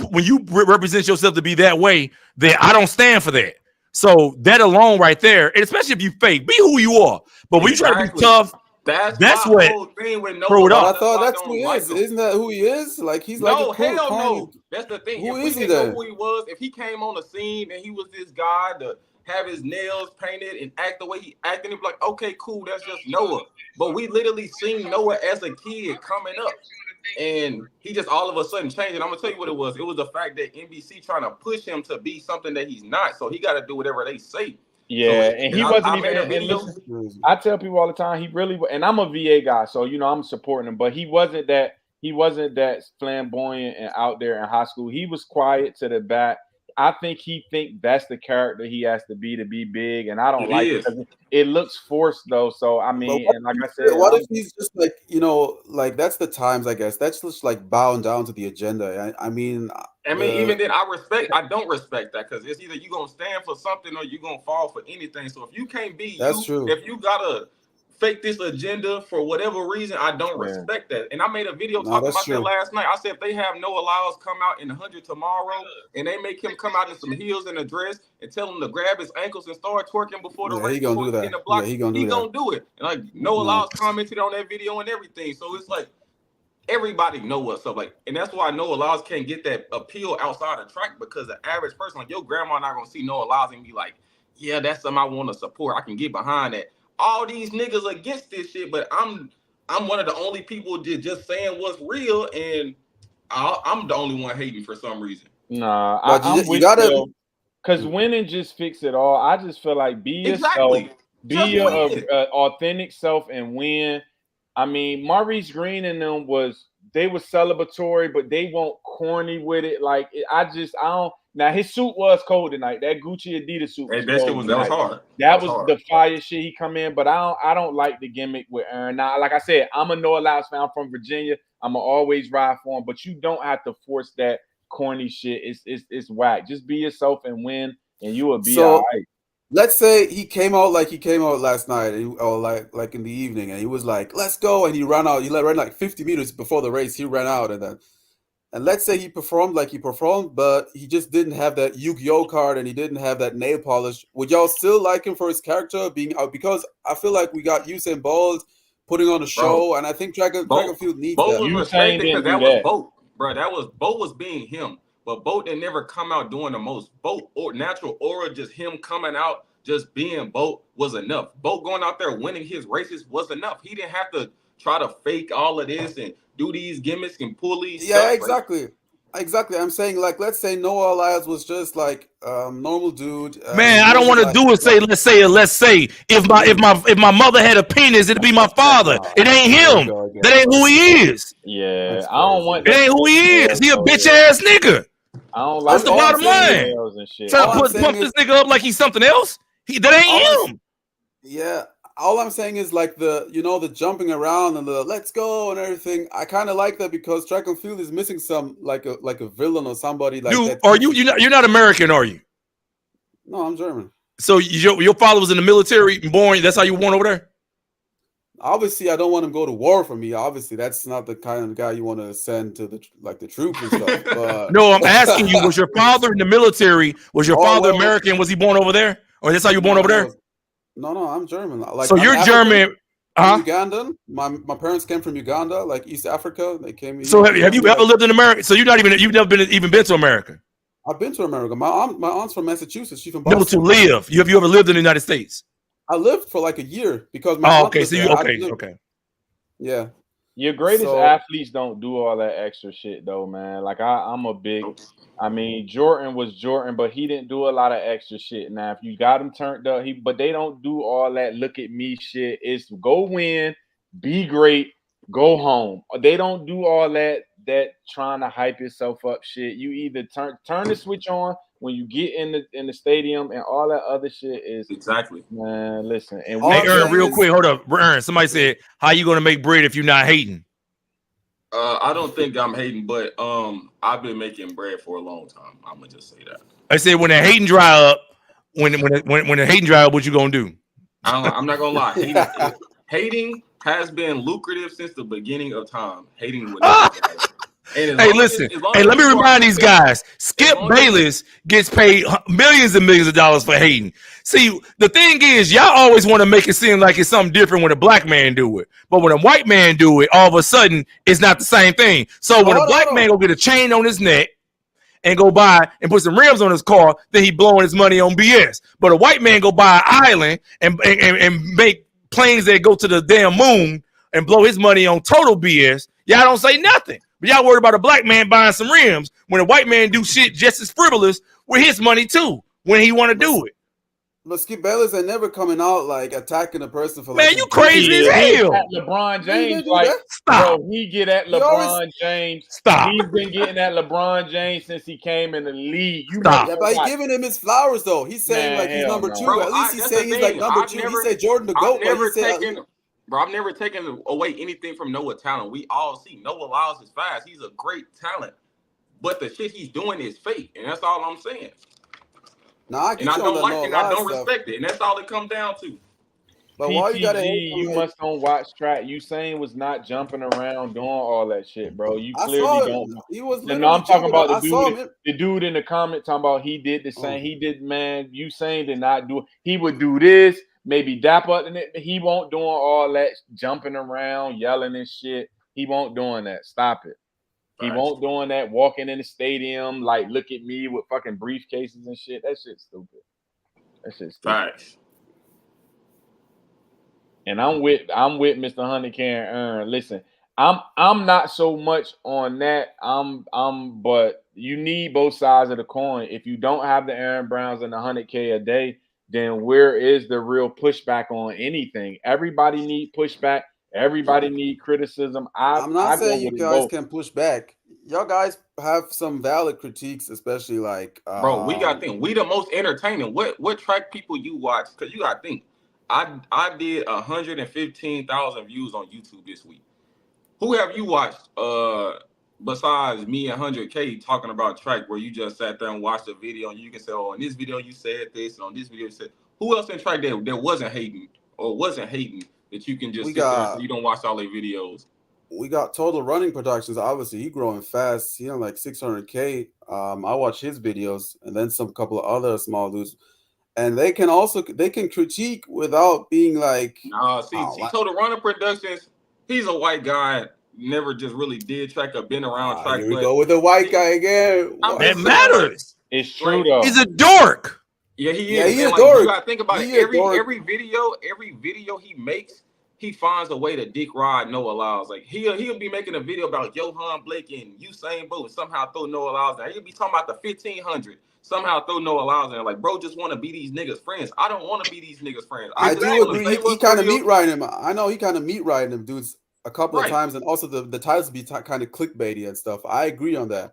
represent yourself to be that way, then I don't stand for that. So that alone right there, and especially if you fake, be who you are. But when you try to be tough, that's my what whole thing with throw it up. I thought that's who he is. Isn't that who he is? Like he's like no, hell no. That's the thing. Who if is we he didn't then? know who he was, if he came on the scene and he was this guy to have his nails painted and act the way he acted, he'd be like, okay, cool, that's just Noah. But we literally seen Noah as a kid coming up. And he just all of a sudden changed. And I'm gonna tell you what it was. It was the fact that NBC trying to push him to be something that he's not. So he got to do whatever they say. Yeah, so, and he wasn't even. And listen, I tell people all the time, he really. And I'm a VA guy, so you know I'm supporting him. But he wasn't that. He wasn't that flamboyant and out there in high school. He was quiet to the back. I think he that's the character he has to be big, and I don't like it. It looks forced though. So I mean, and like I said, what if he's just like, you know, like that's the times, I guess. That's just like bowing down to the agenda. I mean, even then, I don't respect that because it's either you gonna stand for something or you gonna fall for anything. So if you can't be if you gotta fake this agenda for whatever reason, I don't respect that. And I made a video talking about that last night. I said if they have Noah Lyles come out in 100 tomorrow and they make him come out in some heels and a dress and tell him to grab his ankles and start twerking before the race, he gonna do that. In the block, he gonna do it. And like Noah Lyles commented on that video and everything. So it's like everybody know what's up. Like, and that's why Noah Lyles can't get that appeal outside of track because the average person, like your grandma, not gonna see Noah Lyles and be like, yeah, that's something I want to support. I can get behind that. All these niggas against this shit, but I'm one of the only people just saying what's real, and I'm the only one hating for some reason. Nah, I'm with you because winning just fix it all. I just feel like be yourself, be your authentic self, and win. I mean, Maurice Green and them they were celebratory, but they weren't corny with it. Like I don't. Now his suit was cold tonight. That Gucci Adidas suit. That was hard. That was the fire shit he come in. But I don't like the gimmick with Aaron. Now, like I said, I'm a Noah Lyles fan from Virginia. I'ma always ride for him. But you don't have to force that corny shit. It's whack. Just be yourself and win, and you will be all right. Let's say he came out last night, or like in the evening, and he was like, "Let's go!" And he ran out. He ran like 50 meters before the race. He ran out, and then And let's say he performed like he performed, but he just didn't have that Yu-Gi-Oh card and he didn't have that nail polish. Would y'all still like him for his character being out? Because I feel like we got Usain Bolt putting on a Bro, show, and I think track Boat and field needs Boat that. was Usain respected because didn't do that was that. Boat, bro. Boat was being him, but Boat didn't never come out doing the most. Boat or natural aura, just him coming out, just being Boat was enough. Boat going out there winning his races was enough. He didn't have to try to fake all of this and do these gimmicks and pull these Yeah, stunts. exactly. Exactly. I'm saying, like, let's say Noah Lyles was just like normal dude. Man, He I don't want wasn't to like do it. Let's say if my mother had a penis, it'd be my father. It ain't him. That ain't who he is. Yeah, That's I don't want It that. ain't who he is. He a Oh, bitch yeah. ass nigga. I don't That's like the all I'm bottom saying is- line. nails and shit. Trying all to I'm saying pump is- this nigga up like he's something else. That ain't all him. Yeah. All I'm saying is like the jumping around and the let's go and everything. I kind of like that because track and field is missing some like a villain or somebody like Dude, that. are you're not American, are you? No, I'm German. So your father was in the military, born. That's how you were born over there. Obviously, I don't want him to go to war for me. Obviously, that's not the kind of guy you want to send to the troops and stuff. But No, I'm asking you: was your father in the military? Was your Oh, father well, American? Was he born over there, or that's how you were born over there? No, I'm German. Like, So I'm you're African, German, I'm Ugandan. My parents came from Uganda, like East Africa. They came. So have you ever like, lived in America? So you've never been to America? I've been to America. My aunt's from Massachusetts. She's from No, Boston. to live. Have you ever lived in the United States? I lived for like a year because my Oh, aunt okay. lived So there. you I lived- okay. Yeah. Your greatest So- athletes don't do all that extra shit though, man. Like I'm a big. I mean, Jordan was Jordan, but he didn't do a lot of extra shit. Now, if you got him turned up, but they don't do all that look at me shit. It's go win, be great, go home. They don't do all that trying to hype yourself up shit. You either turn the switch on when you get in the stadium, and all that other shit is Exactly. Man, listen. And All Hey, I'm Erin, saying real is- quick, hold up, Erin. Somebody said, "How you gonna make bread if you're not hating?" I don't think I'm hating, but I've been making bread for a long time. I'm gonna just say that. I said, when the hating dry up, when the hating dry up, what you gonna do? I'm not gonna lie. Hating has been lucrative since the beginning of time. Hating would never die. And Hey, listen. Hey, let me remind these guys: Skip Bayless gets paid millions and millions of dollars for hating. See, the thing is, y'all always want to make it seem like it's something different when a black man do it, but when a white man do it, all of a sudden it's not the same thing. So when a black man go get a chain on his neck and go buy and put some rims on his car, then he blowing his money on BS. But a white man go buy an island and make planes that go to the damn moon and blow his money on total BS. Y'all don't say nothing. But y'all worried about a black man buying some rims when a white man do shit just as frivolous with his money too when he want to do it. But Skip Bayless ain't never coming out like attacking a person for Man, like you crazy as hell. LeBron He James, didn't do like, that. Stop. bro, he get at He LeBron always- James. Stop. He's been getting at LeBron James since he came in the league. You Stop. Yeah, but he giving him his flowers though. He's saying Man, like he's hell number no. two. Bro, At least he's that's saying the he's like thing. number I've two. never- He said Jordan the I've GOAT, but never he said taken, bro. I've never taken away anything from Noah talent. We all see Noah Lyles is fast. He's a great talent, but the shit he's doing is fake, and that's all I'm saying. Nah, I And get I you on don't that like Noah it, and I Lyles don't stuff. respect it, and that's all it comes down to. But why you gotta hate PTG, him, you like- must don't watch track. Usain was not jumping around doing all that shit, bro. You I clearly saw don't. him. He was No, literally I'm talking about jumping. I saw him. the dude in the comment talking about he did the same. Oh. He did, man. Usain did not do it. He would do this, maybe dap up in it. He won't doing all that jumping around, yelling and shit. He won't doing that. Stop it. He Facts. won't doing that. Walking in the stadium, like look at me with fucking briefcases and shit. That shit's stupid. That shit's stupid. Facts. And I'm with Mr. Honey Karen Earn. Listen, I'm not so much on that. But you need both sides of the coin. If you don't have the Aaron Browns and the 100K a day, then where is the real pushback on anything? Everybody need pushback. Everybody need criticism. I'm not I go saying you with guys both. can push back. Y'all guys have some valid critiques, especially like Bro, we got to think. We the most entertaining. What track people you watch? Because you got to think. I did 115,000 views on YouTube this week. Who have you watched besides me and 100K talking about track where you just sat there and watched a video and you can say, oh, in this video you said this, and on this video you said. Who else in track that wasn't hating or wasn't hating that you can just We sit there and got- say you don't watch all their videos? we got Total Running Productions. Obviously, he growing fast. He on like 600K. I watch his videos, and then some couple of other small dudes, and they can critique without being like, Nah, see, oh, Total Runner Productions, he's a white guy, never just really did track or been around track. here we go with the white guy again. That matters. It's true though. He's a dork. Yeah, he Yeah, is. he Man. a Like, dork. you gotta think about He it. a dork. Every video he makes, he finds a way to dick ride Noah Lyles. Like he'll be making a video about Johan Blake and Usain Bolt and somehow throw Noah Lyles there. He'll be talking about the 1500, somehow throw Noah Lyles there. Like, bro, just want to be these niggas friends. I don't want to be these niggas friends. I just do wanna agree. say He what's kind of real. meat riding him. I know he kind of meat riding him dudes a couple of Right. times, and also the titles be kind of clickbaity and stuff. I agree on that.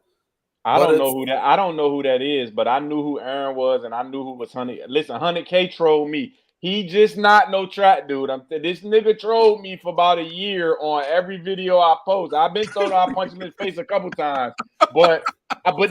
I But don't know it's- who that. I don't know who that is, but I knew who Aaron was, and I knew who was 100. Listen, 100K trolled me. He just not no track dude. This nigga trolled me for about a year on every video I post. I've been told I punched him in his face a couple times, but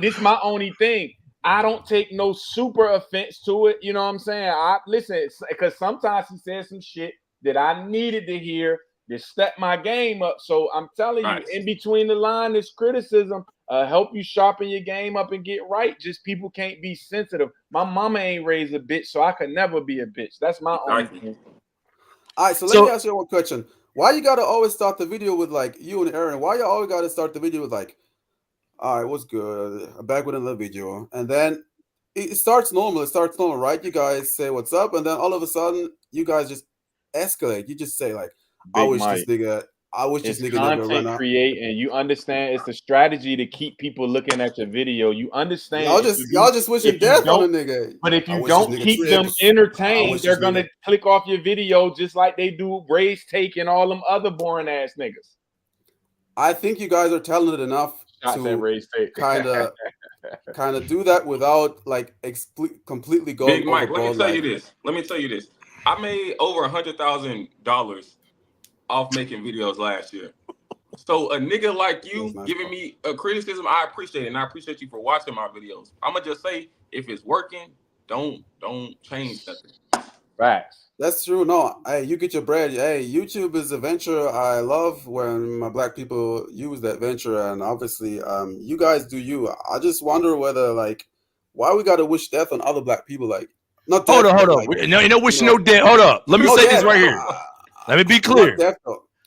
this is my only thing. I don't take no super offense to it. You know what I'm saying? I listen because sometimes he says some shit that I needed to hear to step my game up. So I'm telling Nice. you, in between the line is criticism. Help you sharpen your game up and get right. Just people can't be sensitive. My mama ain't raised a bitch, so I could never be a bitch. That's my only thing. All right, so let me ask you one question. Why you gotta always start the video with like you and Aaron? Why you always gotta start the video with like, all right, what's good? I'm back with another video. And then it starts normal. It starts normal, right? You guys say what's up, and then all of a sudden you guys just escalate. You just say like, I wish this nigga never run out. Creating, you understand it's a strategy to keep people looking at your video. You understand y'all just wishing death on a nigga. But if you don't keep them entertained, they're gonna click off your video just like they do Ray's Take and all them other boring ass niggas. I think you guys are talented enough to kind of do that without like completely going. Big Mike, let me tell you this. I made over $100,000 off making videos last year. So a nigga like you giving me a criticism, I appreciate it, and I appreciate you for watching my videos. I'm gonna just say, if it's working, don't change nothing. Facts. That's true. No, hey, you get your bread. Hey, YouTube is a venture I love when my black people use that venture, and obviously, you guys do you. I just wonder whether like why we gotta wish death on other black people. Like, not death, hold on. Like, no, wishing no death. Hold up. Let me say this right here. Let me be clear.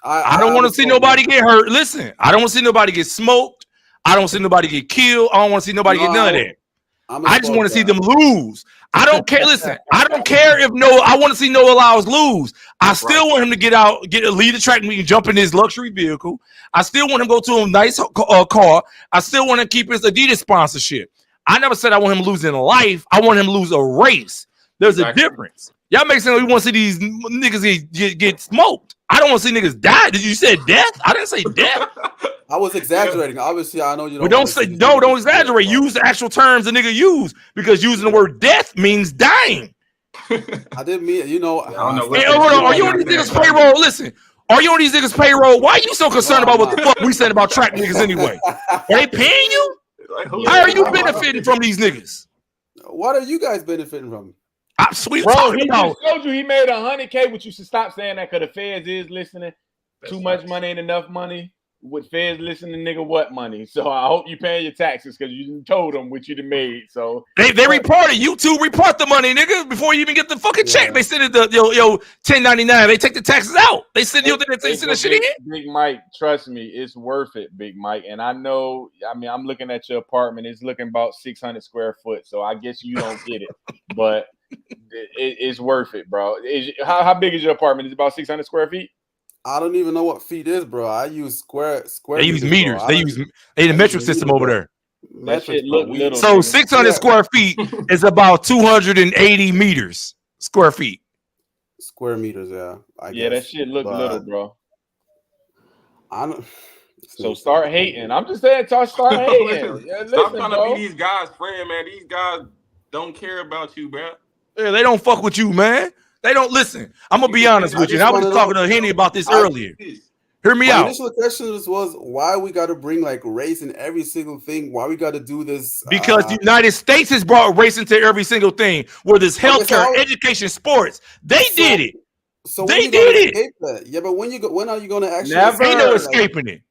I don't want to see nobody get hurt. Listen, I don't want to see nobody get smoked. I don't want to see nobody get killed. I don't want to see nobody get none of that. I just want to see them lose. I don't care. Listen, I don't care if I want to see Noah Lyles lose. I still want him to get out, lead the track meet and jump in his luxury vehicle. I still want him to go to a nice car. I still want to keep his Adidas sponsorship. I never said I want him to lose in life. I want him to lose a race. There's a difference. Y'all make sense. We want to see these niggas get smoked. I don't want to see niggas die. Did you say death? I didn't say death. I was exaggerating. Obviously, I know you don't. But don't exaggerate. Use the actual terms the nigga use, because using the word death means dying. I didn't mean, Hey, hold on. Are you on these niggas' payroll? Listen, are you on these niggas' payroll? Why are you so concerned about what the fuck we said about track niggas anyway? Are they paying you? How are you benefiting from these niggas? What are you guys benefiting from? I'm sweet. Bro, he just showed you he made 100K, but you should stop saying that because the feds is listening. Too much money ain't enough money. With feds listening, nigga, what money? So I hope you paying your taxes because you told them what you done made. So Oh, they reported. YouTube report the money, nigga, before you even get the fucking check. They send it to yo 1099. They take the taxes out. They send they send the shit in. Big Mike, trust me, it's worth it, Big Mike. And I know, I mean, I'm looking at your apartment. It's looking about 600 square foot. So I guess you don't get it, but it's worth it, bro. How big is your apartment? Is it about 600 square feet? I don't even know what feet is, bro. I use square. They use meters. They the metric system over there. That shit look little. So 600 square feet is about 280 meters square feet. Square meters, yeah. I guess. That shit look little, bro. I don't. So start hating. I'm just saying, start hating. Stop trying to be these guys' friend, man. These guys don't care about you, bro. Yeah, they don't fuck with you, man. They don't listen. I'm gonna be honest with you. And I was talking to Henny about this earlier. Hear me out. My initial question was why we got to bring like race in every single thing. Why we got to do this? Because the United States has brought race into every single thing. Whether it's healthcare, education, sports, they did it. So when They you gonna did it. escape that? Yeah, but when are you gonna actually Never. Ain't no escape? Like, escaping it.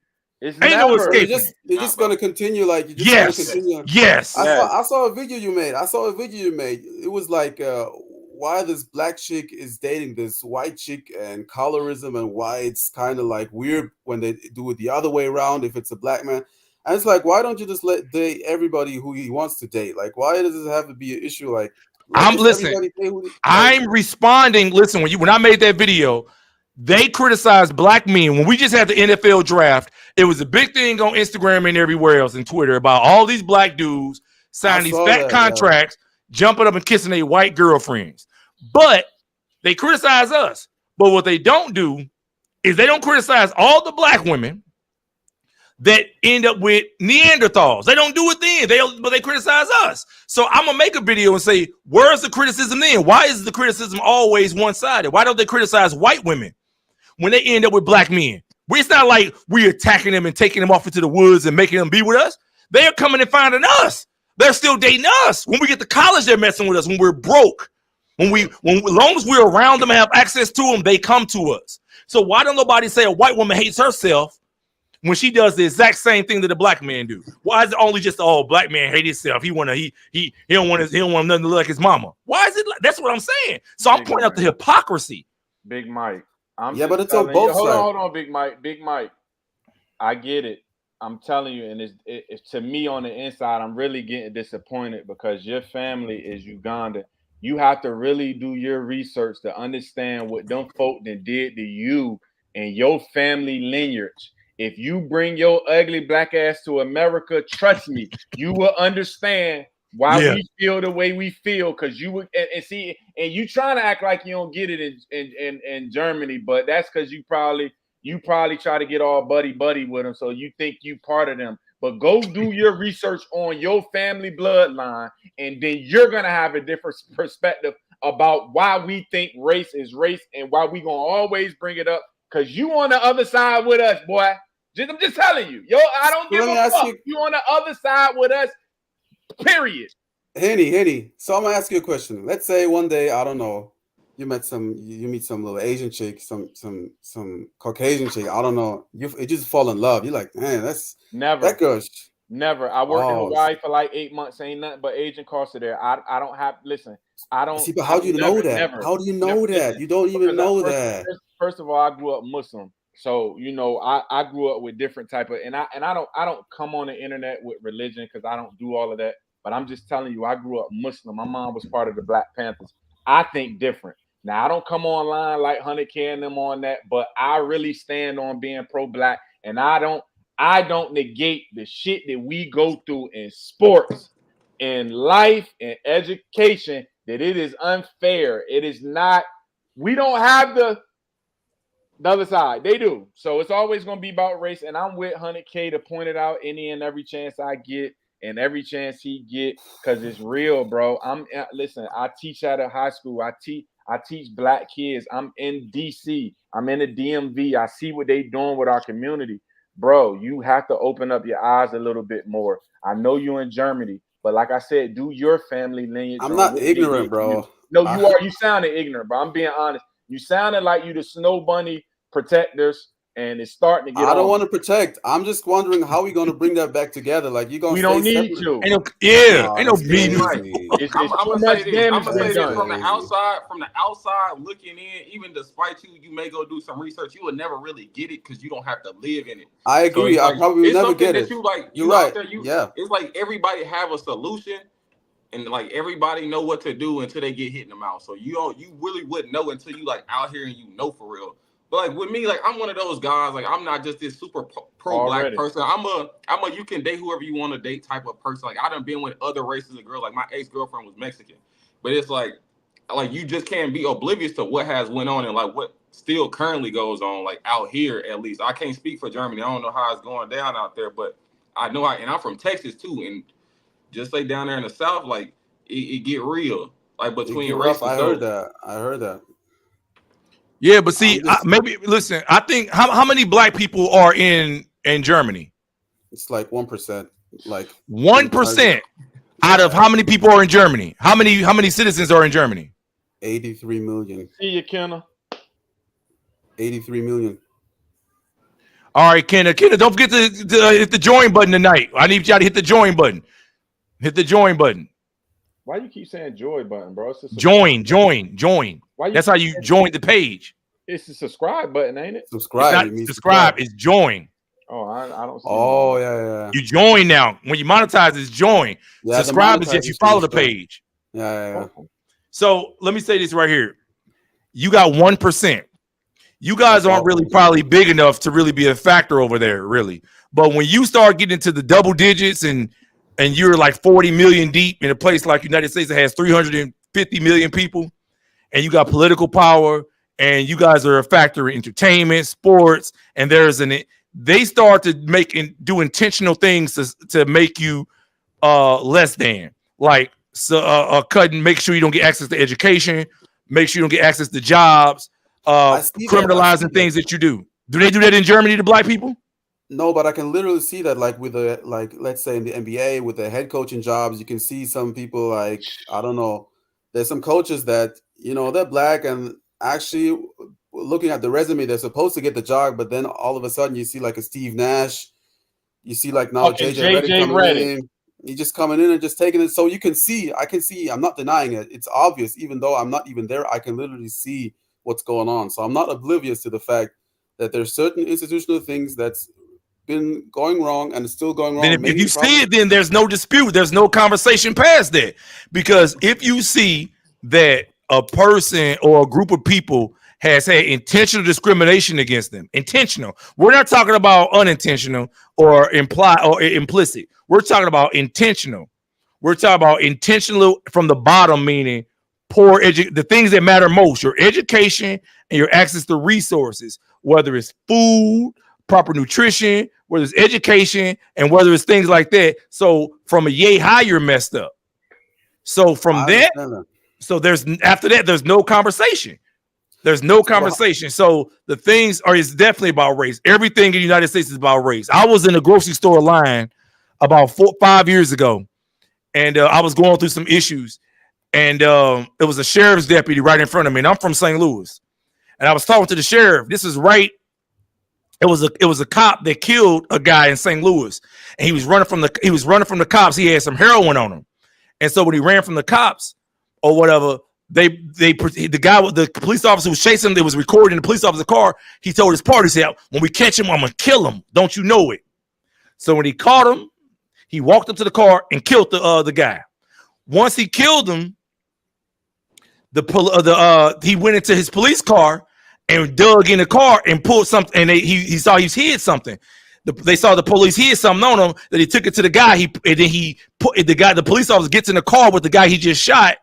It's Ain't no never. you're escaping just it. you're just gonna continue. Like you're just gonna Yes. continue. Yes. Yes. I saw a video you made. It was like why this black chick is dating this white chick and colorism, and why it's kind of like weird when they do it the other way around if it's a black man. And it's like, why don't you just let date everybody who he wants to date? Like, why does it have to be an issue? Like, let just Listen. everybody date who I'm responding. Listen, when I made that video, they criticized black men when we just had the NFL draft. It was a big thing on Instagram and everywhere else and Twitter about all these black dudes signing these saw fat that, contracts, jumping up and kissing their white girlfriends. But they criticize us. But what they don't do is they don't criticize all the black women that end up with Neanderthals. They don't do it then. But they criticize us. So I'm gonna make a video and say, where's the criticism then? Why is the criticism always one-sided? Why don't they criticize white women when they end up with black men? It's not like we're attacking them and taking them off into the woods and making them be with us. They're coming and finding us. They're still dating us. When we get to college, they're messing with us. When we're broke, as long as we're around them and have access to them, they come to us. So why don't nobody say a white woman hates herself when she does the exact same thing that the black man do? Why is it only just black man hate himself? He don't want nothing to look like his mama. Why is it like that's what I'm saying? So I'm pointing out the hypocrisy. Big Mike. But it's on both sides. Hold on, Big Mike. Big Mike. I get it. I'm telling you, and it's to me on the inside, I'm really getting disappointed because your family is Uganda. You have to really do your research to understand what them folk that did to you and your family lineage. If you bring your ugly black ass to America, trust me, you will understand why we feel the way we feel. Because you would and see, and you trying to act like you don't get it in Germany, but that's because you probably try to get all buddy with them, so you think you part of them. But go do your research on your family bloodline, and then you're gonna have a different perspective about why we think race is race and why we gonna always bring it up. Because you on the other side with us, boy. I'm just telling you. I don't give a fuck. You on the other side with us, period. Henny. So I'm gonna ask you a question. Let's say one day, I don't know, you meet some little Asian chick, some Caucasian chick. I don't know. You just fall in love. You're like, man, that's never that girl. Never. I worked in Hawaii for like 8 months. Ain't nothing but Asian culture there. I don't have. Listen, I don't. See, but how do you know that? Never, how do you know that? Listen, you don't even know that. First of all, I grew up Muslim, so I grew up with different type of, and I don't come on the internet with religion because I don't do all of that. But I'm just telling you, I grew up Muslim. My mom was part of the Black Panthers. I think different. Now I don't come online like 100K and them on that, but I really stand on being pro-Black, and I don't negate the shit that we go through in sports, in life, in education, that it is unfair. It is not, we don't have the other side. They do. So it's always going to be about race. And I'm with 100K to point it out any and every chance I get and every chance he get, because it's real, bro. Listen, I teach at a high school. I teach Black kids. I'm in DC. I'm in the DMV. I see what they doing with our community. Bro, you have to open up your eyes a little bit more. I know you're in Germany, but like I said, do your family lineage. I'm not ignorant, bro. No, you are. You sounded ignorant, bro. I'm being honest. You sounded like you the Snow Bunny protectors, and it's starting to get. I don't want to protect. I'm just wondering how we gonna bring that back together. Like you gonna? We don't need to. Ain't no meeting. I'm gonna say this from the outside looking in. Even despite you may go do some research, you would never really get it because you don't have to live in it. I agree. So I probably would never get it. You're right. It's like everybody have a solution, and like everybody know what to do until they get hit in the mouth. So you really wouldn't know until you like out here and you know for real. But like with me, like I'm one of those guys. Like I'm not just this super pro-Black person. I'm a you can date whoever you want to date type of person. Like I done been with other races of girls. Like my ex-girlfriend was Mexican, but it's like you just can't be oblivious to what has went on and like what still currently goes on. Like out here, at least I can't speak for Germany. I don't know how it's going down out there, but I know and I'm from Texas too, and just like down there in the South, like it get real. Like between races. I heard that. Yeah, but see, maybe listen. I think how many Black people are in Germany? It's like 1%. Like 1% out of how many people are in Germany? How many citizens are in Germany? 83 million. See you, Kenna. 83 million. All right, Kenna, don't forget to hit the join button tonight. I need y'all to hit the join button. Hit the join button. Why you keep saying joy button, bro? It's a Join. Why That's how you join the page. It's the subscribe button, ain't it? Subscribe. It's not subscribe. It's join. Oh, I don't see. Oh, yeah. You join now. When you monetize, it's join. Yeah, subscribe is if you follow the page. Yeah. So let me say this right here. You got 1%. You guys aren't really probably big enough to really be a factor over there, really. But when you start getting into the double digits and you're like 40 million deep in a place like United States that has 350 million people, and you got political power, and you guys are a factor in entertainment, sports, and they start to do intentional things to make you less than, like cutting, make sure you don't get access to education, make sure you don't get access to jobs, criminalizing things that you do. Do they do that in Germany to black people? No, but I can literally see that, like with let's say in the NBA with the head coaching jobs, you can see some people like, I don't know, there's some coaches that, they're black and actually looking at the resume, they're supposed to get the job, but then all of a sudden you see like a Steve Nash, you see like now JJ Redick. He's just coming in and just taking it. So I can see, I'm not denying it. It's obvious, even though I'm not even there, I can literally see what's going on. So I'm not oblivious to the fact that there's certain institutional things that's been going wrong and it's still going wrong. Then if you see it, then there's no dispute. There's no conversation past that. Because if you see that a person or a group of people has had intentional discrimination against them, intentional. We're not talking about unintentional or implied or implicit. We're talking about intentional. We're talking about intentional from the bottom, meaning poor the things that matter most, your education and your access to resources, whether it's food, proper nutrition, whether it's education, and whether it's things like that. So from a yay high, you're messed up. So from that, after that, there's no conversation. There's no conversation. So the things is definitely about race. Everything in the United States is about race. I was in a grocery store line about 5 years ago, and I was going through some issues, and it was a sheriff's deputy right in front of me, and I'm from St. Louis, and I was talking to the sheriff. This is right. It was a cop that killed a guy in St. Louis, and he was running from the cops. He had some heroin on him, and so when he ran from the cops or whatever, the police officer was chasing him. They was recording the police officer's car. He told his party, he said, "When we catch him, I'm gonna kill him. Don't you know it?" So when he caught him, he walked up to the car and killed the guy. Once he killed him, he went into his police car and dug in the car and pulled something, and he saw he hid something. They saw the police hid something on him, that he took it to the guy. The police officer gets in the car with the guy he just shot,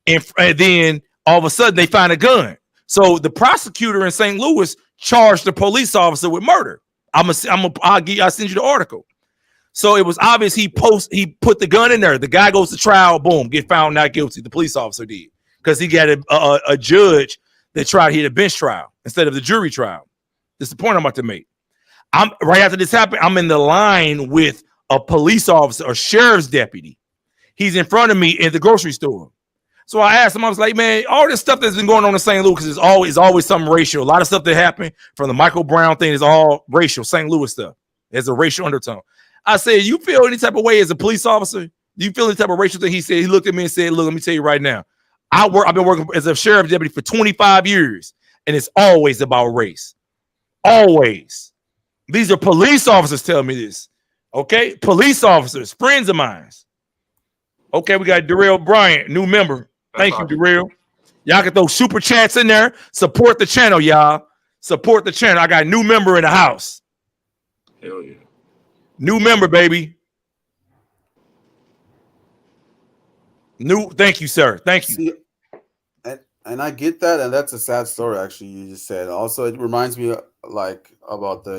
and then all of a sudden they find a gun. So the prosecutor in St. Louis charged the police officer with murder. I'll send you the article. So it was obvious he put the gun in there. The guy goes to trial, boom, get found not guilty. The police officer did, because he got a judge that tried a bench trial instead of the jury trial. This is the point I'm about to make. I'm right after this happened, I'm in the line with a police officer, a sheriff's deputy. He's in front of me in the grocery store. So I asked him, I was like, man, all this stuff that's been going on in St. Louis is always something racial. A lot of stuff that happened from the Michael Brown thing is all racial, St. Louis stuff. There's a racial undertone. I said, you feel any type of way as a police officer? Do you feel any type of racial thing? He said, he looked at me and said, look, let me tell you right now. I've been working as a sheriff deputy for 25 years, and it's always about race. Always. These are police officers telling me this. Okay? Police officers, friends of mine. Okay, we got Darrell Bryant, new member. Thank you, Darrell. Y'all can throw super chats in there. Support the channel, y'all. Support the channel. I got a new member in the house. Hell yeah. New member, baby. Thank you, sir. Thank you. See, and I get that, and that's a sad story, actually, you just said. Also, it reminds me like about the,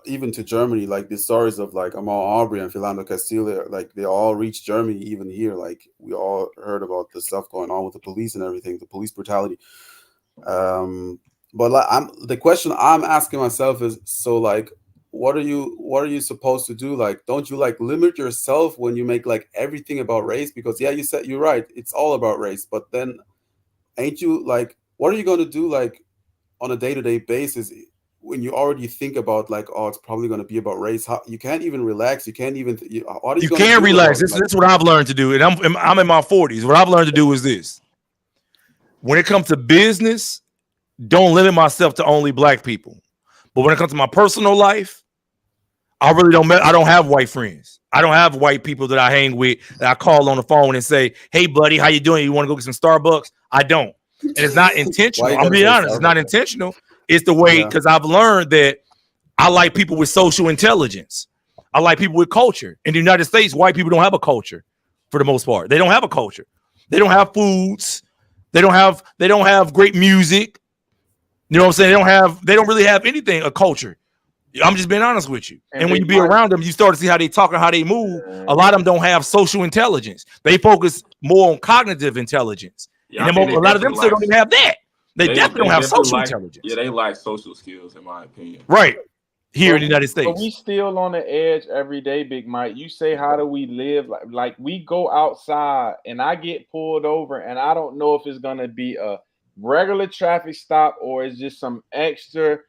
even to Germany, like the stories of like Amal Aubrey and Philando Castile, like they all reached Germany, even here. Like we all heard about the stuff going on with the police and everything, the police brutality. But like, the question I'm asking myself is, so like, what are you supposed to do? Like, don't you like limit yourself when you make like everything about race? Because yeah, you said, you're right, it's all about race, but then ain't you like, what are you going to do like on a day-to-day basis, when you already think about like, oh, it's probably going to be about race, you can't even relax. You can't even. What are you You going to can't do relax. about it? This is what I've learned to do, and I'm in my 40s. What I've learned to do is this: when it comes to business, don't limit myself to only black people. But when it comes to my personal life, I really don't. I don't have white friends. I don't have white people that I hang with that I call on the phone and say, "Hey, buddy, how you doing? You want to go get some Starbucks?" I don't, and it's not Why intentional. you I'm gotta being say honest. It's not Starbucks? intentional. It's the way, Yeah. because I've learned that I like people with social intelligence. I like people with culture. In the United States, white people don't have a culture for the most part. They don't have a culture. They don't have foods. They don't have great music. You know what I'm saying? They don't really have anything, a culture. I'm just being honest with you. And when you Big be Mike, around them, you start to see how they talk and how they move. A lot of them don't have social intelligence. They focus more on cognitive intelligence. Yeah, And I think they a lot of them definitely still like don't even have that. They they definitely don't have definitely social like intelligence. they like social skills in my opinion. Right. Here but in the United but we States. still on the edge every day, Big Mike. You say, how do we live? Like we go outside and I get pulled over and I don't know if it's gonna be a regular traffic stop or it's just some extra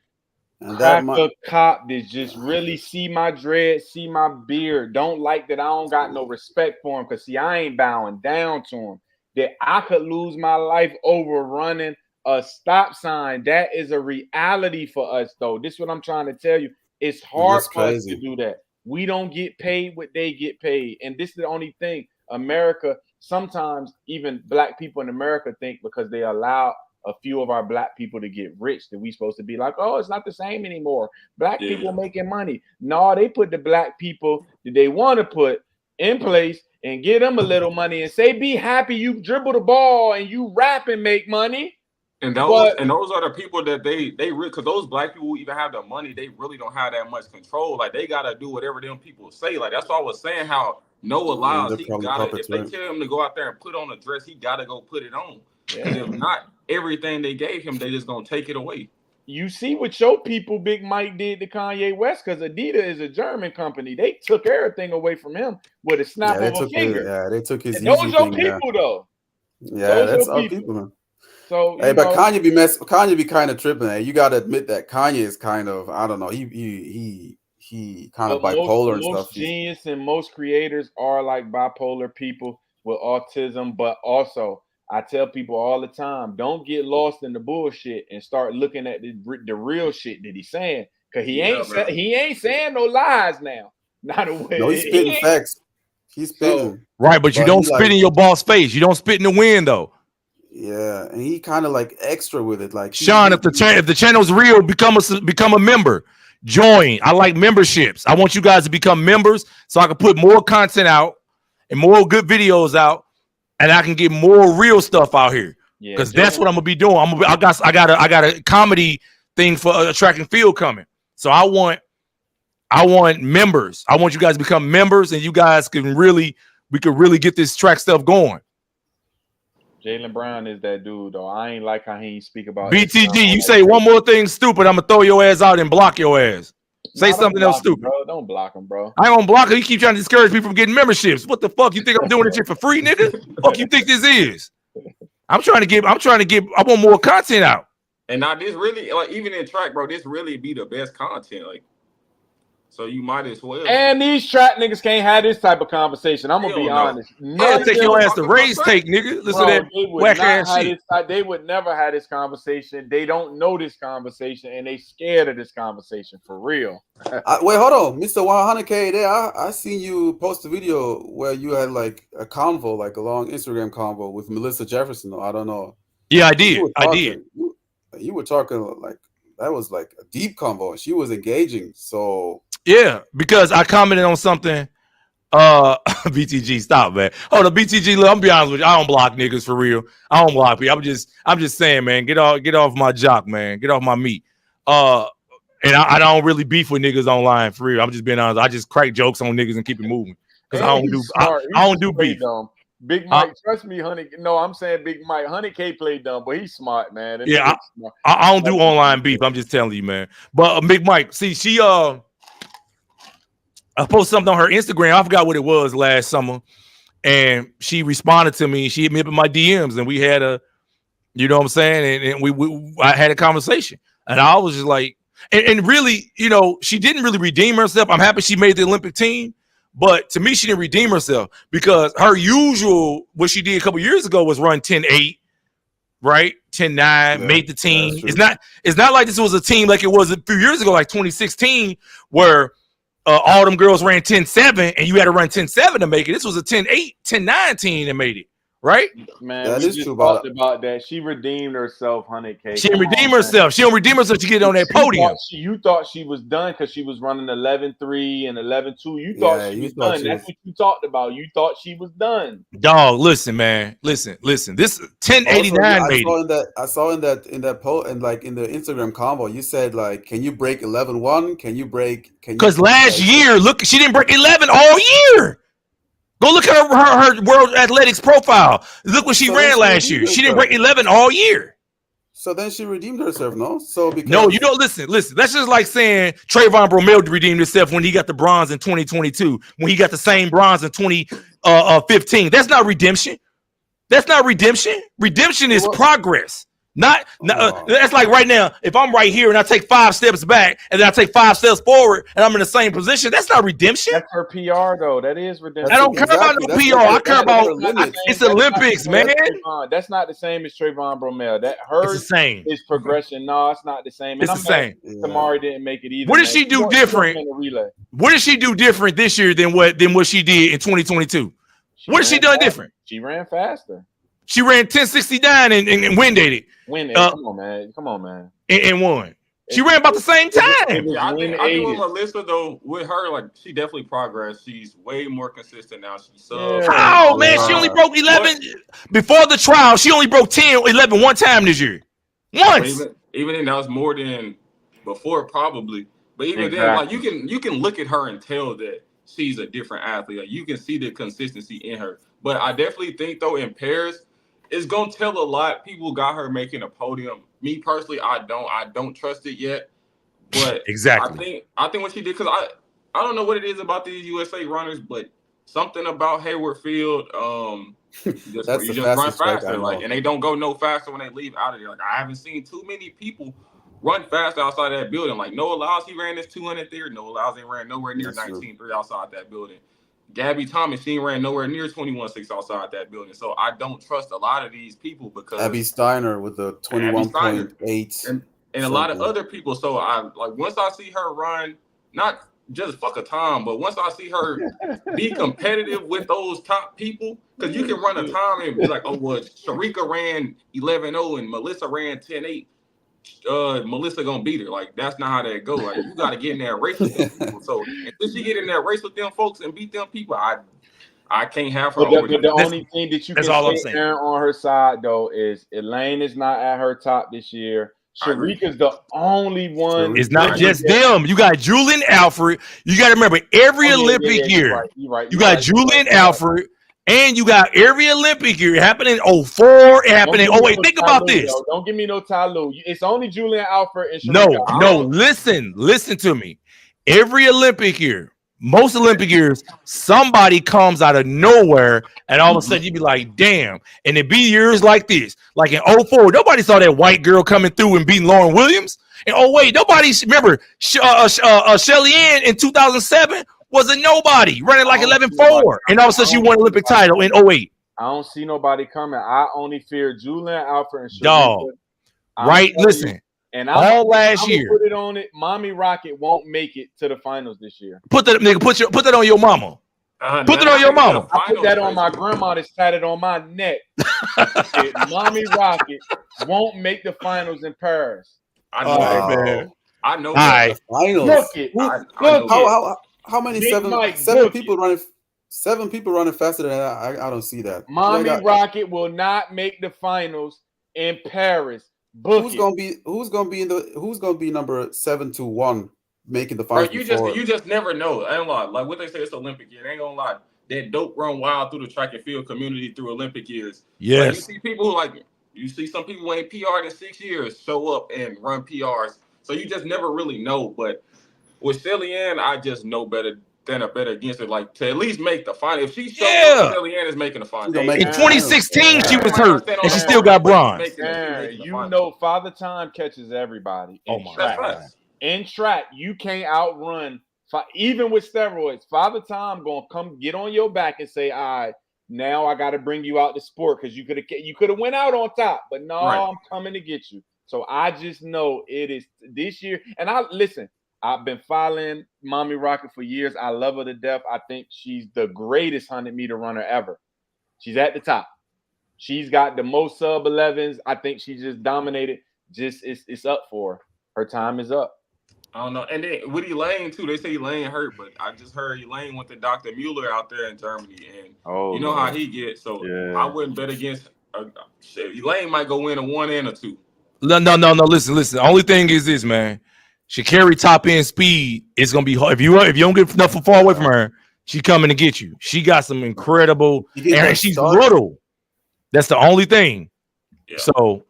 And that cracker cop that just really see my dread, see my beard, don't like that I don't got no respect for him because see, I ain't bowing down to him. That I could lose my life over running a stop sign. That is a reality for us, though. This is what I'm trying to tell you. It's hard that's for us to crazy. do that. We don't get paid what they get paid. And this is the only thing. America, sometimes even black people in America think because they allow a few of our black people to get rich that we supposed to be like, oh, it's not the same anymore. Black people making money. No, they put the black people that they want to put in place and give them a little money and say, be happy you dribble the ball and you rap and make money. And But those are the people that they really, because those black people who even have the money, they really don't have that much control. Like they gotta do whatever them people say. Like that's why I was saying how Noah And Lyles, they're he probably gotta, puppets, if they right? tell him to go out there and put on a dress, he gotta go put it on. Because yeah, if not, everything they gave him, they just gonna take it away. you see what your people, Big Mike, did to Kanye West because Adidas is a German company. They took everything away from him with a snap of a finger. They took his And those Yeezy your thing. Yeah, people, though. yeah, Those that's your our people. people, man. So Hey, you but know, Kanye be kind of tripping. Hey, you gotta admit that Kanye is kind of, I don't know, he kind of but most bipolar and stuff. most genius and most creators are like bipolar people with autism. But also, I tell people all the time, don't get lost in the bullshit and start looking at the real shit that he's saying. Cause Yeah, man. he ain't saying no lies now. Not a way. No, he's He spitting ain't. facts. He's So spitting, Right, but you but don't he spit like, in your boss face. You don't spit in the wind though. yeah, and he kind of like extra with it. Like Sean, if the channel's real, become a member. Join. I like memberships. I want you guys to become members so I can put more content out and more good videos out, and I can get more real stuff out here. yeah, Because that's what I'm gonna be doing. I got a comedy thing for a track and field coming. So I want members. I want you guys to become members, and you guys we could really get this track stuff going. Jaylen Brown is that dude though. I ain't like how he speak about BTG, Islam. you say one more thing stupid, I'm gonna throw your ass out and block your ass. Say Nah, don't something else block him, stupid. bro. Don't block him, bro. I ain't gonna block it. You keep trying to discourage people from getting memberships. What the fuck? You think I'm doing this shit for free, nigga? Fuck you think this is? I want more content out. And now this really, like even in track, bro, this really be the best content. Like, so you might as well. And these trap niggas can't have this type of conversation. I'm gonna be honest. I'll take your ass to Ray's take, nigga. Listen to that whack ass shit. They would never have this conversation. They don't know this conversation, and they scared of this conversation for real. Wait, hold on, Mr. 100K. There, I seen you post a video where you had like a convo, like a long Instagram convo with Melissa Jefferson. Though I don't know. Yeah, I did. You were talking like that was like a deep convo. She was engaging. So yeah, because I commented on something. BTG, stop, man. Hold on, BTG. Look, I'm be honest with you. I don't block niggas for real. I don't block people. I'm just saying, man. Get off my jock, man. Get off my meat. And I don't really beef with niggas online for real. I'm just being honest. I just crack jokes on niggas and keep it moving because I don't do beef. Dumb. Big Mike, trust me, honey. No, I'm saying Big Mike. 100K played dumb, but he's smart, man. And yeah, I don't do online beef. I'm just telling you, man. But Big Mike, see, she I posted something on her Instagram. I forgot what it was last summer, and she responded to me. She hit me up in my DMs, and we had a You know what I'm saying? And I had a conversation, and I was just like, and really, you know, she didn't really redeem herself. I'm happy she made the Olympic team, but to me, she didn't redeem herself because her usual, what she did a couple years ago was run 10-8, right? 10-9, made the team. It's not like this was a team like it was a few years ago, like 2016, where all them girls ran 10-7 and you had to run 10-7 to make it. This was a 10-8, 10-9 team that made it. Right, man. That is true talked about that. She redeemed herself, 100K. She didn't redeem herself. She don't redeem herself to get on that podium. You thought she was done because she was running 11-3 and 11-2. You thought she was done. That's what you talked about. You thought she was done. Dog, listen, man. Listen. This 1089 made it. I saw in that post and like in the Instagram convo, you said like, can you break 11-1? Can you break? Because last year, look, she didn't break 11 all year. Go look at her World Athletics profile. Look what she ran last year. She didn't break 11 all year. So then she redeemed herself, no? So because no, you don't listen. That's just like saying Trayvon Bromell redeemed himself when he got the bronze in 2022, when he got the same bronze in 2015. That's not redemption. That's not redemption. Redemption is progress. That's like right now, if I'm right here and I take 5 steps back and then I take 5 steps forward and I'm in the same position, that's not redemption. That's her PR though. That is redemption. I don't care about no PR. I care about it's Olympics, man. That's not the same as Trayvon Bromell. That hers the same. Is progression. No, it's not the same. And it's the same. Tamari didn't make it either. What did she do different? What did she do different this year than what she did in 2022? What did she done different? She ran faster. She ran 10:69 and winded it. Come on, man. And won. She ran about the same time. Yeah, I think with Melissa though, with her, like she definitely progressed. She's way more consistent now. She's How man? She only broke 11 before the trial. She only broke 10 or 11 one time this year. Once. Even then, that was more than before, probably. But even then, like you can look at her and tell that she's a different athlete. Like you can see the consistency in her. But I definitely think though in Paris, it's gonna tell a lot. People got her making a podium. Me personally, I don't trust it yet. But exactly, I think what she did, because I don't know what it is about these USA runners, but something about Hayward Field, you just run faster, like, and they don't go no faster when they leave out of there. Like I haven't seen too many people run fast outside that building. Like Noah Lyles, he ran this 200 there. Noah Lyles ain't ran nowhere near 19.3 outside that building. Gabby Thomas, she ran nowhere near 21.6 outside that building. So I don't trust a lot of these people because Abby Steiner with the 21.8 and a lot of other people. So I like once I see her run, not just fuck a time, but once I see her be competitive with those top people, because you can run a time and be like, oh well, Sharika ran 11.0 and Melissa ran 10.8. Melissa gonna beat her. Like that's not how that go. Like you gotta get in that race with them people. So until she get in that race with them folks and beat them people, I can't have her. But the only thing that you can say on her side though is Elaine is not at her top this year. Sharika's the only one. It's not just them. You got Julian Alfred. You got to remember every Olympic year. You got Julian Alfred. And you got every Olympic year. It happened in 04. It happened in 08. Think about this. Don't give me no Tyloo. It's only Julian Alfred and Sharika. No. Listen to me. Every Olympic year, most Olympic years, somebody comes out of nowhere, and all of a sudden you be like, damn. And it be years like this. Like in 04, nobody saw that white girl coming through and beating Lauren Williams. In 08, nobody remember Shelly Ann in 2007. Was a nobody running like 11.4, and all of a sudden she won an Olympic title in 08. I don't see nobody coming. I only fear Julian Alfred and Sharika. Dog, right? Listen, and last year, put it on it. Mommy Rocket won't make it to the finals this year. Put that on your mama. Put it on your mama. I put that on my grandma that's tatted on my neck. Mommy Rocket won't make the finals in Paris. I know, man. I know. All right. Look it. How many seven people running? 7 people running faster than that? I don't see that. Mommy Rocket will not make the finals in Paris. Who's gonna be number 7-1 making the finals? You just never know. I ain't lie. Like what they say, it's Olympic year. I ain't gonna lie. That dope run wild through the track and field community through Olympic years. Yes. Like, you see people you see some people who ain't PR'd in 6 years show up and run PRs. So you just never really know. But with Shelly Ann, I just know better than a bet against it, like to at least make the final. If she shows up, Shelly Ann is making the final. Gonna make In the 2016, she was Everybody hurt, stand on and she the still podium, got but she's bronze. making it. She's Aaron, making the you final. know Father Time catches everybody in Oh my track. God. In track, you can't outrun even with steroids. Father Time gonna come get on your back and say, "All right, now I got to bring you out the sport because you could have went out on top, but no, Right. I'm coming to get you." So I just know it is this year. And I've been following Mommy Rocket for years. I love her to death. I think she's the greatest 100-meter runner ever. She's at the top. She's got the most sub 11s. I think she just dominated. It's up for her. Her time is up. I don't know. And then with Elaine too, they say Elaine hurt, but I just heard Elaine went to Dr. Mueller out there in Germany, and you know how he gets. So I wouldn't bet against. Elaine might go win a 1 and a 2. No. Listen. The only thing is this, man. She carry top end speed. It's gonna be hard if you don't get enough far away from her. She coming to get you. She got some incredible, and she's little. That's the only thing. Yeah. So,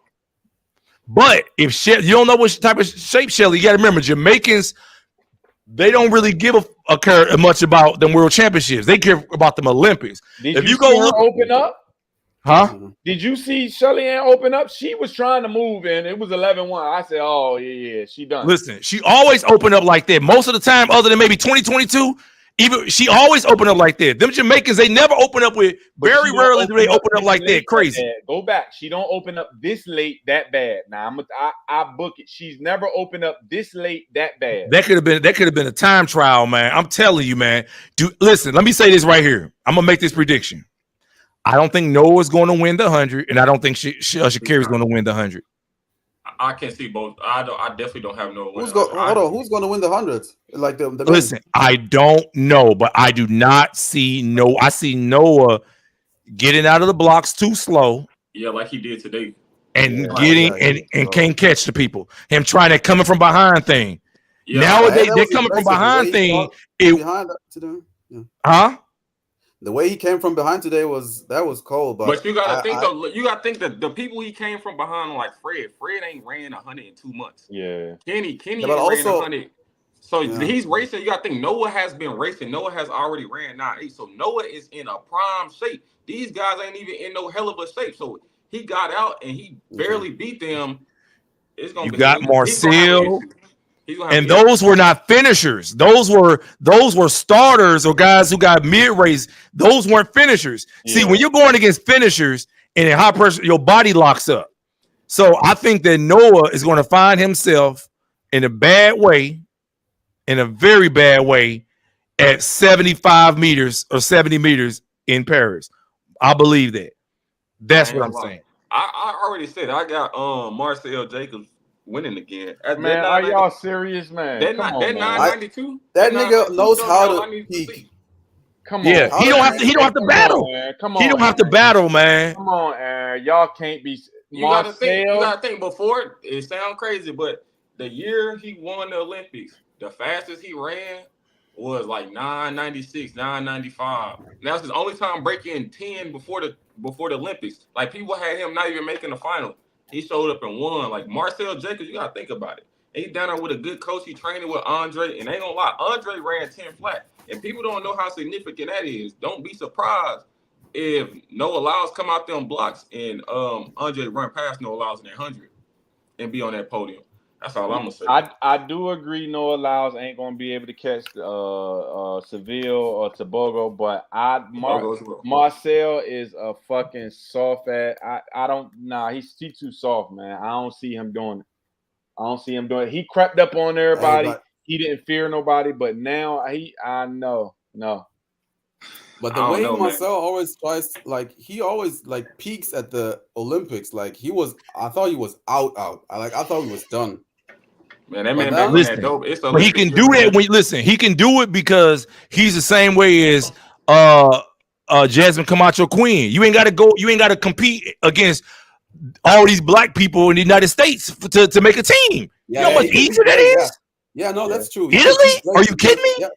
but if you don't know what type of shape Shelly, you got to remember Jamaicans. They don't really give a care much about them world championships. They care about them Olympics. If you go look, open up. Huh? Did you see Shelly Ann open up? She was trying to move and it was 11-1. I said, oh, yeah, she done. Listen, she always opened up like that. Most of the time, other than maybe 2022, even she always opened up like that. Them Jamaicans, they never open up with, very rarely do they open up like that. Crazy. Go back. She don't open up this late that bad. Now I book it. She's never opened up this late that bad. That could have been a time trial, man. I'm telling you, man. Listen, let me say this right here. I'm gonna make this prediction. I don't think Noah's going to win the 100, and I don't think Sha'Carri's going to win the 100. I can't see both. I definitely don't have Noah. Who's going to win the 100? Like the Listen, I don't know, but I do not see Noah. I see Noah getting out of the blocks too slow. Yeah, like he did today. And can't catch the people. Him trying to coming from behind thing. Yeah. Nowadays, they're coming from behind thing. Huh? The way he came from behind today was cold. But you gotta think though. You gotta think that the people he came from behind, like Fred ain't ran 100 in 2 months. Yeah. Kenny ain't ran 100. So he's racing. You gotta think Noah has been racing. Noah has already ran 9.8. So Noah is in a prime shape. These guys ain't even in no hell of a shape. So he got out and he barely beat them. It's gonna you got Marcel. And those were not finishers. Those were starters or guys who got mid-race. Those weren't finishers. Yeah. See, when you're going against finishers and in high pressure, your body locks up. So I think that Noah is going to find himself in a bad way, in a very bad way, at 75 meters or 70 meters in Paris. I believe that. That's what I'm saying. I already said I got Marcel Jacobs winning again. Man, are y'all serious, man? That 992. That nigga knows how to peak. Come on. Yeah, he don't have to battle. Come on. He don't have to battle, man. Come on, Aaron. Y'all can't be. You gotta think before it sounds crazy, but the year he won the Olympics, the fastest he ran was like 996, 995. That's his only time breaking 10 before the Olympics. Like people had him not even making the final. He showed up and won. Like Marcel Jacobs, you gotta think about it. And he's down there with a good coach. He training with Andre, and ain't gonna lie, Andre ran 10 flat. And people don't know how significant that is. Don't be surprised if Noah Lyles come out there on blocks and Andre run past Noah Lyles in that 100 and be on that podium. That's all I'm gonna say. I do agree Noah Lyles ain't gonna be able to catch Seville or Tobago, but Marcel is a fucking soft ass. He's too soft, man. I don't see him doing it. He crept up on everybody. He didn't fear nobody, but now I know. But the way Marcel always tries, like he always like peaks at the Olympics. Like I thought he was out. I thought he was done. Man, that man back in that dope. But he can do that he can do it because he's the same way as Jasmine Camacho Queen. You ain't gotta compete against all these black people in the United States to make a team. You know how much easier that is? Yeah, no, that's true. Italy? Are you kidding me? Yeah,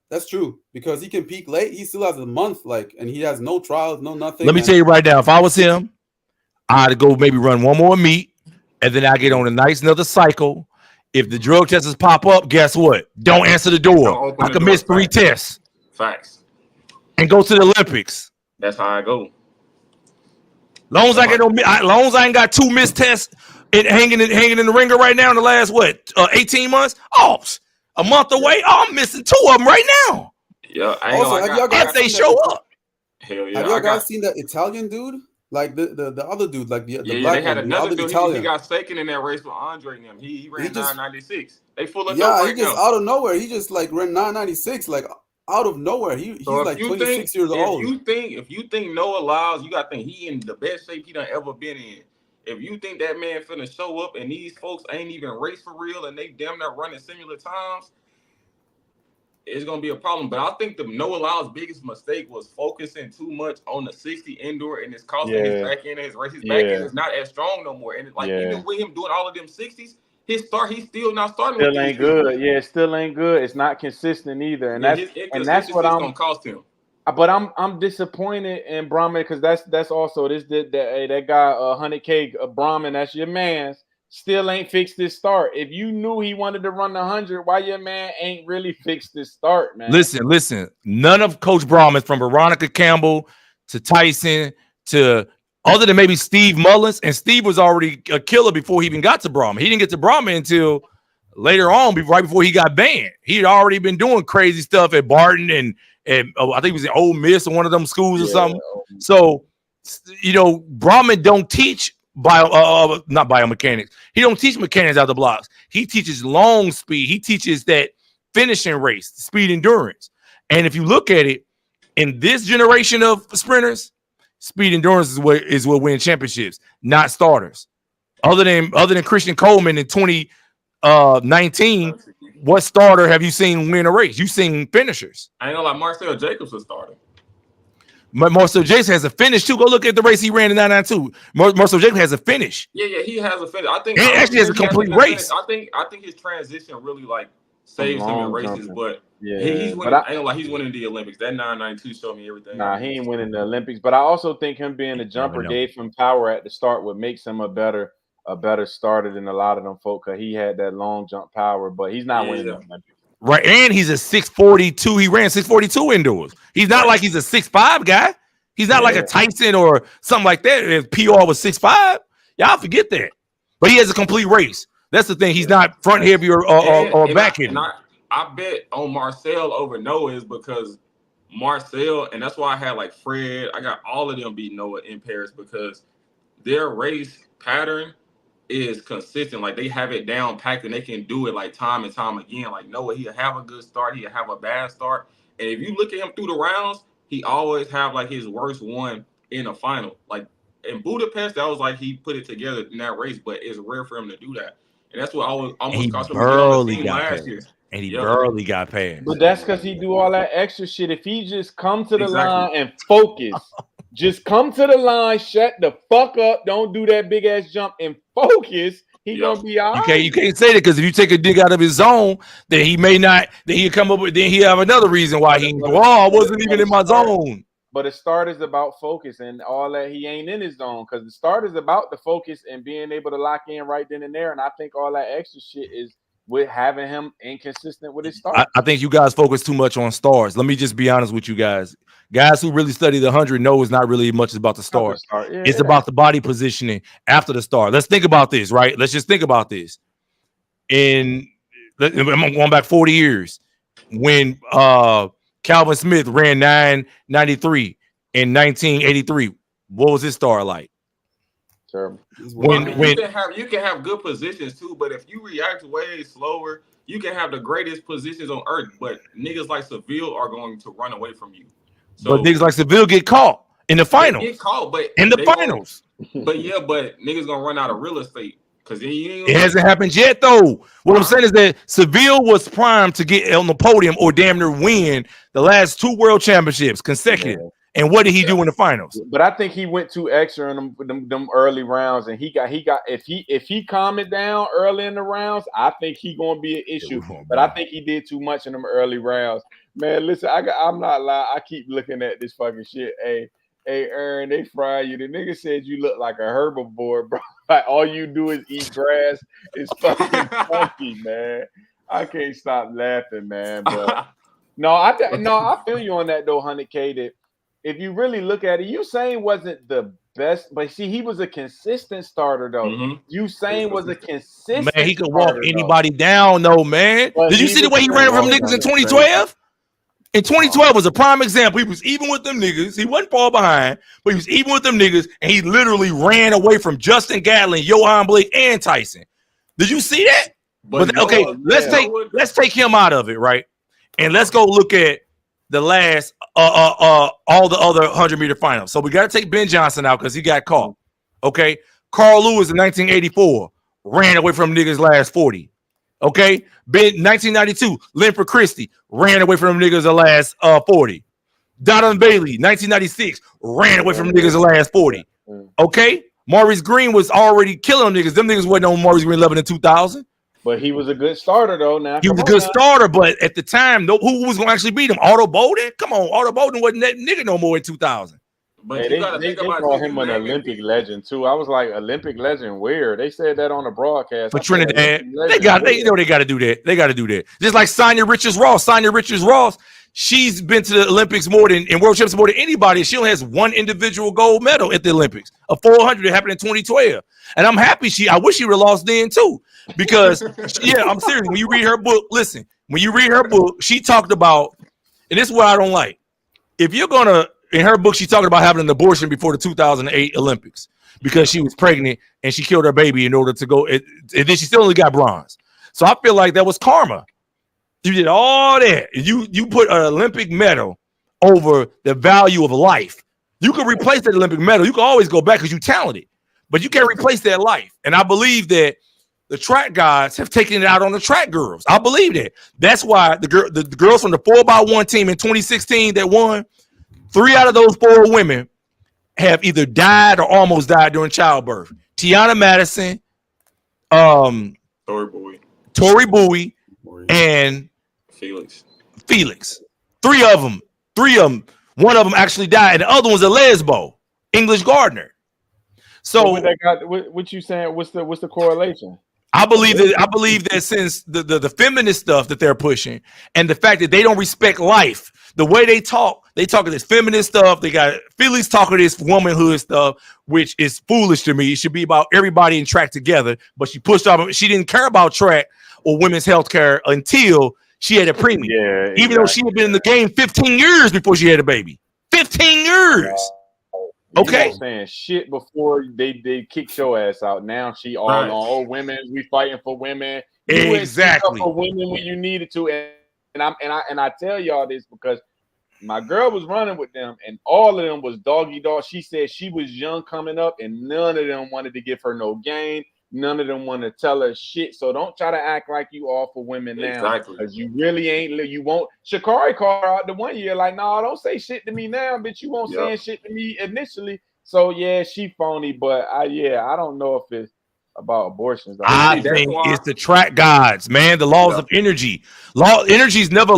that's true. Because he can peak late. He still has a month, and he has no trials, no nothing. Let me tell you right now, if I was him, I'd go maybe run one more meet, and then I get on another cycle. If the drug testers pop up, guess what? Don't answer the door. I could miss 3 tests. Facts. and go to the Olympics. That's how I go. Long as I ain't got 2 missed tests and hanging in the ringer right now in the last 18 months. Oh, a month away. Oh, I'm missing 2 of them right now. Yeah, Also, have y'all guys if they seen show up? Hell yeah. Have y'all guys seen the Italian dude? Like the other dude, like the Yeah, black they had one, another the dude. Italian. He got second in that race with Andre and them. He ran 996. They full of dope Yeah, right he just now. out of nowhere. He just like ran 996, like out of nowhere. He's like 26 years old. If you think Noah Lyles, you gotta think he in the best shape he done ever been in. If you think that man finna show up and these folks ain't even race for real and they damn near running similar times, it's gonna be a problem. But I think the Noah Lyles' biggest mistake was focusing too much on the 60 indoor and it's costing his back end of his race. His back end is not as strong no more. And like even with him doing all of them 60s, he's still not starting with Still these ain't good. Yeah, it still ain't good. It's not consistent either. And that's what I'm gonna cost him. But I'm disappointed in Brahman because that's also that guy 100K Brahman, that's your man's. Still ain't fixed this start. If you knew he wanted to run the 100, why your man ain't really fixed this start, man? Listen. None of Coach Brahman, from Veronica Campbell to Tyson to other than maybe Steve Mullins, and Steve was already a killer before he even got to Brahman. He didn't get to Brahman until later on, right before he got banned. He had already been doing crazy stuff at Barton and I think it was in Ole Miss or one of them schools or something. So, Brahman don't teach not biomechanics. He don't teach mechanics out of the blocks. He teaches long speed. He teaches that finishing race, speed endurance. And if you look at it, in this generation of sprinters, speed endurance is what wins championships, not starters. Other than Christian Coleman in 2019, what starter have you seen win a race? You've seen finishers. I ain't gonna lie, Marcel Jacobs was starting. Marcel Jason has a finish too. Go look at the race he ran in 992. Marcel Jacob has a finish. Yeah, he has a finish. I think he actually has a complete race. I think his transition really like saves him in races, but he's winning. I ain't gonna lie, he's winning the Olympics. That 992 showed me everything. Nah, he ain't winning the Olympics, but I also think him being a jumper gave him power at the start, what makes him a better starter than a lot of them folk, because he had that long jump power, but he's not winning the Olympics. Right, and he's a 642. He ran 642 indoors. He's not like he's a 6'5" guy. He's not like a Tyson or something like that. If PR was 6'5", y'all forget that. But he has a complete race. That's the thing. He's not front heavy or back heavy. I bet on Marcel over Noah is because Marcel, and that's why I had like Fred. I got all of them beat Noah in Paris because their race pattern is consistent. Like they have it down packed and they can do it like time and time again. Like Noah, he'll have a good start, he'll have a bad start. And if you look at him through the rounds, he always have like his worst one in a final. Like in Budapest, that was like he put it together in that race, but it's rare for him to do that. And that's what almost cost him to get on the team last year. And he barely got past. But that's because he do all that extra shit. If he just come to the line and focus, just come to the line, shut the fuck up, don't do that big ass jump and focus, he gonna be all right. You can't say that because if you take a dig out of his zone, then he may not. Then he'll come up with. Then he'll have another reason why he. I wasn't even in my zone. But the start is about focus and all that. He ain't in his zone because the start is about the focus and being able to lock in right then and there. And I think all that extra shit is with having him inconsistent with his start. I think you guys focus too much on stars. Let me just be honest with you guys. Guys who really study the 100 know it's not really much about the start. It's about the body positioning after the start. Let's think about this, right? Let's just think about this. I'm going back 40 years when Calvin Smith ran 993 in 1983. What was his start like? Terrible. You can have good positions too, but if you react way slower, you can have the greatest positions on earth, but niggas like Seville are going to run away from you. So, but niggas like Seville get caught in the finals. Get caught, but in the finals. But niggas gonna run out of real estate because it hasn't happened yet though. What I'm saying is that Seville was primed to get on the podium or damn near win the last 2 world championships consecutive. Yeah. And what did he do in the finals? But I think he went too extra in them early rounds, and he got if he calmed it down early in the rounds, I think he gonna be an issue. But I think he did too much in them early rounds. Man, listen, I'm not lying. I keep looking at this fucking shit. Hey, Erin, they fry you. The nigga said you look like a herbivore, bro. Like all you do is eat grass. It's fucking funky, man. I can't stop laughing, man. But No, I feel you on that though, 100K. That if you really look at it, Usain wasn't the best, but see, he was a consistent starter though. Mm-hmm. Usain was a consistent Man, he could walk starter, anybody down, though, man. But Did you see the way he ran from niggas in 2012? In 2012 was a prime example. He was even with them niggas. He wasn't far behind, but he was even with them niggas, and he literally ran away from Justin Gatlin, Johan Blake, and Tyson. Did you see that? But okay, let's take him out of it, right? And let's go look at the last all the other 100-meter finals. So we got to take Ben Johnson out because he got caught. Okay, Carl Lewis in 1984 ran away from niggas last 40. Okay, Ben 1992 Linford Christie ran away from niggas the last 40. Donovan Bailey 1996 ran away from niggas the last 40. Okay, Maurice Green was already killing them niggas. Them niggas wasn't on Maurice Green level in 2000. But he was a good starter though. Now he was a good starter, but at the time, who was going to actually beat him? Otto Bowden? Come on, Otto Bowden wasn't that nigga no more in 2000. But hey, they call him an Olympic legend too. I was like, Olympic legend where? They said that on the broadcast. For Trinidad, they got to do that. They got to do that. Just like Sonia Richards-Ross. Sonia Richards-Ross, she's been to the Olympics more than in World Championships more than anybody. She only has one individual gold medal at the Olympics, a 400 that happened in 2012. And I'm happy I wish she would have lost then too. Because yeah, I'm serious. When you read her book, listen, when you read her book, she talked about, and this is what I don't like. If you're gonna, in her book, she talked about having an abortion before the 2008 Olympics because she was pregnant and she killed her baby in order to go, and then she still only got bronze. So I feel like that was karma. You did all that, and you put an Olympic medal over the value of life. You can replace that Olympic medal. You can always go back because you're talented, but you can't replace that life. And I believe that the track guys have taken it out on the track girls. I believe that. That's why the girls from the 4x1 team in 2016 that won, 3 out of those 4 women have either died or almost died during childbirth. Tiana Madison, Tori Bowie, and Felix. 3 of them. 1 of them actually died, and the other one's a lesbo, English Gardner. So what you saying? What's the correlation? I believe that since the feminist stuff that they're pushing and the fact that they don't respect life, the way they talk of this feminist stuff. They got Felix talking this womanhood stuff, which is foolish to me. It should be about everybody in track together. But she pushed off. She didn't care about track or women's health care until she had a premium. Yeah, exactly. Even though she had been in the game 15 years before she had a baby. 15 years. Okay, saying shit before they kicked your ass out. Now she all on. Oh, women, we fighting for women. You exactly for women when you needed to, and I tell y'all this because my girl was running with them, and all of them was doggy dog. She said she was young coming up, and none of them wanted to give her no game. None of them want to tell her shit. So don't try to act like you all for women now, because you really ain't. You won't. Sha'Carri called her out the one year like, "No, don't say shit to me now, bitch. You won't saying shit to me initially." So yeah, she phony, but I don't know if it's about abortions. I think it's the track gods, man. The laws of energy. Energy is never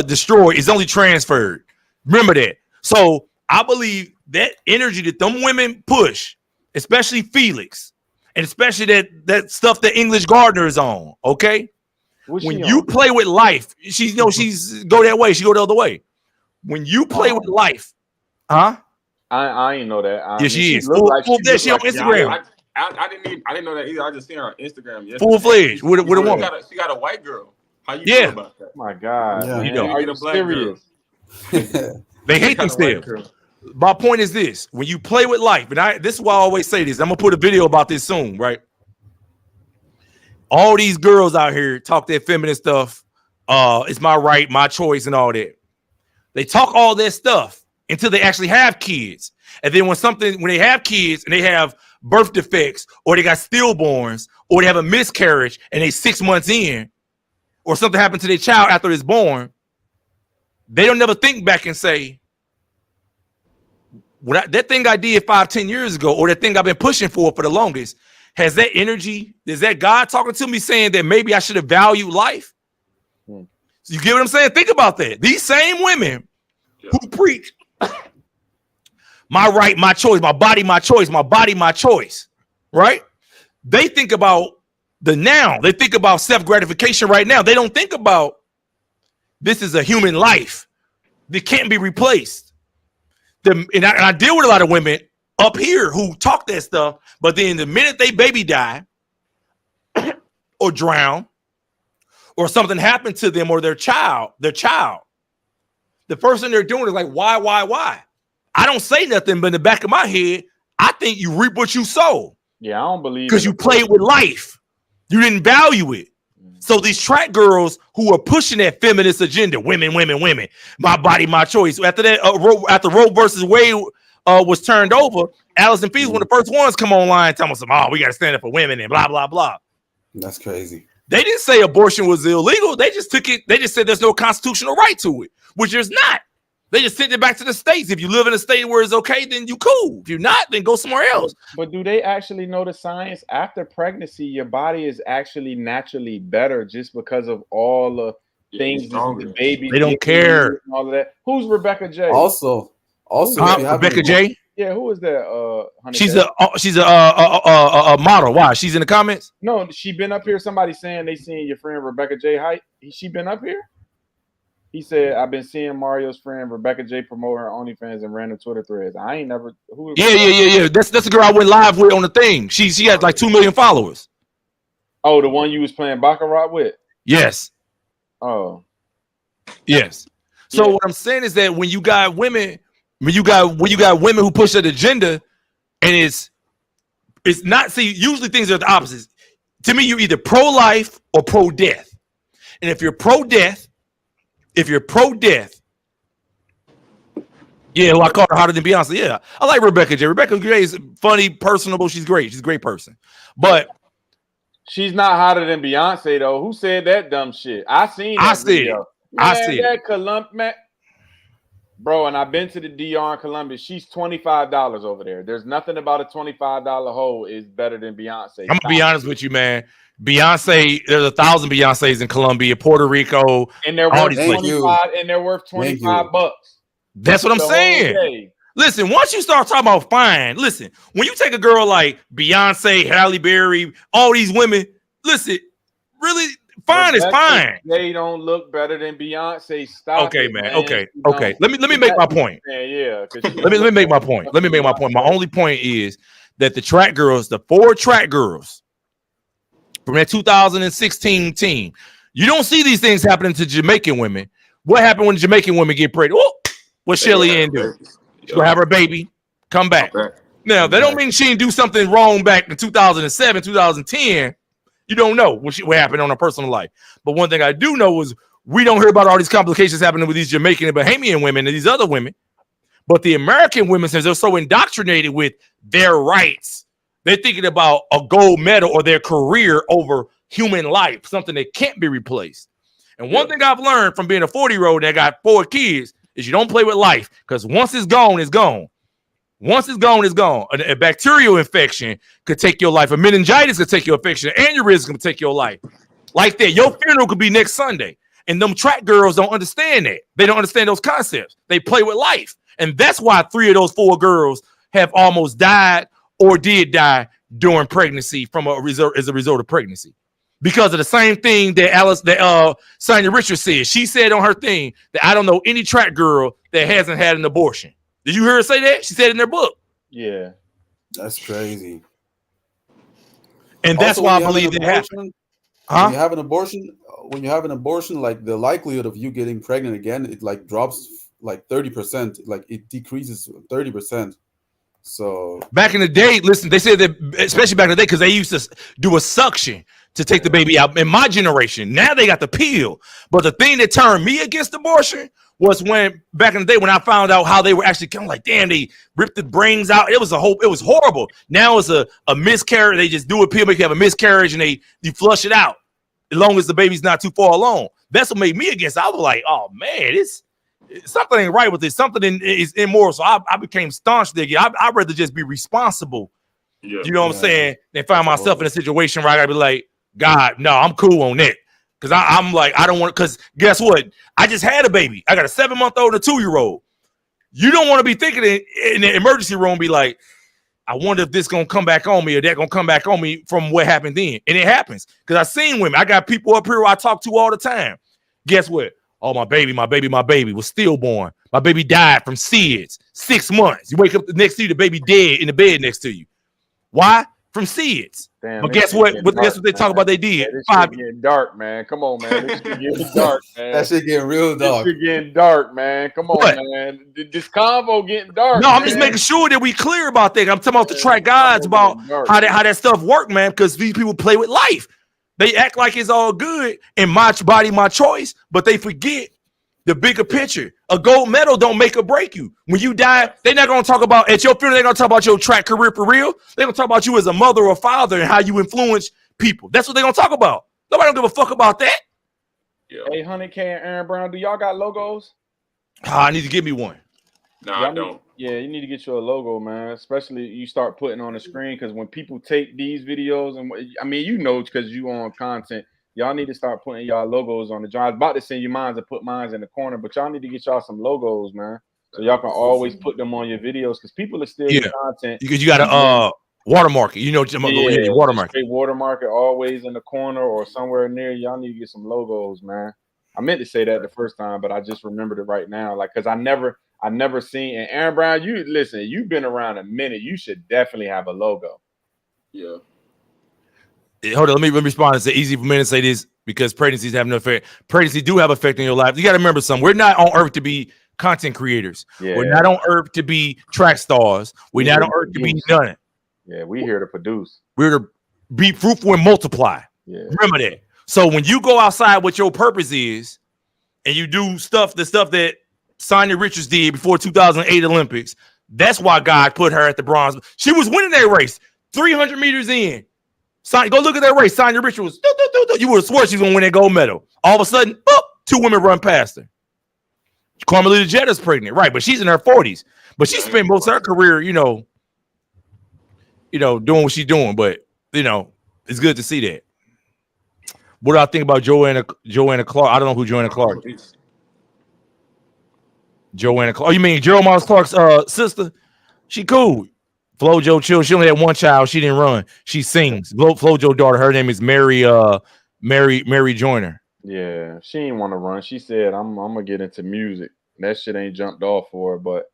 destroyed; it's only transferred. Remember that. So I believe that energy that them women push, especially Felix. And especially that stuff that English Gardner is on, okay? When you play with life, she's go that way, she go the other way. When you play with life, huh? I ain't know that. Yeah, she is. Full fledged. She on Instagram. I didn't know that either. I just seen her on Instagram yesterday. Full fledged with a woman. She got a white girl. How you feel about that? My God, yeah. Are you serious? They hate them still. My point is this: when you play with life, and this is why I always say this. I'm gonna put a video about this soon, right? All these girls out here talk that feminist stuff. It's my right, my choice, and all that. They talk all that stuff until they actually have kids, and then when they have kids and they have birth defects, or they got stillborns, or they have a miscarriage and they 6 months in, or something happened to their child after it's born, they don't never think back and say, that thing I did 5-10 years ago, or that thing I've been pushing for the longest, has that energy? Is that God talking to me saying that maybe I should have valued life? So you get what I'm saying? Think about that. These same women who preach my right, my choice, my body, my choice, my body, my choice, right? They think about the now. They think about self-gratification right now. They don't think about This is a human life that can't be replaced. And I deal with a lot of women up here who talk that stuff, but then the minute they baby die or drown or something happened to them or their child, the first thing they're doing is like, why? I don't say nothing, but in the back of my head, I think you reap what you sow. Yeah, I don't believe because you played with life. You didn't value it. So these track girls who are pushing that feminist agenda, women, my body, my choice. After that, after Roe versus Wade was turned over, Allison Fees was one of the first ones come online telling us, "Oh, we got to stand up for women," and blah blah blah. That's crazy. They didn't say abortion was illegal. They just took it. They just said there's no constitutional right to it, which there's not. They just sent it back to the states. If you live in a state where it's okay, then you cool. If you're not, then go somewhere else. But do they actually know the science? After pregnancy, your body is actually naturally better just because of all the things the baby. They don't care. And all of that. Who's Rebecca J? Also, Rebecca J. Yeah, who is that? She's a model. Why? She's in the comments. No, she been up here. Somebody saying they seen your friend Rebecca J. Height. She been up here. He said, I've been seeing Mario's friend Rebecca J promote her OnlyFans and random Twitter threads. I ain't never. Yeah. That's the girl I went live with on the thing. She has like 2 million followers. Oh, the one you was playing Baccarat with? Yes. Oh. Yes. So what I'm saying is that when you got women, when you got women who push that agenda, and it's not, see, usually things are the opposites. To me, you're either pro-life or pro-death. And if you're pro-death, yeah, well, I call her hotter than Beyonce. Yeah, I like Rebecca J. Rebecca J is funny, personable. She's great. She's a great person. But she's not hotter than Beyonce, though. Who said that dumb shit? I seen that video. I see it. Man, bro, and I've been to the DR in Columbia. She's $25 over there. There's nothing about a $25 hole is better than Beyonce. I'm gonna be honest with you, man. Beyonce, there's 1,000 Beyonces in Colombia, Puerto Rico, and they're worth $25. That's what I'm saying. Listen, once you start talking about fine, listen, when you take a girl like Beyonce, Halle Berry, all these women, listen, really, fine is fine. They don't look better than Beyonce. Stop. Okay, man. Okay. Let me make my point. Yeah. Let me make my point. My only point is that the 4 track girls from that 2016 team, you don't see these things happening to Jamaican women. What happened when Jamaican women get pregnant? Oh, what Shelly Ann do? She'll have her baby, come back. Now, that don't mean she didn't do something wrong back in 2007, 2010. You don't know what happened on her personal life. But one thing I do know is we don't hear about all these complications happening with these Jamaican and Bahamian women and these other women. But the American women, since they're so indoctrinated with their rights, they're thinking about a gold medal or their career over human life, something that can't be replaced. And one thing I've learned from being a 40-year-old that got 4 kids is you don't play with life, because once it's gone, it's gone. Once it's gone, it's gone. A bacterial infection could take your life. A meningitis could take your infection. An aneurysm could take your life. Like that. Your funeral could be next Sunday. And them track girls don't understand that. They don't understand those concepts. They play with life. And that's why 3 of those 4 girls have almost died or did die during pregnancy as a result of pregnancy. Because of the same thing that Sonia Richards said. She said on her thing that I don't know any track girl that hasn't had an abortion. Did you hear her say that? She said it in their book. Yeah. That's crazy. And that's why I believe it happened. When you have an abortion, like the likelihood of you getting pregnant again, it like drops like 30%. Like it decreases 30%. So back in the day, listen, they said that, especially back in the day, because they used to do a suction to take the baby out. In my generation, now they got the pill. But the thing that turned me against abortion was when back in the day when I found out how they were actually kind of like, damn, they ripped the brains out. It was horrible. Now it's a miscarriage. They just do a pill, make you have a miscarriage, and you flush it out as long as the baby's not too far along. That's what made me against it. I was like, oh man, something ain't right with this. Something is immoral. So I became staunch there. I'd rather just be responsible. Yeah, you know what I'm saying? Than find myself in a situation where I gotta be like, God, no, I'm cool on that. Because I'm like, I don't want, because guess what? I just had a baby. I got a 7-month-old and a 2-year-old. You don't want to be thinking in the emergency room, be like, I wonder if this gonna come back on me or that gonna come back on me from what happened then. And it happens. Because I've seen women. I got people up here who I talk to all the time. Guess what? Oh, my baby was stillborn. My baby died from SIDS. 6 months. You wake up next to you, the baby dead in the bed next to you. Why? From SIDS. Damn, But this guess shit what? getting Guess dark, what they talk man. about they did? This shit getting dark, man. Come on, man. This shit getting dark, man. That shit getting real dark. This shit getting dark, man. Come on, What? man. This convo getting dark. No, I'm man. just making sure that we clear about that. I'm talking about the track guides Convo about getting dark, how that stuff work, man, because these people play with life. They act like it's all good and my body, my choice, but they forget the bigger picture. A gold medal don't make or break you. When you die, they're not going to talk about, at your funeral, they're going to talk about your track career for real. They're going to talk about you as a mother or father and how you influence people. That's what they're going to talk about. Nobody don't give a fuck about that. Yeah. Hey, 100K and Aaron Brown, do y'all got logos? I need to give me one. No, I don't. Yeah, you need to get you a logo, man. Especially you start putting on the screen, because when people take these videos, and I mean, you know, because you on content, y'all need to start putting y'all logos on the job. I was about to send you mines and put mines in the corner, but y'all need to get y'all some logos, man, so y'all can always put them on your videos, because people are still your content. Because you got to watermark it. You know, your watermark. Straight watermark it always in the corner or somewhere near. Y'all need to get some logos, man. I meant to say that the first time, but I just remembered it right now. Like, because I never seen. And Aaron Brown, you listen, you've been around a minute. You should definitely have a logo. Yeah. Hold on, let me respond. It's easy for me to say this because pregnancies have no effect. Pregnancy do have effect in your life. You got to remember something. We're not on earth to be content creators. Yeah. We're not on earth to be track stars. We're not on earth to be none. Yeah, we here to produce. We're to be fruitful and multiply. Yeah. Remember that. So when you go outside, what your purpose is, and you do the stuff that Sonia Richards did before 2008 Olympics, that's why God put her at the bronze. She was winning that race, 300 meters in. Go look at that race. Sonia Richards was, you would have swore she was going to win that gold medal. All of a sudden, boop, 2 women run past her. Carmelita Jeter's pregnant, right? But she's in her 40s. But she spent most of her career, doing what she's doing. But, it's good to see that. What do I think about Joanna Clark? I don't know who Joanna Clark is. Joanna Clark. Oh, you mean Gerald Miles Clark's sister? She cool. Flojo chill. She only had one child. She didn't run. She sings. Flojo daughter. Her name is Mary Joyner. Yeah, she didn't want to run. She said, "I'm gonna get into music." That shit ain't jumped off for her, but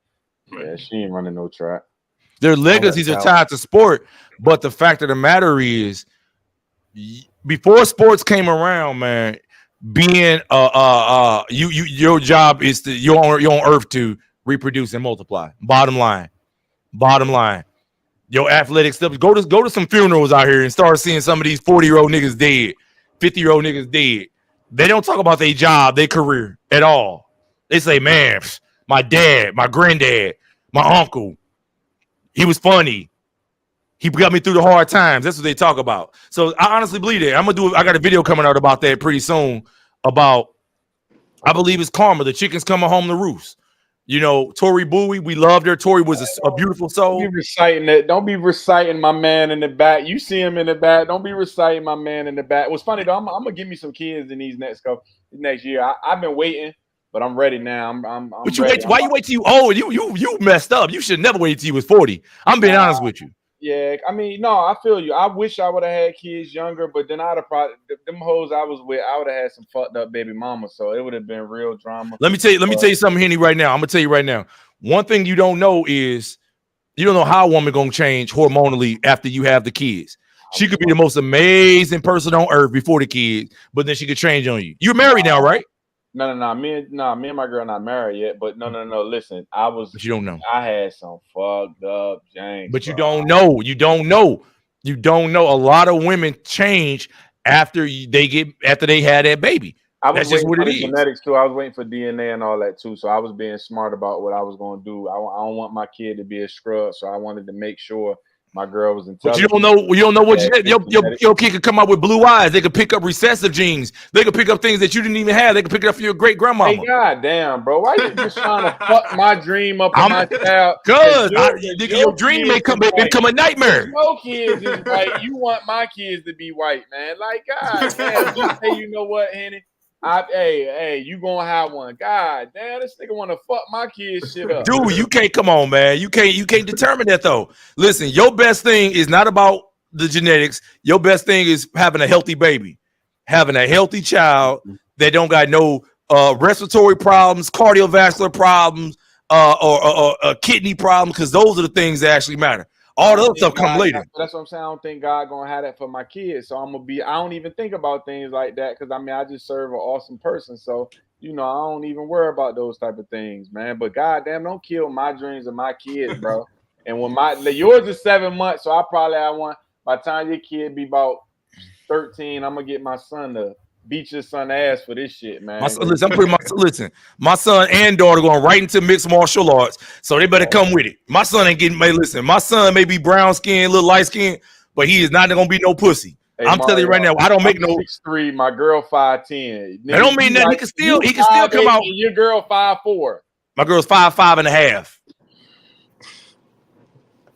yeah, she ain't running no track. Their legacies are tied to sport, but the fact of the matter is, before sports came around, man, being your job is to you're on earth to reproduce and multiply. Bottom line, your athletic stuff. Go to some funerals out here and start seeing some of these 40-year-old niggas dead, 50-year-old niggas dead. They don't talk about their job, their career at all. They say, man, my dad, my granddad, my uncle, he was funny. He got me through the hard times. That's what they talk about. So I honestly believe that. I got a video coming out about that pretty soon about, I believe it's karma. The chickens coming home to roost. Tori Bowie, we loved her. Tori was a beautiful soul. Don't be reciting that. Don't be reciting my man in the back. You see him in the back. Don't be reciting my man in the back. What's funny though, I'm gonna give me some kids in these next year. I've been waiting, but I'm ready now. I'm But you ready. wait. Why you wait till you old? You messed up. You should never wait till you was 40. I'm being honest with you. Yeah, I mean, no, I feel you. I wish I would have had kids younger, but then I'd have probably them hoes I was with. I would have had some fucked up baby mama, so it would have been real drama. Let me tell you something, Henny. Right now, I'm gonna tell you right now. One thing you don't know is you don't know how a woman gonna change hormonally after you have the kids. She could be the most amazing person on earth before the kids, but then she could change on you. You're married now, right? No. Me and my girl not married yet. But no. Listen, But you don't know. I had some fucked up James. But you don't know. You don't know. A lot of women change after they had that baby. That's just what it is. Genetics too. I was waiting for DNA and all that too. So I was being smart about what I was going to do. I don't want my kid to be a scrub, so I wanted to make sure my girl was intelligent. But you don't know what your kid could come out with blue eyes. They could pick up recessive genes. They could pick up things that you didn't even have. They could pick it up for your great grandmama. Hey, goddamn, bro, why you just trying to fuck my dream up on my child? Cause your dream may become a nightmare. No kids is white. You want my kids to be white, man? Like, God damn, just say, you know what, Henny? Hey, you gonna have one. God damn, this nigga wanna fuck my kids shit up. Dude, you can't come on, man. You can't determine that though. Listen, your best thing is not about the genetics. Your best thing is having a healthy baby, having a healthy child that don't got no respiratory problems, cardiovascular problems, or kidney problems, because those are the things that actually matter. All the other stuff come later. That's what I'm saying. I don't think God gonna have that for my kids. So I'm gonna be. I don't even think about things like that because I mean I just serve an awesome person. So I don't even worry about those type of things, man. But goddamn, don't kill my dreams of my kids, bro. And when yours is 7 months, so I probably have one. By the time your kid be about 13, I'm gonna get my son to beat your son ass for this shit, man. My son and daughter going right into mixed martial arts, so they better come with it. My son ain't getting. Listen, my son may be brown skinned, little light skinned, but he is not gonna be no pussy. Hey, I'm telling you right now, I don't make no 6'3", my girl 5'10". That don't mean nothing. He can still come out. Your girl 5'4". My girl's 5'5.5".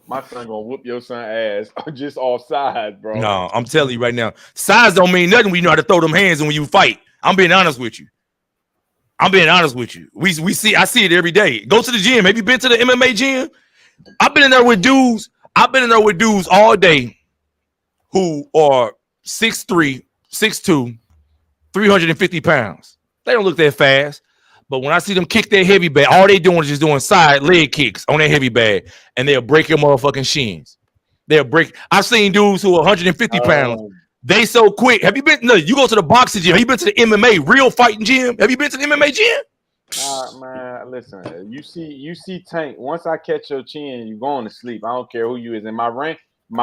My son gonna whoop your son ass just off sides, bro. No, I'm telling you right now, size don't mean nothing when you know how to throw them hands and when you fight. I'm being honest with you. I see it every day. Go to the gym. Have you been to the MMA gym? I've been in there with dudes. All day who are 6'3", 6'2", 350 pounds. They don't look that fast. But when I see them kick their heavy bag, all they doing is just doing side leg kicks on their heavy bag, and they'll break your motherfucking shins. I've seen dudes who are 150 pounds. They so quick. Have you been? No, you go to the boxing gym. Have you been to the MMA real fighting gym? Have you been to the MMA gym? Man, listen. You see Tank. Once I catch your chin, you going to sleep. I don't care who you is. And my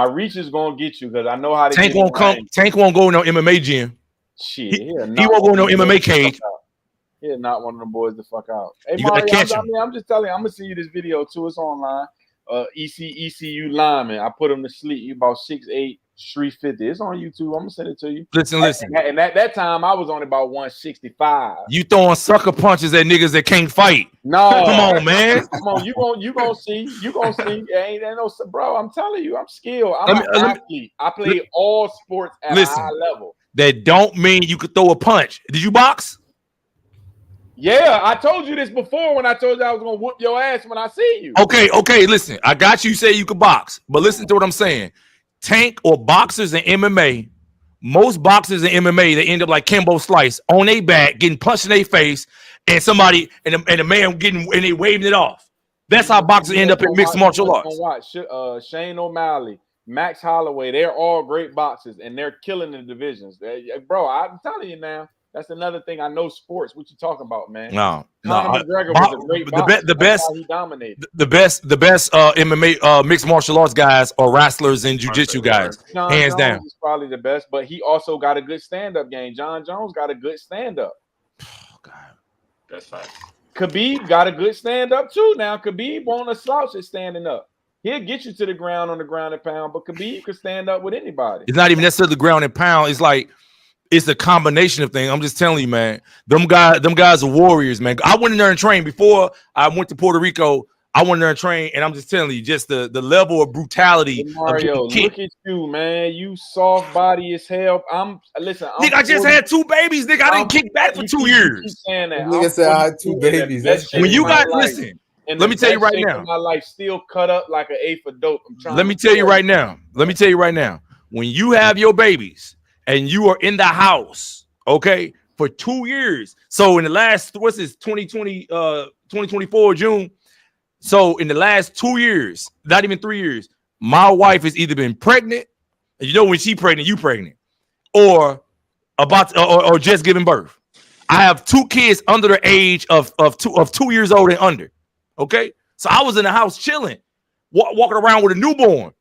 reach is gonna get you because I know how to. Tank won't come. Tank won't go no MMA gym. Shit, he won't go no MMA cage. Yeah, not one of them boys to fuck out. Hey, you Mario, gotta catch him. I'm just telling you, I'm gonna send you this video too. It's online. ECU lineman. I put him to sleep. You about 6'8", 350. It's on YouTube. I'm gonna send it to you. Listen. And at that time, I was only about 165. You throwing sucker punches at niggas that can't fight? No, come on, man. Come on, you gonna see. Ain't no, bro. I'm telling you, I'm skilled. I'm an athlete. I play all sports at a high level. That don't mean you could throw a punch. Did you box? Yeah, I told you this before when I told you I was gonna whoop your ass when I see you. Okay, listen. I got you say you could box, but listen to what I'm saying. Tank or boxers in MMA, most boxers in MMA, they end up like Kimbo Slice on their back, getting punched in their face, and somebody and a man getting and they waving it off. That's how boxers end up in mixed martial arts. Watch Shane O'Malley, Max Holloway, they're all great boxers and they're killing the divisions. Bro, I'm telling you now. That's another thing. I know sports. What you talking about, man? No. Conor McGregor was a great boxer. The best. He dominated. The best MMA mixed martial arts guys are wrestlers and jiu-jitsu guys. Hands down. He's probably the best, but he also got a good stand-up game. John Jones got a good stand-up. Oh God, that's fine. Khabib got a good stand-up too. Now Khabib won't a slouch at standing up. He'll get you to the ground on the ground and pound, but Khabib can stand up with anybody. It's not even necessarily the ground and pound. It's like. It's a combination of things. I'm just telling you, man. Them guys are warriors, man. I went in there and trained before I went to Puerto Rico. I went in there and trained, and I'm just telling you, just the level of brutality. Hey Mario, look at you, man. You soft body as hell. Nigga, I just had 2 babies, nigga. I didn't kick back for 2 years. Keep saying that. Nigga said I had 2 babies. When you got listen, let me tell you right now. My life still cut up like an eighth of dope. Let me tell you right now. When you have your babies. And you are in the house, okay, for 2 years. So in the last, 2024 June. So in the last 2 years, not even 3 years, my wife has either been pregnant, and you know when she's pregnant, you pregnant, or or just giving birth. I have 2 kids under the age of 2 years old and under. Okay, so I was in the house chilling, walking around with a newborn.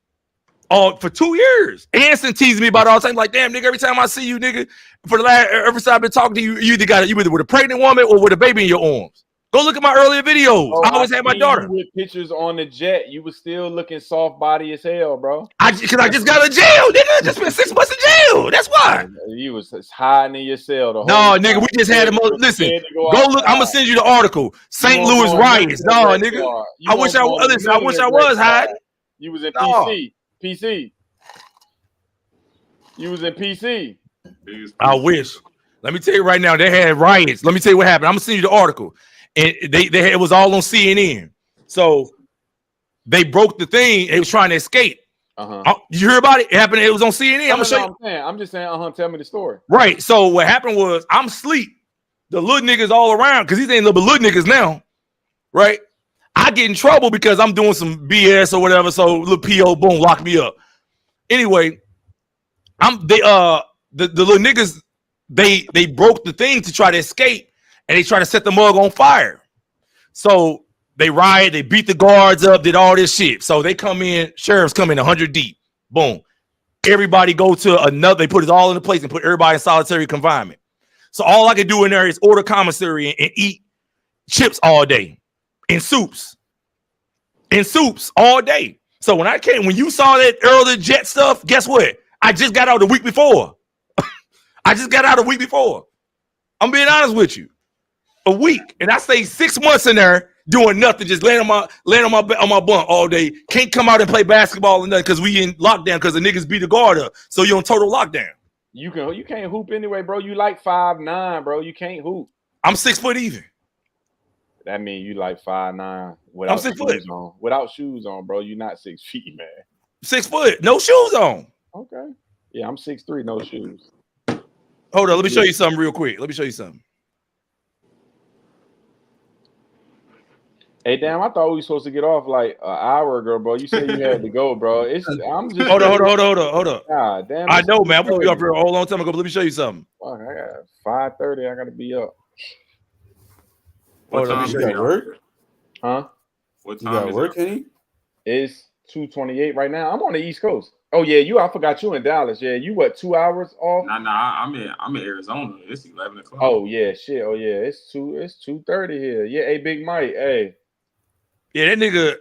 For 2 years. Anson teased me about it all the time. Like, damn, nigga, every time I see you, nigga, every time I've been talking to you, you either with a pregnant woman or with a baby in your arms. Go look at my earlier videos. I always had my daughter. With pictures on the jet, you was still looking soft body as hell, bro. Because I just got out of jail, nigga. I just spent 6 months in jail. That's why. You was hiding in your cell the whole time. Nigga, we just had him. Listen, go look. I'm gonna send you the article. St. Louis riots. No, nigga. I wish I was hiding. You was in PC. PC. You was in PC. I wish. Let me tell you right now, they had riots. Let me tell you what happened. I'm gonna send you the article, and it was all on CNN. So they broke the thing. They was trying to escape. You hear about it? It happened. It was on CNN. I'm gonna show you. I'm just saying. Tell me the story. Right. So what happened was I'm asleep. the little niggas all around, because these ain't little niggas now, right? I get in trouble because I'm doing some BS or whatever. So little PO, boom, lock me up. Anyway, the little niggas, they broke the thing to try to escape, and they try to set the mug on fire. So they riot, they beat the guards up, did all this shit. So they come in, sheriffs come in 100 deep. Boom. Everybody go to another, they put it all in the place and put everybody in solitary confinement. So all I can do in there is order commissary and eat chips all day and soups all day. So when you saw that early jet stuff, guess what? I just got out the week before. I'm being honest with you. A week, and I stayed 6 months in there doing nothing, just laying on my bunk all day. Can't come out and play basketball and nothing because we in lockdown because the niggas beat the guard up. So you're on total lockdown. You can't hoop anyway, bro. You like 5'9", bro. You can't hoop. I'm 6 foot even. That means you like 5'9" without I'm 6 shoes foot. on. Without shoes on, bro. You're not 6 feet, man. 6 foot, no shoes on. Okay. Yeah, I'm 6'3", no shoes. Hold on, let me show you something real quick. Let me show you something. Hey, damn! I thought we were supposed to get off like an hour ago, bro. You said you had to go, bro. I'm just hold on. God damn! I know, man. I put you up here a whole long time ago, but let me show you something. Fuck, I got 5:30. I gotta be up. What time you got work? Huh? What You time got is work, it? Henny? It's 2:28 right now. I'm on the East Coast. Oh yeah, I forgot you in Dallas. Yeah, you what? 2 hours off? Nah. I'm in Arizona. It's 11 o'clock. Oh yeah, shit. Oh yeah, it's 2:30 here. Yeah, hey, Big Mike. Hey. Yeah, that nigga.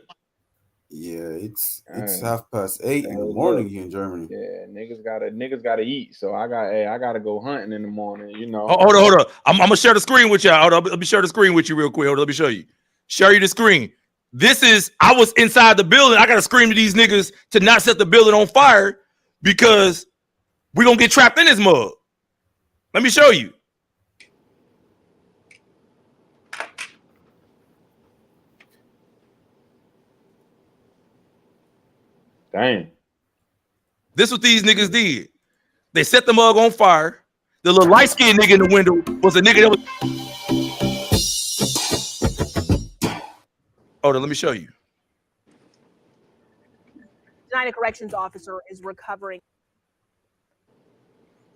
Yeah, it's Dang. 8:30 in the morning here in Germany. Yeah, niggas gotta eat. So I gotta go hunting in the morning. You know. Hold on. I'm gonna share the screen with y'all. Hold on, let me share the screen with you real quick. Hold on, let me show you. Share you the screen. I was inside the building. I gotta scream to these niggas to not set the building on fire because we gonna get trapped in this mug. Let me show you. Dang. This is what these niggas did. They set the mug on fire. The little light-skinned nigga in the window was a nigga that was. Hold on, let me show you. Tonight, a corrections officer is recovering.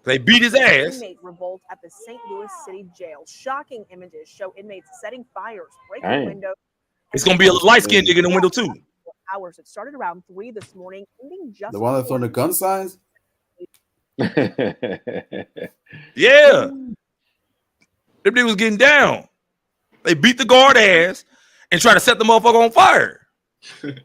They beat his ass. Inmate revolt at the St. Louis City Jail. Shocking images show inmates setting fires, breaking Dang. windows. It's gonna be a light-skinned nigga in the window too. Hours. It started around 3 this morning, ending just The one that's on the gun signs? Yeah. Them niggas was getting down. They beat the guard ass and try to set the motherfucker on fire. The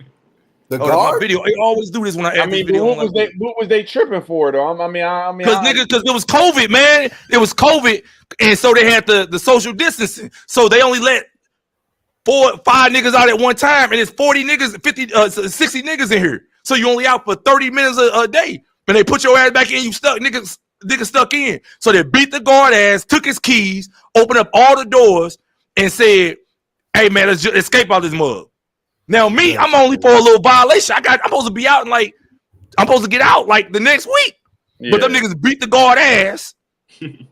that's guard? my video. I always do this when I edit this mean, video. what was they tripping for though? Because it was COVID, man. It was COVID, and so they had the social distancing. So they only let 4 or 5 niggas out at one time, and it's 40 niggas, 50, 60 niggas in here. So you only out for 30 minutes a day. And they put your ass back in, you stuck, niggas stuck in. So they beat the guard ass, took his keys, opened up all the doors, and said, "Hey man, let's just escape out this mug." Now me, I'm only for a little violation. I'm supposed to be out I'm supposed to get out like the next week. Yeah. But them niggas beat the guard ass and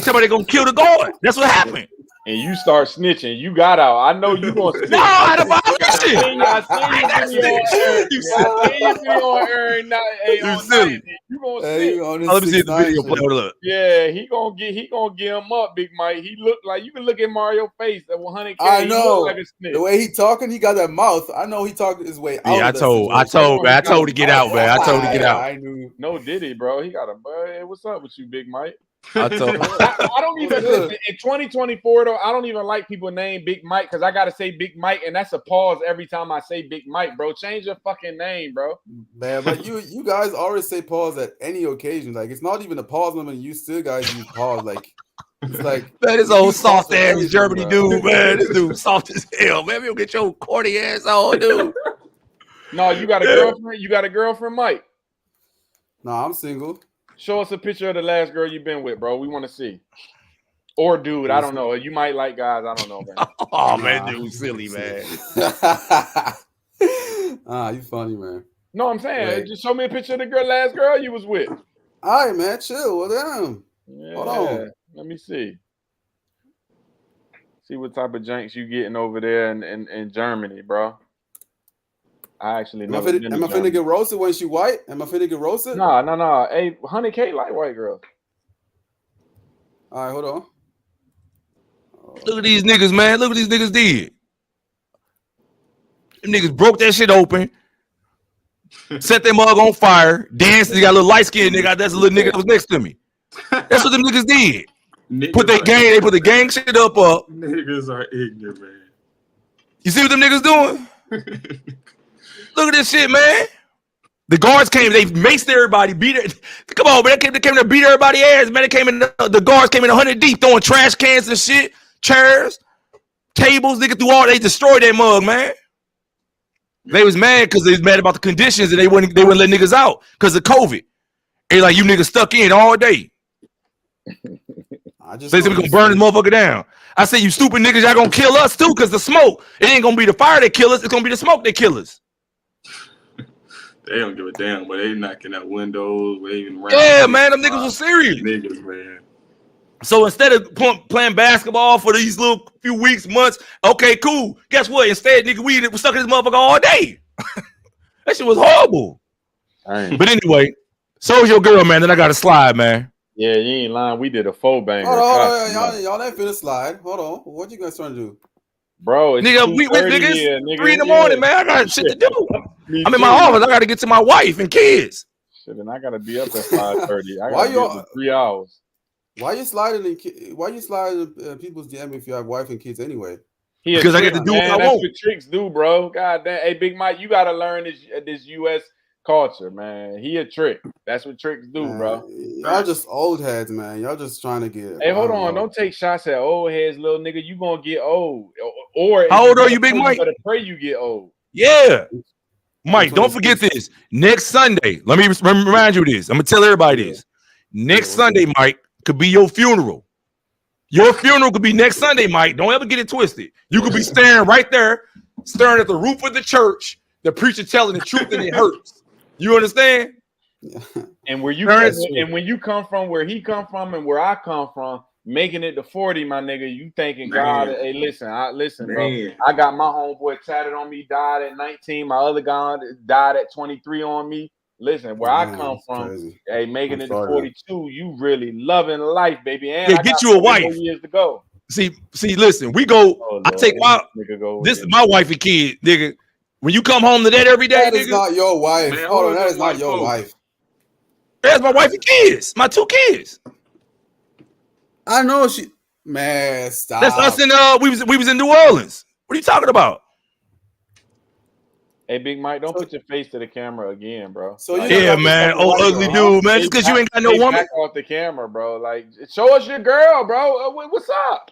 somebody gonna kill the guard. That's what happened. And you start snitching. You got out. I know you gonna snitch. No, I had a violation. I seen you on Erin. You silly. You gonna snitch. Let me see the video play. Hold up. Yeah, he gonna get him up, Big Mike. He looked like, you can look at Mario's face at 100K. I know. Like a snitch. The way he talking, he got that mouth. I know he talking his way out. Yeah, I told to get out, man. I told to get out. I knew. No, did he, bro? He got a hey, what's up with you, Big Mike? I don't even listen. In 2024 though, I don't even like people named Big Mike because I gotta say Big Mike, and that's a pause every time I say Big Mike, bro. Change your fucking name, bro. Man, but you guys always say pause at any occasion. Like it's not even a pause moment. You still guys use pause. Like it's like man, this old soft ass Germany dude, man. This dude soft as hell, man. You'll get your corny ass on, dude. No, you got a girlfriend. You got a girlfriend, Mike. No, I'm single. Show us a picture of the last girl you've been with, bro. We want to see. Or dude, I don't know. You might like guys. I don't know, man. Oh, man, dude, silly, man. You funny, man. No, I'm saying, right. Just show me a picture of the last girl you was with. All right, man, chill. Well, damn. Yeah, hold on. Let me see. See what type of janks you getting over there in Germany, bro. I actually Am I never been to finna get roasted when she white? Am I finna get roasted? No. Hey, 100K like white girl. All right, hold on. Look at these niggas, man. Look what these niggas did. Them niggas broke that shit open. Set their mug on fire. Danced. They got a little light skinned nigga. That's a little nigga that was next to me. That's what them niggas did. Niggas They put the gang shit up. Niggas are ignorant, man. You see what them niggas doing? Look at this shit, man. The guards came, they maced everybody, beat it. Come on, man. They came to beat everybody's ass, man. They came in, the guards came in 100 deep, throwing trash cans and shit, chairs, tables, nigga threw all, they destroyed that mug, man. They was mad because they was mad about the conditions and they wouldn't let niggas out because of COVID. They like, you niggas stuck in all day. They said we gonna burn this motherfucker down. I said, you stupid niggas, y'all gonna kill us too because the smoke. It ain't gonna be the fire that kill us, it's gonna be the smoke that kill us. They don't give a damn, but they knocking out windows, waving around. Yeah, man, them niggas was serious. Niggas, man. So instead of playing basketball for these little few weeks, months, okay, cool. Guess what? Instead, nigga, we was stuck in this motherfucker all day. That shit was horrible. But anyway, so was your girl, man. Then I got to slide, man. Yeah, you ain't lying. We did a full banger. Hold on, y'all ain't finna slide. Hold on. What you guys trying to do? Bro, it's nigga, we with niggas here, nigga. 3 in the morning, man. I got shit to do. I'm in my office. I got to get to my wife and kids. Shit, and I got to be up at 5:30. I Why got to 3 hours. Why you sliding in people's DM if you have wife and kids anyway? Because I get to do what I that's want. what tricks do, bro. God damn. Hey, Big Mike, you got to learn this U.S. culture, man. He a trick. That's what tricks do, bro. Y'all just old heads, man. Y'all just trying to get. Hey, hold on. Don't take shots at old heads, little nigga. You gonna get old. Or how old are you, Big Mike? You better pray you get old. Yeah. Mike, don't forget this. Next Sunday, let me remind you of this. I'm gonna tell everybody this. Next Sunday, Mike, could be your funeral. Your funeral could be next Sunday, Mike. Don't ever get it twisted. You could be staring right there, staring at the roof of the church, the preacher telling the truth, and it hurts. You understand? And when you come from where he come from and where I come from, making it to 40, my nigga, you thinking God, hey, listen, bro. I got my homeboy tatted on me, died at 19. My other guy died at 23 on me. Listen, where I come from, crazy. Hey, making it to 42, you really loving life, baby. And yeah, get you a wife. Years to go. See, listen, we go. I take my this is my wife and kid, nigga. When you come home to that every day, that is not your wife. Man, hold on, that is not your wife. That's my wife and kids. My 2 kids. I know she. Man, stop. That's us in we was in New Orleans. What are you talking about? Hey, Big Mike, don't put your face to the camera again, bro. So yeah, man, old ugly dude, man. Just because you ain't got no woman. Back off the camera, bro. Like, show us your girl, bro. What's up?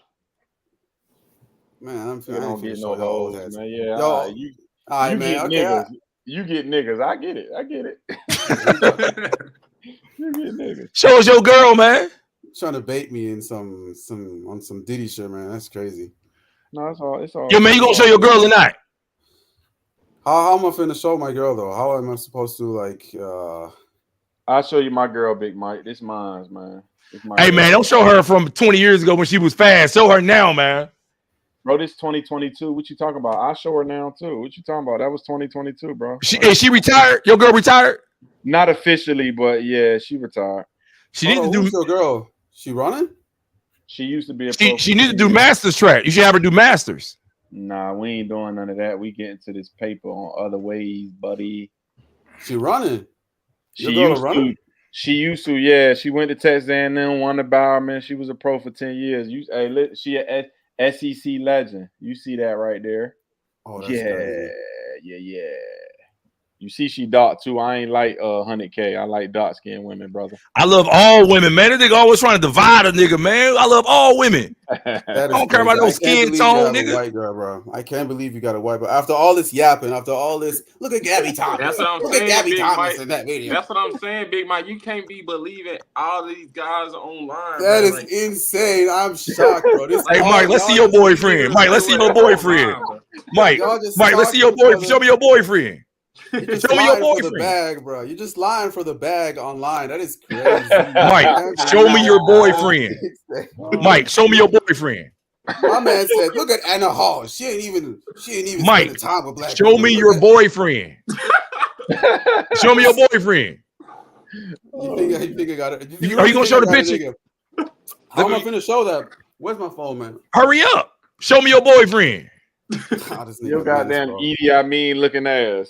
Man, I'm feeling. Don't get no hoes, man. Yeah, yo, you man, get okay, niggas. You get niggas. I get it. You get niggas. Show us your girl, man. Trying to bait me in some Diddy shit, man. That's crazy. No, it's all. Yeah, man, you gonna show your girl or not? How am I finna show my girl though? How am I supposed to like? I'll show you my girl, Big Mike. This mine's, man. Hey, girl. Man, don't show her from 20 years ago when she was fast. Show her now, man. Bro, this 2022. What you talking about? I'll show her now too. What you talking about? That was 2022, bro. Is she retired? Your girl retired? Not officially, but yeah, she retired. She needs to do. Who's your girl? She running? She used to be a. She needs to do masters track. You should have her do masters. Nah, we ain't doing none of that. We get into this paper on other ways, buddy. She running. She used to, yeah. She went to Texas A&M, won the Bowerman. She was a pro for 10 years. She a SEC legend. You see that right there? Oh, that's crazy. Yeah. You see, she dark too. I ain't like 100K. I like dark skinned women, brother. I love all women, man. This nigga always trying to divide a nigga, man. I love all women. I don't care about no skin tone, nigga. White girl, bro. I can't believe you got a white girl. After all this yapping, after all this, look at Gabby Thomas. That's what I'm look saying, at Gabby Big Thomas Mike. in that video. That's what I'm saying, Big Mike. You can't be believing all these guys online. That man. is insane. I'm shocked, bro. Hey, Mike, let's see your boyfriend. Mike, let's see your boyfriend. Mike, let's see your boyfriend. Show me your boyfriend. You're just lying for the bag, bro. You're just lying for the bag online. That is crazy. Mike, show me your boyfriend. Mike, show me your boyfriend. My man said, "Look at Anna Hall. She ain't even Mike, spending time with black show people. me Look your at- boyfriend. Show me your boyfriend. You think I got it? Are you gonna show the picture? How am I finna show that? Where's my phone, man? Hurry up. Show me your boyfriend. Your goddamn Idi Amin looking ass.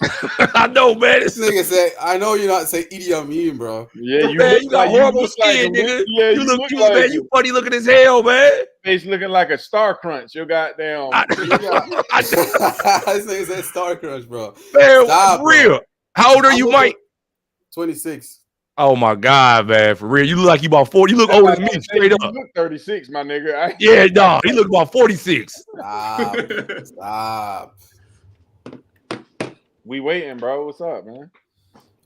I know, man. This nigga say, I know you're not say Idi Amin, bro. Yeah, you man, look you got like horrible you look like skin, him. nigga. Yeah, you look like man. him. You funny looking as hell, man. Face looking like a Star Crunch. Your goddamn. This nigga said Star Crush, bro. Man, Stop, for real. bro. How old are you, Mike? 26. Oh my God, man, for real. You look like you about 40. You look older than me, straight up. You look 36, my nigga. Yeah, dog. He look about 46. Stop. We waiting, bro. What's up, man?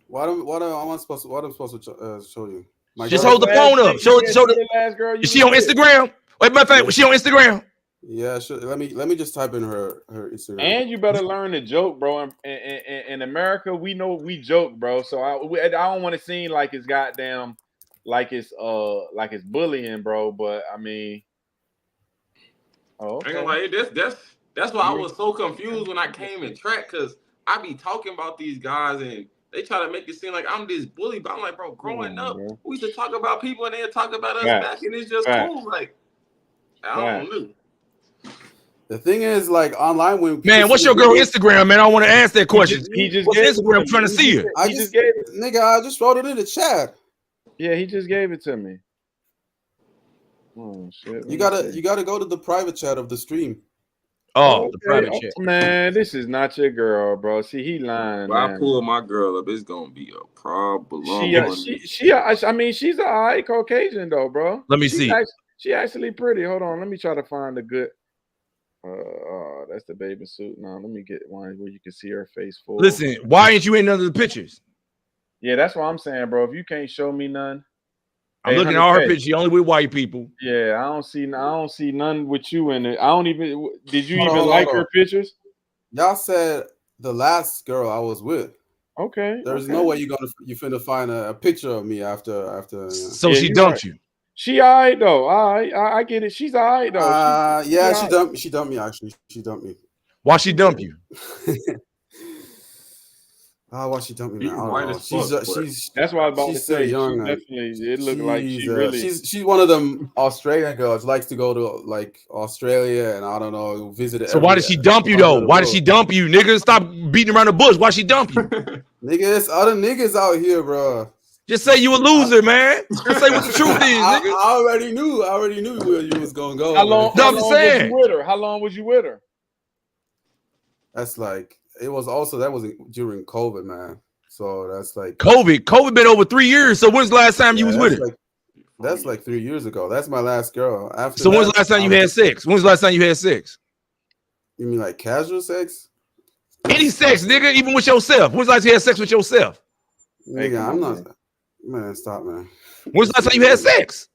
What am I supposed to show you? Just hold the phone up. Show the last girl. Is she on Instagram? Wait, matter of fact, was she on Instagram? Yeah, sure. Let me just type in her Instagram. And you better learn to joke, bro. In America, we know we joke, bro. So I don't want to seem like it's goddamn, like it's bullying, bro. But I mean, I ain't gonna lie, that's why I was so confused when I came in track, because I be talking about these guys and they try to make it seem like I'm this bully, but I'm like, bro, growing up, we used to talk about people and they'd talk about us back, and it's just cool. Like, I don't know. The thing is, like, online when man, what's your girl Instagram, man? I want to ask that question. He just what's Instagram? I'm trying to see her. I just gave it, nigga. I just wrote it in the chat. Yeah, he just gave it to me. Oh shit! You gotta go to the private chat of the stream. Oh, the private chat. Man, this is not your girl, bro. See, he lying. If I pull my girl up, it's gonna be a problem. I mean, she's an alright Caucasian though, bro. Let me see. She actually pretty. Hold on, let me try to find a good. That's the baby suit. Now let me get one where you can see her face full. Listen, why ain't you in none of the pictures? Yeah, that's what I'm saying, bro. If you can't show me none, I'm looking at all her pictures. She only with white people. Yeah, I don't see none with you in it. I don't even. Did you even like her pictures? Y'all said the last girl I was with. Okay. There's no way you finna find a picture of me after. So she dumped you. She alright though. I get it. She's alright though. She dumped me actually. She dumped me. Why she dump you? Why she dumped me? She's that's why I was about to say. Young, definitely, it looked like she really. She's one of them Australian girls. Likes to go to like Australia and I don't know visit. So why did she dump you though? Why did she dump you, nigga? Stop beating around the bush. Why she dump you? Niggas, other niggas out here, bro. Just say you a loser, man. Just say what the truth is, nigga. I already knew where you was gonna go. How long was you with her? How long was you with her? That's like it was also that was during COVID, man. So that's like COVID been over 3 years. So when's the last time you was with her? That's like 3 years ago. That's my last girl. After so when's the last time you had sex? When's the last time you had sex? You mean like casual sex? Any sex, nigga, even with yourself. When's the last time you had sex with yourself? Nigga, I'm not. Man, stop, man. When's the last time you had sex?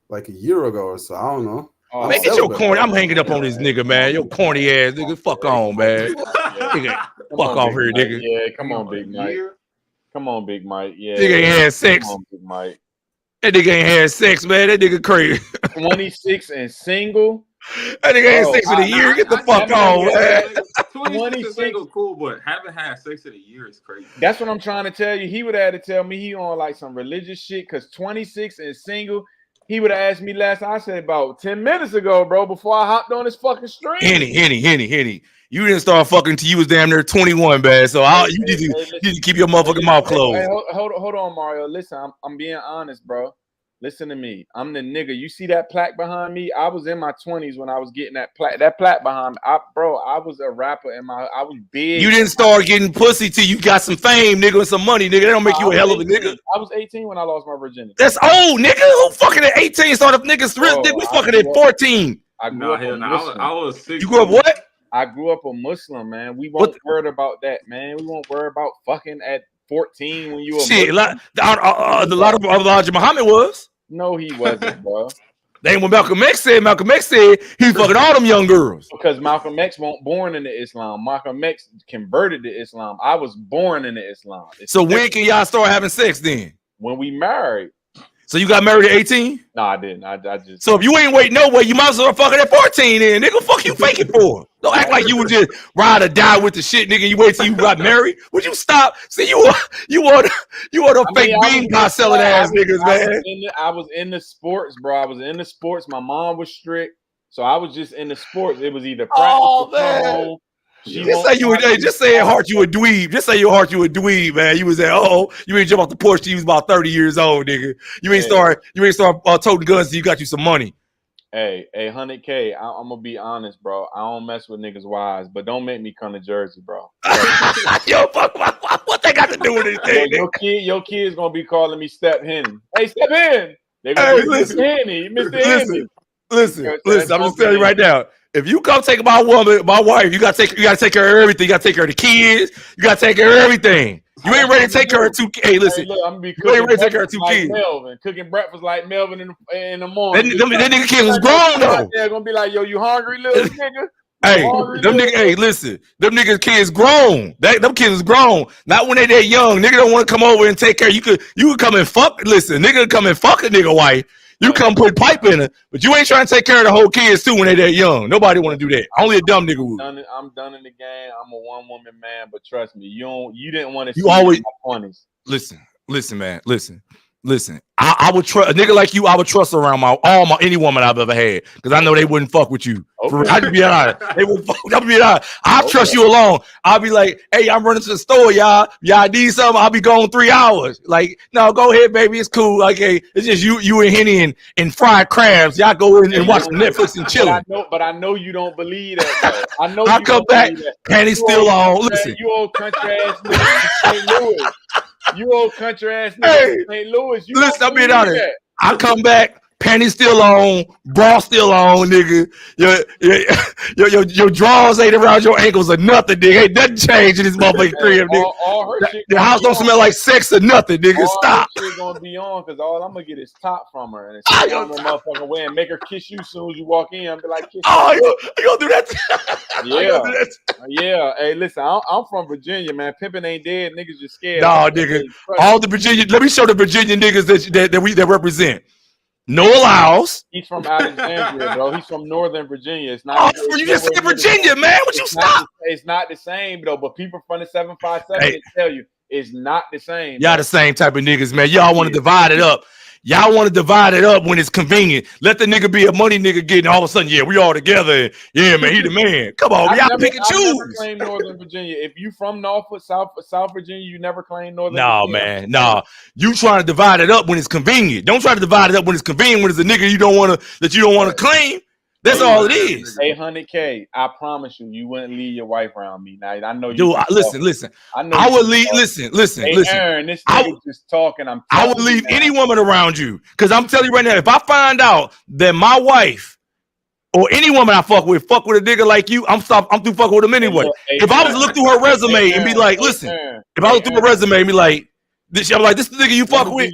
Like a year ago or so. I don't know. Man, get your corny. I'm hanging up on this nigga, man. Your corny ass nigga. Fuck on, man. Nigga, fuck off here, nigga. Yeah, come on, Big Mike. Come on, Big Mike. Yeah. Nigga ain't had sex. Come on, Big Mike. That nigga ain't had sex, man. That nigga crazy. 26 and single. That nigga had sex in a year. Get the fuck on, man. 26 and single, cool, but haven't had sex in a year is crazy. That's what I'm trying to tell you. He would have had to tell me he on like some religious shit because 26 and single. He would have asked me last. I said about 10 minutes ago, bro. Before I hopped on this fucking stream. Henny. You didn't start fucking until you was damn near 21, man. So you need to keep your motherfucking mouth closed. Hey, hold on, Mario. Listen, I'm being honest, bro. Listen to me. I'm the nigga. You see that plaque behind me? I was in my 20s when I was getting that plaque. That plaque behind me. I was a rapper I was big. You didn't start getting pussy till you got some fame, nigga, and some money, nigga. That don't make you a hell of a nigga. I was 18 when I lost my virginity. That's old, nigga. Who fucking at 18 started niggas? Nigga, we fucking at 14. I was 16. You grew up what? I grew up a Muslim, man. We won't worry about that, man. We won't worry about fucking at 14 when you were shit. A lot of Elijah Muhammad was. No, he wasn't, bro. Then when Malcolm X said he fucking all them young girls. Because Malcolm X wasn't born into Islam. Malcolm X converted to Islam. I was born into Islam. So when can y'all start having sex then? When we married. So you got married at 18? No, I didn't. I just. So if you ain't waiting no way, you might as well fuck it at 14 then, nigga. Fuck you faking for? Don't act like you would just ride or die with the shit, nigga. You wait till you got married. Would you stop? See, you want a fake bean pie selling ass niggas, man. I was in the sports, bro. I was in the sports. My mom was strict, so I was just in the sports. It was either practice or come home. Just say you would. Hey, just say at heart you a dweeb. Just say your heart you a dweeb, man. You was at you ain't jump off the porch till you was about 30 years old, nigga. You ain't start toting guns till you got you some money. Hey, 100K. I'm gonna be honest, bro. I don't mess with niggas' wives, but don't make me come to Jersey, bro. Yo, what they got to do with anything? Your kid's gonna be calling me Step Henny. Hey, Step Hen. They gonna be Mr. Henny, Mr. Henny. Listen. I'm just telling you right now. If you come take my wife, you gotta take care of everything. You gotta take care of the kids. You gotta take care of everything. You ain't ready to take care of two. Hey, listen. Look, I'm gonna be you ain't ready to take care of two kids. Melvin, cooking breakfast like Melvin in the morning. That nigga kid was grown though. They're gonna be like, yo, you hungry, little nigga? Hey, them niggas. Hey, listen. Them niggas kids grown. Them kids is grown. Not when they that young. Nigga don't want to come over and take care. You could come and fuck. Listen, nigga come and fuck a nigga wife. You come put pipe in it, but you ain't trying to take care of the whole kids too when they that young. Nobody want to do that. Only a dumb nigga would. I'm done in the game. I'm a one woman man, but trust me, you didn't want to. You always my 20s. Listen, man. Listen. I would trust a nigga like you. I would trust around any woman I've ever had because I know they wouldn't fuck with you. Okay. I'd be honest. They would fuck. I'd be honest. I'll trust you alone. I'll be like, hey, I'm running to the store, y'all. Y'all need something? I'll be gone 3 hours. Like, no, go ahead, baby. It's cool. Like, hey, it's just you and Henny and fried crabs. Y'all go in and watch Netflix and chill. But I know you don't believe that. Though. I know. I'll come back. Panties still on. Listen, you old country ass nigga in St. Louis. You old country ass nigga in St. Louis. Listen, I'll be honest. I come back. Panties still on, bra still on, nigga. Your drawers ain't around your ankles or nothing, nigga. Ain't nothing changed in this motherfucking crib, nigga. The house don't smell like sex or nothing, nigga. Stop. All shit gonna be on because all I'm gonna get is top from her and sit on the motherfucking way and make her kiss you as soon as you walk in. I'm be like, kiss you gonna do that? Yeah. Hey, listen, I'm from Virginia, man. Pimping ain't dead. Niggas just scared. Nah, nigga. All the Virginia. Let me show the Virginia niggas that represent. No allows. He's from Alexandria, bro. He's from Northern Virginia. It's not. You just said Virginia, man. Would you stop? It's not the same, though. But people from the 757 tell you it's not the same. Y'all the same type of niggas, man. Y'all want to divide it up. Y'all want to divide it up when it's convenient. Let the nigga be a money nigga getting all of a sudden, yeah, we all together. Yeah, man, he the man. Come on, y'all pick and choose. I never claim Northern Virginia. If you from Norfolk, South Virginia, you never claim Northern Virginia. Man. No. You trying to divide it up when it's convenient. Don't try to divide it up when it's convenient when it's a nigga you don't want to claim. That's all it is. 800K. I promise you wouldn't leave your wife around me. Now I know you. Dude, listen. I would leave. Listen. Aaron, this nigga just talking. I would leave any woman around you because I'm telling you right now. If I find out that my wife or any woman I fuck with a nigga like you, I'm through fucking with him anyway. If I was to look through her resume and be like, listen, if I look through her resume and be like, I'm like, this is the nigga you fuck with.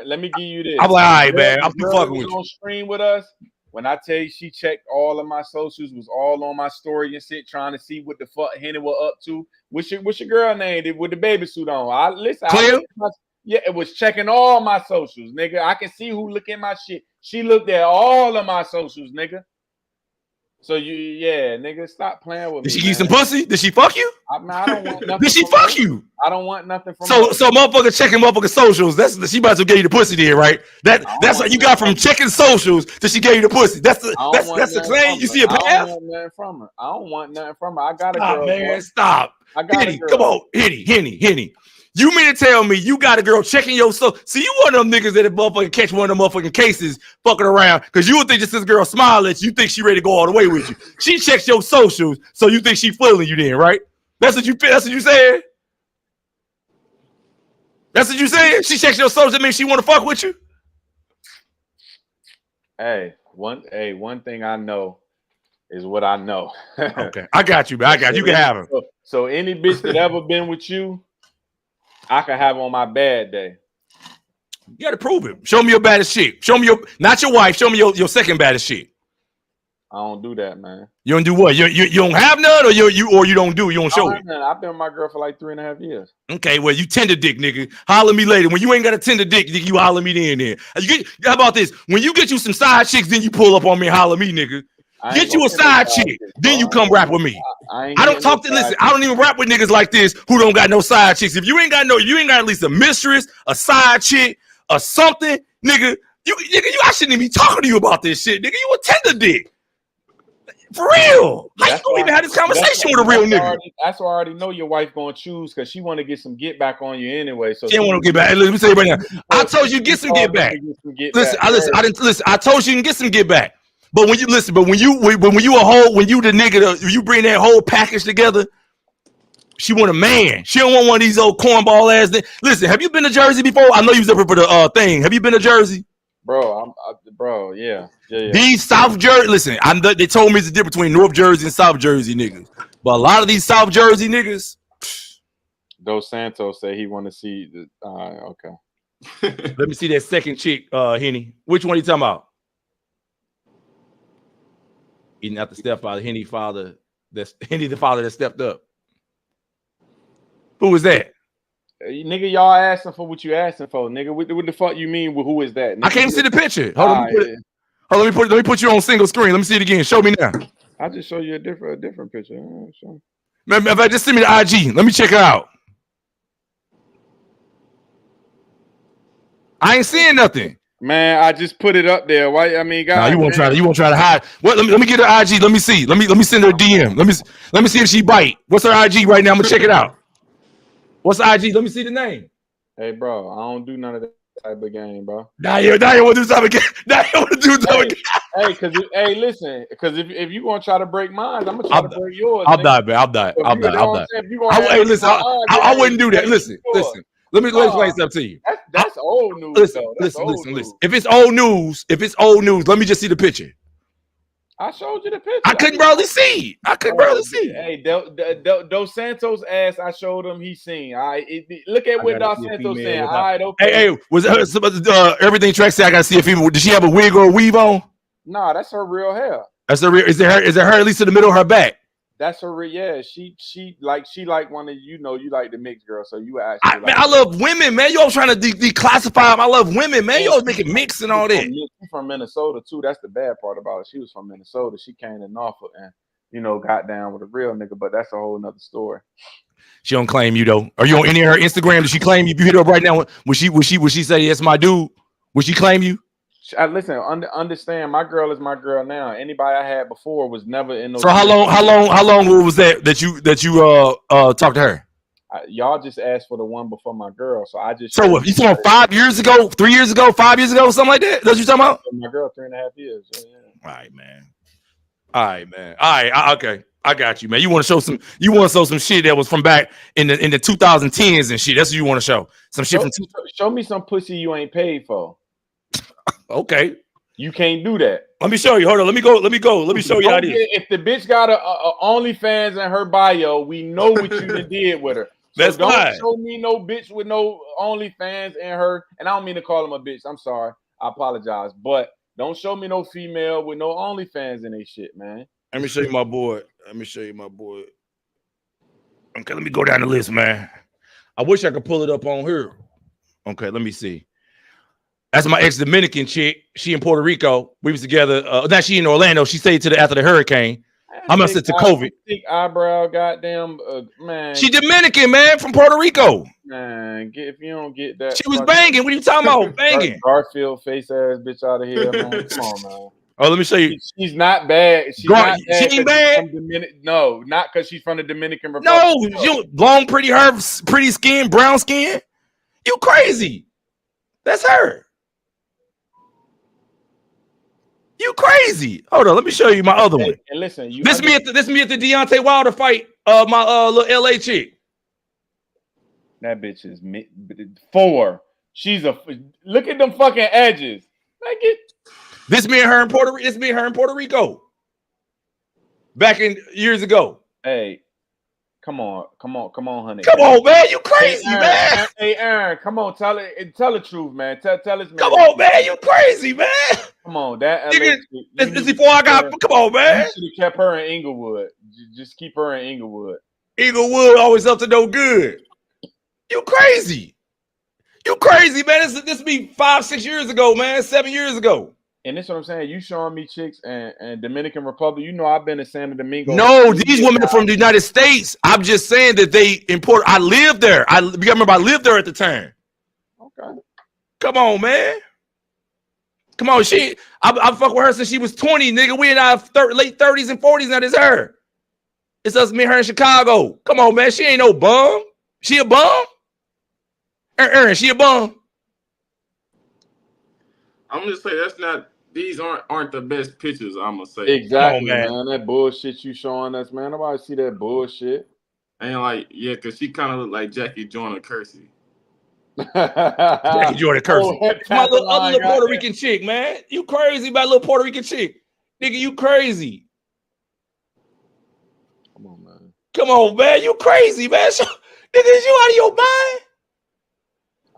Let me give you this. I'm like, all right, man. I'm through fucking with you. On screen with us. When I tell you she checked all of my socials, was all on my story and shit, trying to see what the fuck Henny was up to. What's your girl name with the baby suit on? It was checking all my socials, nigga. I can see who look at my shit. She looked at all of my socials, nigga. So nigga, stop playing with me. Did she give you some pussy? Did she fuck you? I don't want nothing. Did she fuck you? I don't want nothing from her. So motherfucker checking motherfucker socials. She about to give you the pussy there, right? That's what you got from checking socials that she gave you the pussy. That's the claim. You see a path? I don't want nothing from her. I got a girl. Man, stop. Henny, come on, Henny. You mean to tell me you got a girl checking your social? See, you one of them niggas that motherfucking catch one of them motherfucking cases fucking around because you would think just this girl smile at you think she ready to go all the way with you. She checks your socials, so you think she feeling you then, right? That's what you saying? That's what you saying? She checks your socials, that means she want to fuck with you? One thing I know is what I know. Okay, I got you, man. You can have her. So any bitch that ever been with you, I can have on my bad day. You got to prove it. Show me your baddest shit. Show me not your wife. Show me your second baddest shit. I don't do that, man. You don't do what? You don't have none, or you don't do. You don't show it. I've been with my girl for like 3.5 years. Okay, well, you tender dick, nigga. Holler me later. When you ain't got a tender dick, nigga, you holler me then. How about this? When you get you some side chicks, then you pull up on me and holler me, nigga. Get you a side chick, then you come rap with me. I don't talk to listen. I don't even rap with niggas like this who don't got no side chicks. If you ain't got at least a mistress, a side chick, or something, nigga. I shouldn't even be talking to you about this shit, nigga. You a tender dick. For real. How you gonna even have this conversation with a real nigga? That's why I already know your wife gonna choose because she want to get some get back on you anyway. So she don't want to get back. Let me tell you right now. I told you get some get back. I told you can get some get back. But when you the nigga, you bring that whole package together. She want a man. She don't want one of these old cornball ass. Listen, have you been to Jersey before? I know you was up for the thing. Have you been to Jersey? Bro, yeah. These South Jersey, listen, they told me it's the difference between North Jersey and South Jersey niggas. But a lot of these South Jersey niggas. Dos Santos say he want to see the. Okay. Let me see that second chick, Henny. Which one you talking about? Eating out the stepfather, Henny father. That's Henny the father that stepped up. Who was that? Nigga, y'all asking for what you asking for, nigga. What the fuck you mean? Who is that? Nigga? I can't see the picture. Hold on, let me put you on single screen. Let me see it again. Show me now. I'll just show you a different picture. Man, if I just send me the IG, let me check her out. I ain't seeing nothing. Man, I just put it up there. Why? I mean, guys, you won't try to hide. What? Let me get her IG. Let me see. Let me send her a DM. Let me see if she bite. What's her IG right now? I'm gonna check it out. What's the IG? Let me see the name. Hey, bro, I don't do none of that type of game, bro. Now you want to do something again. Now you want to do something again. Hey, listen, because if you gonna try to break mine, I'm gonna try to break yours. I'll die, man. I'll die. Hey, listen, I wouldn't do that. Listen. Let me explain something to you. That's old news. Listen. If it's old news, let me just see the picture. I showed you the picture. I couldn't barely see. Hey, Dos Santos ass, I showed him. He seen. All right, look at what Dos Santos saying. All right, okay. Hey, was everything Track said? I gotta see a female. Did she have a wig or a weave on? Nah, that's her real hair. That's her real. Is it her at least in the middle of her back? That's her real. Yeah, she like one of you like the mixed girl. So you actually. Man, I love women, man. You always trying to declassify them. I love women, man. You always making mix and all that. She's from Minnesota too. That's the bad part about it. She was from Minnesota. She came to Norfolk and got down with a real nigga. But that's a whole nother story. She don't claim you though. Are you on any of her Instagram? Does she claim you? If you hit her up right now, would she say that's my dude? Would she claim you? Listen, understand. My girl is my girl now. Anybody I had before was never in those. So how long was that you talked to her? Y'all just asked for the one before my girl, so I just. So what? You talking 5 years ago, 3 years ago, 5 years ago, something like that? That's what you talking about? My girl, 3.5 years. Yeah. All right, man. All right. Okay. I got you, man. You want to show some shit that was from back in the 2010s and shit. That's what you want to show. Some shit from. Show me some pussy you ain't paid for. Okay. You can't do that. Let me show you. Hold on. Let me go. Let me show you how it is. If the bitch got a OnlyFans in her bio, we know what you did with her. So That's don't fine. show me no bitch with no OnlyFans in her. And I don't mean to call him a bitch. I'm sorry. I apologize. But don't show me no female with no OnlyFans in they shit, man. Let me show you my boy. Okay, let me go down the list, man. I wish I could pull it up on her. Okay, let me see. That's my ex-Dominican chick. She in Puerto Rico. We was together. Now she in Orlando. She stayed after the hurricane. I must have to COVID. Thick eyebrow, goddamn, man. She Dominican, man, from Puerto Rico. Man, if you don't get that. She was banging. What are you talking about? Banging. Garfield face ass bitch out of here, man. Come on, man. Oh, let me show you. She's not bad. She ain't bad. No, not because she's from the Dominican Republic. No, you long, pretty hair, pretty skin, brown skin. You crazy? That's her. You crazy? Hold on, let me show you my other one. And listen, this me at the Deontay Wilder fight. My little LA chick. That bitch is 4. She's look at them fucking edges. This me and her in Puerto Rico. Back in years ago. Hey, Come on, honey. Come on, man. You crazy, Hey, man. Hey, Aaron, come on, tell the truth, man. Tell this man. Come on, man. You crazy, man. Come on, that LA Nigga, chick, this before I got. Come on, man. You should have kept her in Inglewood. Just keep her in Inglewood. Inglewood always up to no good. You crazy. You crazy, man. This be 5-6 years ago, man. 7 years ago. And that's what I'm saying. You showing me chicks and Dominican Republic. You know I've been to Santo Domingo. No, these women are from the United States. I'm just saying that they import. I lived there. I remember I lived there at the time. Okay. Come on, man. Come on, I fuck with her since she was 20, nigga. We in our late 30s and 40s now. It's her. It's us, me and her in Chicago. Come on, man. She ain't no bum. She a bum? Erin, she a bum? I'm just saying that's not. These aren't the best pictures. I'm gonna say Exactly, on, man. That bullshit you showing us, man. Nobody see that bullshit. And like, yeah, cause she kind of look like Jackie Joyner Kersey. Jackie Joyner Kersey. My other little Puerto Rican chick, man. You crazy about little Puerto Rican chick. Nigga, you crazy. Come on, man. Come on, man. You crazy, man. Nigga, is you out of your mind?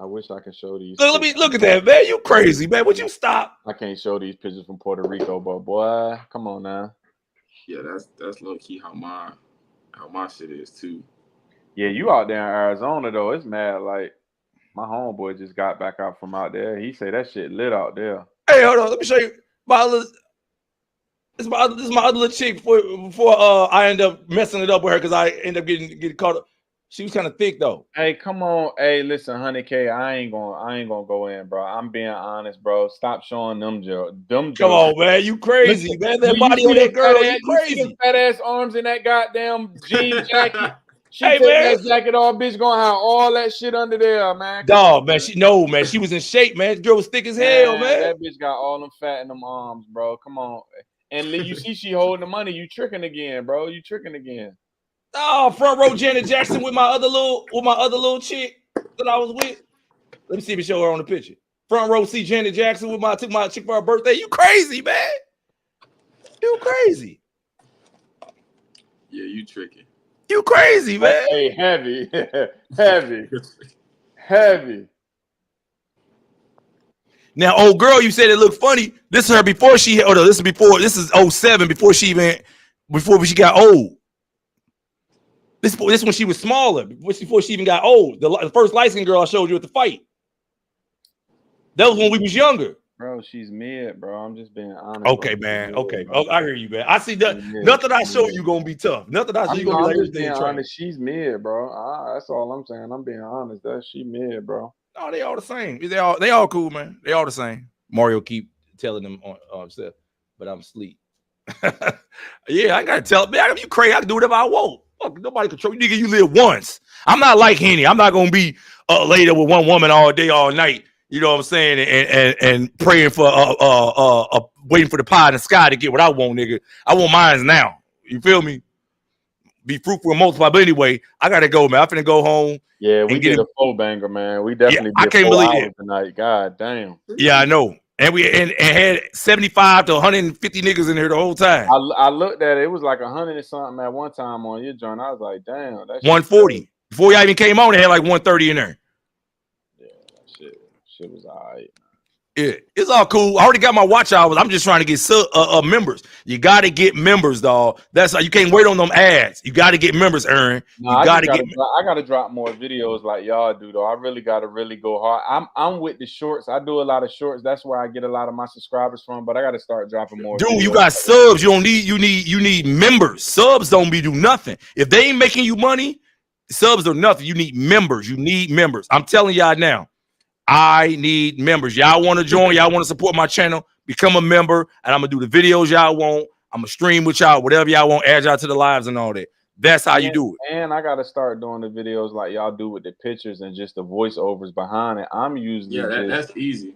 I wish I could show these. Let me look at that, man. You crazy, man. Would you stop? I can't show these pictures from Puerto Rico, but boy, come on now. Yeah, that's low key how my shit is too. Yeah, you out there in Arizona though. It's mad. Like my homeboy just got back out from out there. He say that shit lit out there. Hey, hold on. Let me show you this is my other little chick before I end up messing it up with her because I end up getting caught up. She was kind of thick though. Hey, come on. Hey, listen, honey K, I ain't gonna go in, bro. I'm being honest, bro. Stop showing them jokes. Come on, man. You crazy, listen, man. That body on that girl, you crazy. You see fat ass arms in that goddamn jean jacket. She hey, take man. that jacket off, bitch, gonna have all that shit under there, man. Dog, man. She was in shape, man. The girl was thick as hell, man. That bitch got all them fat in them arms, bro. Come on. And you see she holding the money. You tricking again, bro. You tricking again. Oh, front row Janet Jackson with my other little chick that I was with. Let me see if it show her on the picture. Front row see Janet Jackson with took my chick for her birthday. You crazy, man. You crazy. Yeah, you tricky. You crazy, man. Hey, heavy. Heavy. Now, old girl, you said it looked funny. This is her before she, this is 07, before she got old. This when she was smaller, before she even got old. The first light-skinned girl I showed you at the fight. That was when we was younger. Bro, she's mid, bro. I'm just being honest. Okay, man. Okay. Oh, I hear you, man. I see that. Nothing I show you gonna be tough. Nothing I show you gonna be like everything. Honest, she's mid, bro. That's all I'm saying. I'm being honest. She mid, bro. No, they all the same. They all cool, man. They all the same. Mario keep telling them on stuff, but I'm asleep. Yeah, I gotta tell man, you crazy. I can do whatever I want. Fuck, nobody control you, nigga. You live once. I'm not like Henny. I'm not gonna be laid up with one woman all day, all night. You know what I'm saying? And praying for waiting for the pie in the sky to get what I want, nigga. I want mine now. You feel me? Be fruitful and multiply. But anyway, I gotta go, man. I'm finna go home. Yeah, we did a full banger, man. We definitely did. I can't believe it tonight. God damn. Yeah, I know. And we had 75 to 150 niggas in here the whole time. I looked at it. It was like 100 and something at one time on your joint. I was like, damn. That's 140. Before y'all even came on, they had like 130 in there. Yeah, that shit was all right. Yeah, it's all cool. I already got my watch hours. I'm just trying to get members. You got to get members, dog. That's how you can't wait on them ads. You got to get members, Erin. I got to drop more videos like y'all do, though. I really got to go hard. I'm with the shorts. I do a lot of shorts. That's where I get a lot of my subscribers from. But I got to start dropping more. Dude, videos. you got subs. You need members. Subs don't do nothing. If they ain't making you money, subs are nothing. You need members. I'm telling y'all now. I need members. Y'all want to join? Y'all want to support my channel? Become a member, and I'm gonna do the videos y'all want. I'm gonna stream with y'all, whatever y'all want. Add y'all to the lives and all that. That's how you do it. And I gotta start doing the videos like y'all do with the pictures and just the voiceovers behind it. I'm usually that's easy.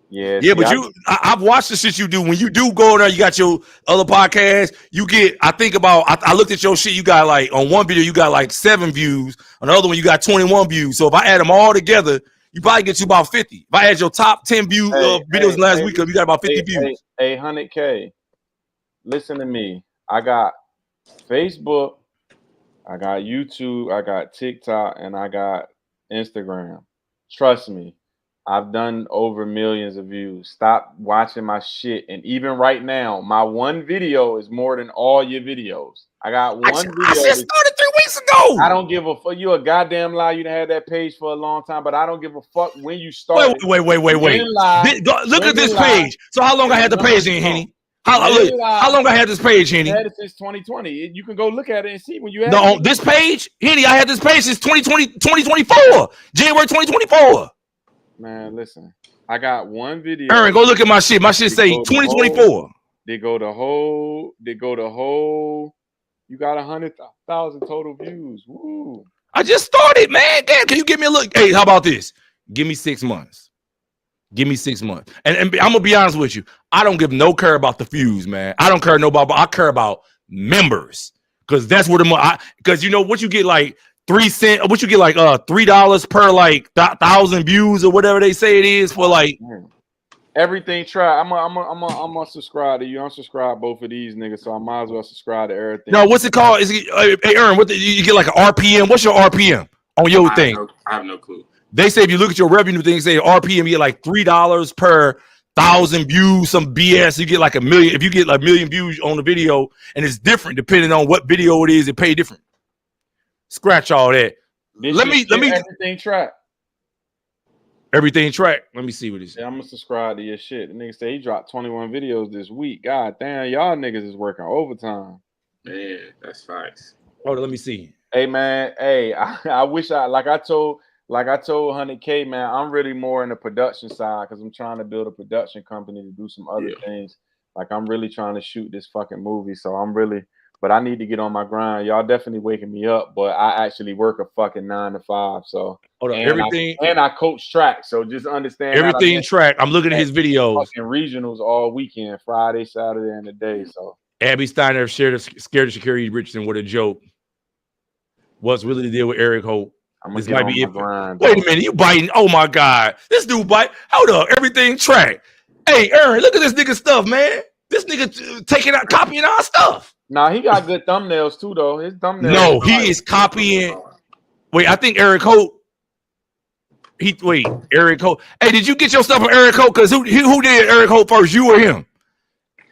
Yeah, but I've watched the shit you do. When you do go there, you got your other podcast. You get, I looked at your shit. You got like on one video, you got like 7 views. On the other one, you got 21 views. So if I add them all together, you probably get you about 50. If I had your top 10 view videos last week, you got about 50 views. 100K. Listen to me. I got Facebook, I got YouTube, I got TikTok, and I got Instagram. Trust me, I've done over millions of views. Stop watching my shit. And even right now, my one video is more than all your videos. I got one video. I just started 3 weeks ago. I don't give a fuck. You a goddamn lie. You done had that page for a long time, but I don't give a fuck when you started. Wait. Look at this page. So how long I had the page in, Henny? How long I had this page, Henny? I had it since 2020. You can go look at it and see when you had it. On this page, Henny, I had this page since 2024, January 2024. Man, listen, I got one video. Erin, go look at my shit. My shit say 2024. They go the whole. You got 100,000 total views. Woo! I just started, man. Damn, can you give me a look? Hey, how about this? Give me 6 months. Give me 6 months. And I'm gonna be honest with you. I don't give no care about the views, man. I don't care nobody, but I care about members. Because that's where because you know what you get like 3 cents, what you get like $3 per like 1,000 views or whatever they say it is for like everything. Try. I'm gonna subscribe to you. I'm subscribed both of these niggas, so I might as well subscribe to everything. No, what's it called? Is it, hey, Erin, you get like an RPM? What's your RPM on your thing? I have no clue. They say if you look at your revenue thing, say RPM, you get like $3 per 1,000 views, some BS. You get like 1 million. If you get like 1 million views on the video, and it's different depending on what video it is, it pay different. Scratch all that. Let me everything track. Everything track. Let me see what it is. Yeah, I'm gonna subscribe to your shit. The nigga say he dropped 21 videos this week. God damn, y'all niggas is working overtime. Man, that's facts. Hold on, let me see. Hey man, hey, I wish like I told 100K, man, I'm really more in the production side because I'm trying to build a production company to do some other things. Like I'm really trying to shoot this fucking movie. So but I need to get on my grind. Y'all definitely waking me up, but I actually work a fucking 9 to 5. So hold on, I coach track. So just understand everything track. I'm looking at his videos. Fucking regionals all weekend, Friday, Saturday, and the day. So Abby Steiner scared of Sha'Carri Richardson with a joke. What's really the deal with Eric Hope? This might be it. Wait a minute, you biting? Oh my God, this dude bite. Hold up, everything track. Hey, Erin, look at this nigga stuff, man. This nigga taking out, copying our stuff. Nah, he got good thumbnails too, though. His thumbnails. No, he is copying. Wait, I think Eric Hope. Eric Hope. Hey, did you get your stuff from Eric Hope? Because who did Eric Hope first? You or him?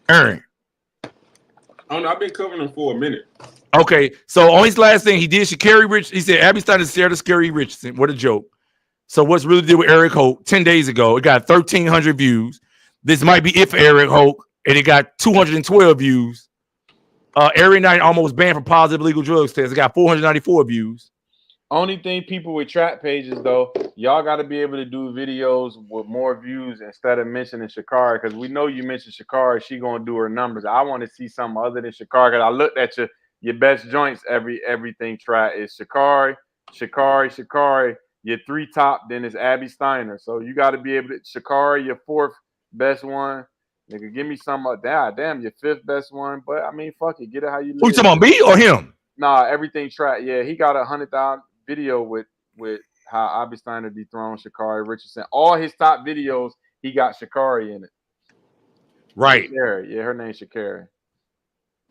Erin. I don't know. I've been covering him for a minute. Okay, so on his last thing, he did Sha'Carri Richardson. He said Abby Steiner scared of Sha'Carri Richardson. What a joke. So what's really did with Eric Hope 10 days ago? It got 1,300 views. This might be it for Eric Hope, and it got 212 views. Erin Knight almost banned from positive legal drugs test. It got 494 views. Only thing people with trap pages, though, y'all got to be able to do videos with more views instead of mentioning Sha'Carri, because we know you mentioned Sha'Carri. She going to do her numbers. I want to see something other than Sha'Carri, because I looked at your best joints, everything track is Sha'Carri. Your 3 top, then it's Abby Steiner. So you got to be able to Sha'Carri, your 4th best one. Nigga, give me some of that. Damn, your 5th best one. But I mean, fuck it. Get it how you live. Who you talking about, me or him? Nah, everything track. Yeah, he got 100,000 video with how Abby Steiner dethroned Sha'Carri Richardson. All his top videos, he got Sha'Carri in it. Right. Sha'Carri. Yeah, her name's Sha'Carri.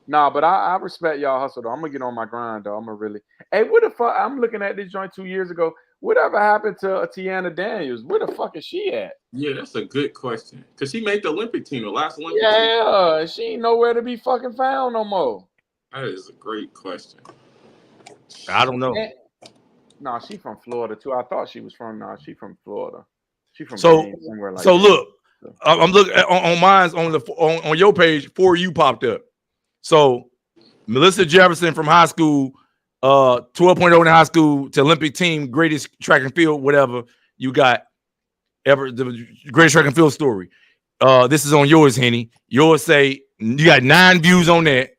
Nah, but I respect y'all hustle though. I'm gonna get on my grind though. I'm gonna really. Hey, what the fuck? I'm looking at this joint 2 years ago. Whatever happened to Tiana Daniels? Where the fuck is she at? Yeah, that's a good question. Cause she made the Olympic team, the last Olympic team. Yeah, she ain't nowhere to be fucking found no more. That is a great question. I don't know. No, she from Florida too. I thought she was from. No, she from Florida. She from somewhere like. So that. Look, I'm looking on mine's on your page. For you popped up. So Melissa Jefferson from high school, 12.0 in high school to Olympic team, greatest track and field, whatever you got ever, the greatest track and field story. This is on yours, Henny. Yours say you got 9 views on that.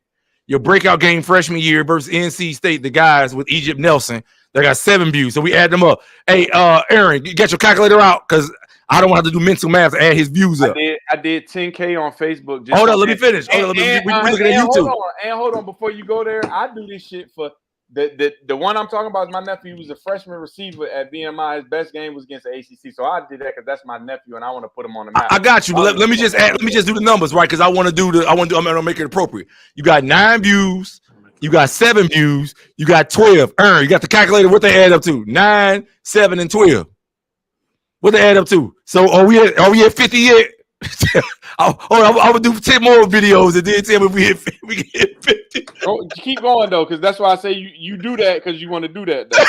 Your breakout game freshman year versus NC State, the guys with Egypt Nelson, they got 7 views. So we add them up. Hey, Erin, you get your calculator out because I don't have to do mental math to add his views up. I did 10K on Facebook. Hold on, let me finish. We're looking at YouTube. Hold on, before you go there, I do this shit for the one I'm talking about is my nephew. He was a freshman receiver at BMI. His best game was against the ACC. So I did that because that's my nephew, and I want to put him on the map. I got you. But let me just do the numbers, right? Because I want to make it appropriate. You got 9 views You got 7 views. You got 12. You got the calculator. What they add up to? 9, 7, and 12. What they add up to? So are we at 50 yet? I'm gonna do 10 more videos and then tell me we hit 50. Keep going though, because that's why I say you do that because you want to do that. Though.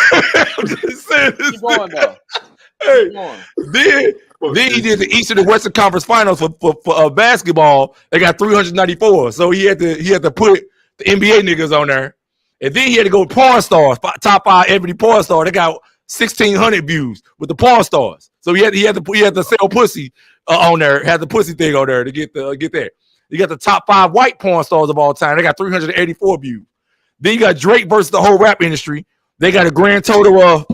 I'm just saying this. Keep going though. Hey, Keep going. Then he did the Eastern and Western Conference Finals for basketball. They got 394, so he had to put the NBA niggas on there, and then he had to go with porn stars, top 5 every porn star. They got 1,600 views with the porn stars. So he had to sell pussy on there, had the pussy thing on there to get there. You got the top 5 white porn stars of all time. They got 384 views. Then you got Drake versus the whole rap industry. They got a grand total of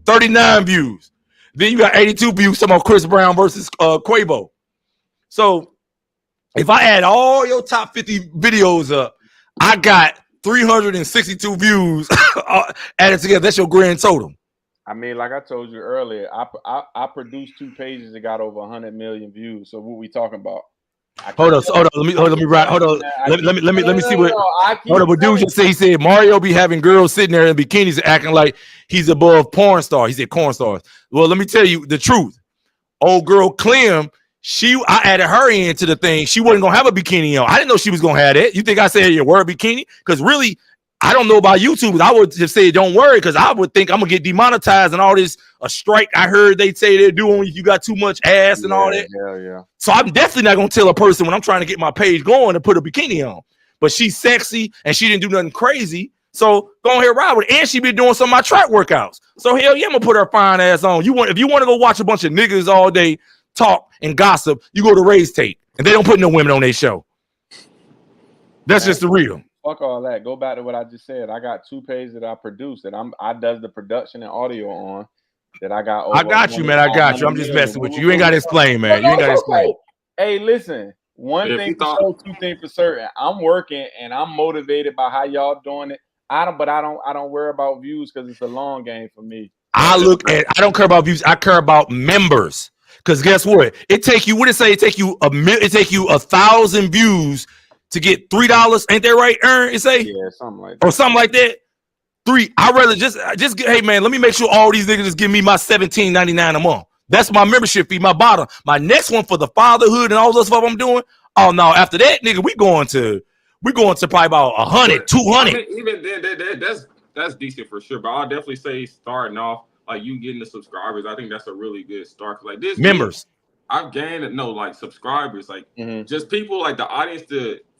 39 views. Then you got 82 views talking about Chris Brown versus Quavo. So if I add all your top 50 videos up, I got 362 views added together. That's your grand total. I mean, like I told you earlier, I produced 2 pages that got over 100 million views. So what we talking about? Hold on. Let me write. Hold on. Let me see what. Hold on. But dude just said, he said Mario be having girls sitting there in bikinis acting like he's above porn star. He said corn stars. Well, let me tell you the truth. Old girl Clem, I added her into the thing. She wasn't gonna have a bikini on. I didn't know she was gonna have that. You think I said your word bikini? Because really, I don't know about YouTube. I would just say don't worry, because I would think I'm gonna get demonetized and all this. A strike I heard they say they're doing if you got too much ass and all that. Yeah. So I'm definitely not gonna tell a person when I'm trying to get my page going to put a bikini on. But she's sexy and she didn't do nothing crazy. So go ahead, ride with it. And she been doing some of my track workouts. So hell yeah, I'm gonna put her fine ass on. If you want to go watch a bunch of niggas all day talk and gossip, you go to Ray's Tape. And they don't put no women on their show. That's just the real. Fuck all that. Go back to what I just said. I got 2 pages that I produced that I does the production and audio on. That I got. I got you, man. I got you. I'm just messing with you. You ain't got to explain, man. You ain't got to explain. Hey, listen. One thing for sure, 2 things for certain. I'm working and I'm motivated by how y'all doing it. I don't worry about views because it's a long game for me. I don't care about views. I care about members. Because guess what? It take you 1,000 views to get $3. Ain't that right, Erin? It say? Yeah, something like that. Or something like that. 3. I'd rather just get, hey man, let me make sure all these niggas just give me my $17.99 a month. That's my membership fee, my bottom. My next one for the fatherhood and all this stuff I'm doing. Oh no, after that, nigga, we going to probably about 100, 200. I mean, even then, that's decent for sure. But I'll definitely say starting off, like you getting the subscribers, I think that's a really good start. Like this members, I've gained like subscribers, like just people like the audience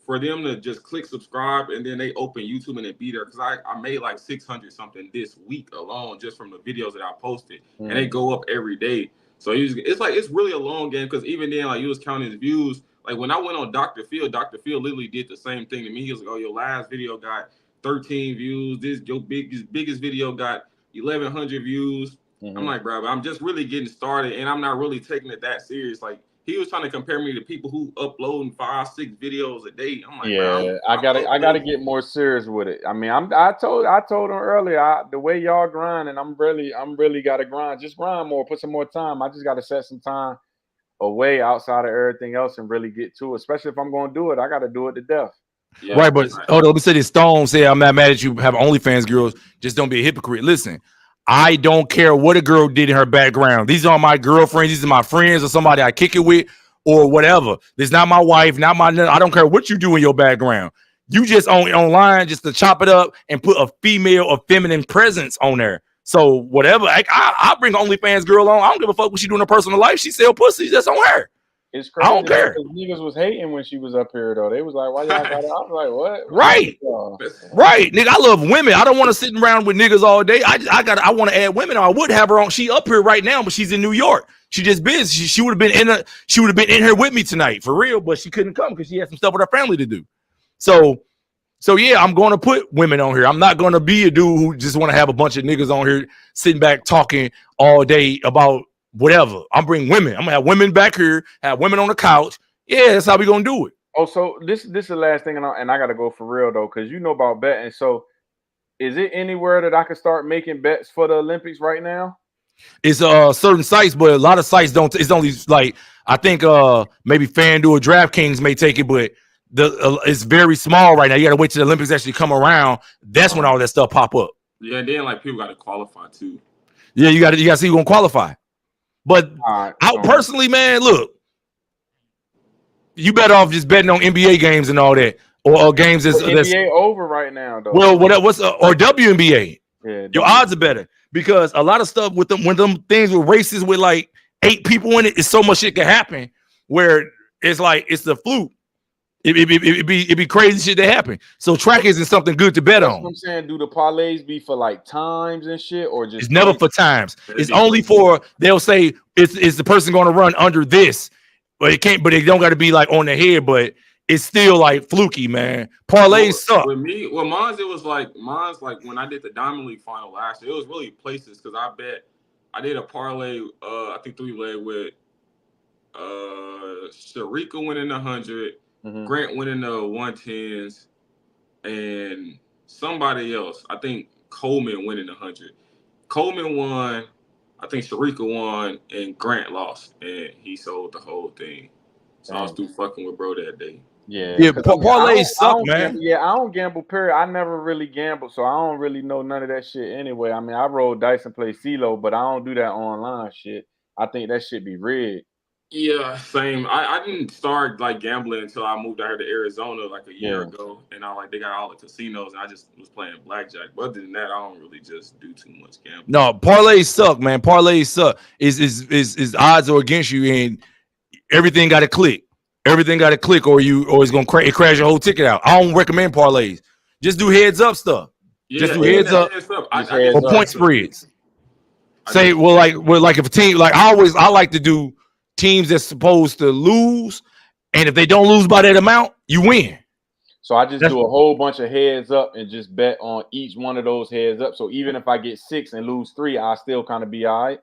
for them to just click subscribe and then they open YouTube and it be there, because I made like 600 something this week alone just from the videos that I posted, and they go up every day. So it's really a long game, because even then, like you was counting his views. Like when I went on Dr. Phil literally did the same thing to me. He was like, "Oh, your last video got 13 views. Your biggest video got 1,100 views." I'm like, bro, I'm just really getting started, and I'm not really taking it that serious. Like he was trying to compare me to people who uploading 5, 6 videos a day. I'm like, yeah, bro, I gotta get more serious with it. I mean, I told him earlier, the way y'all grind, and I'm really gotta grind. Just grind more, put some more time. I just gotta set some time away outside of everything else and really get to it. Especially if I'm gonna do it, I gotta do it to death. Yeah, right, but hold on, let me say this. Stone said, I'm not mad at you have OnlyFans girls, just don't be a hypocrite. Listen, I don't care what a girl did in her background. These are my girlfriends, these are my friends, or somebody I kick it with, or whatever. This is not my wife, not my. I don't care what you do in your background. You just online just to chop it up and put a female or feminine presence on there. So whatever, I bring OnlyFans girl on. I don't give a fuck what she do in her personal life. She sell pussy, that's on her. It's crazy. I don't care. Niggas was hating when she was up here though. They was like, "Why y'all got it?" I was like, "What?" Right, nigga. I love women. I don't want to sit around with niggas all day. I want to add women. I would have her on. She up here right now, but she's in New York. She just busy. She would have been in here with me tonight for real, but she couldn't come because she had some stuff with her family to do. So yeah, I'm going to put women on here. I'm not going to be a dude who just want to have a bunch of niggas on here sitting back talking all day about whatever. I'm bringing women. I'm gonna have women back here, have women on the couch. Yeah, that's how we gonna do it. Oh, so this is the last thing, and I gotta go for real though, because you know about betting. So, is it anywhere that I can start making bets for the Olympics right now? It's certain sites, but a lot of sites don't. It's only like I think maybe FanDuel or DraftKings may take it, but it's very small right now. You got to wait till the Olympics actually come around. That's when all that stuff pop up. Yeah, and then like people got to qualify too. Yeah, you got to see who's gonna qualify. But personally, man, look, you better off just betting on NBA games and all that, or games that's NBA over right now though. Well, or WNBA. Yeah, your odds are better because a lot of stuff with them when them things with races with like 8 people in it, is so much shit can happen where it's like it's the fluke. It'd be crazy shit that happen. So track isn't something good to bet on. What I'm saying, do the parlays be for like times and shit, or just? It's never for times. It's only for they'll say it's the person going to run under this, but it can't. But it don't got to be like on the head. But it's still like fluky, man. Parlays suck. With me, mine's like when I did the Diamond League final last year, it was really places because I did a parlay. I think 3-leg with Sharika winning 100. Grant winning the 110s, and somebody else. I think Coleman winning 100. Coleman won. I think Sharika won, and Grant lost, and he sold the whole thing. So I was through fucking with bro that day. Yeah, parlays suck, man. I don't gamble. Period. I never really gambled, so I don't really know none of that shit anyway. I mean, I roll dice and play CeeLo, but I don't do that online shit. I think that shit be rigged. Yeah, same. I didn't start like gambling until I moved out here to Arizona like a year ago, and they got all the casinos, and I just was playing blackjack. But other than that, I don't really just do too much gambling. No, parlays suck, man. Parlays suck. Is odds are against you, and everything got to click. Everything got to click, or it's gonna crash your whole ticket out. I don't recommend parlays. Just do heads up stuff. Yeah, just do heads up. Or point spreads. Say like if a team like I like to do teams that's supposed to lose, and if they don't lose by that amount, you win. So I just do a whole bunch of heads up and just bet on each one of those heads up. So even if I get 6 and lose 3, I still kind of be all right.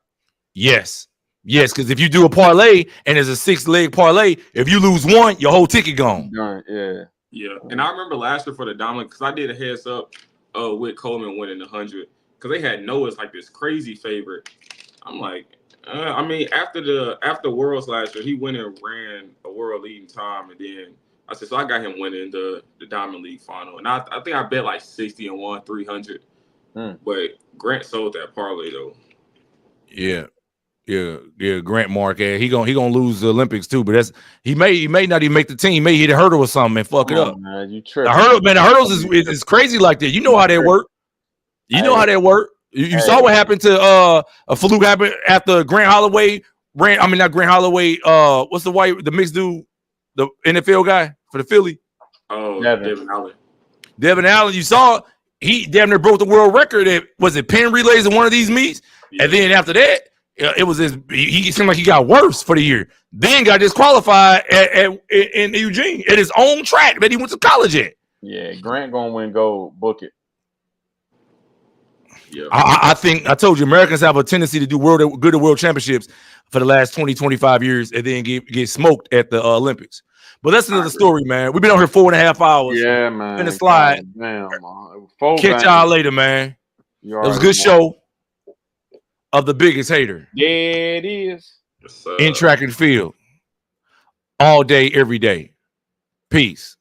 Yes, because if you do a parlay and it's a 6-leg parlay, if you lose 1, your whole ticket gone. Yeah. And I remember last year for the Diamond, because I did a heads up with Coleman winning 100, because they had Noah's like this crazy favorite. I'm like, I mean, after Worlds last year, he went and ran a world leading time, and then I said, so I got him winning the Diamond League final, and I think I bet like 60 and won 300. But Grant sold that parlay though. Yeah. Grant Mark, he gonna lose the Olympics too, but he may not even make the team. He may hit a hurdle or something and fuck it up. Man, you the hurdles is crazy like that. You know how they work. You saw what happened to a fluke happened after Grant Holloway ran. I mean, not Grant Holloway. What's the mixed dude, the NFL guy for the Philly? Oh, Devin Allen. Devin Allen. You saw he damn near broke the world record. Was it pen relays in one of these meets? Yeah. And then after that, it was he seemed like he got worse for the year. Then got disqualified in Eugene at his own track that he went to college at. Yeah, Grant gonna win gold. Book it. Yeah. I think I told you Americans have a tendency to do good at world championships for the last 20-25 years and then get smoked at the Olympics. But that's another story, man. We've been on here 4.5 hours. Yeah, man. In the slide. Damn, catch y'all later, man. It was a good show of the biggest hater. Yeah, it is. In track and field. All day, every day. Peace.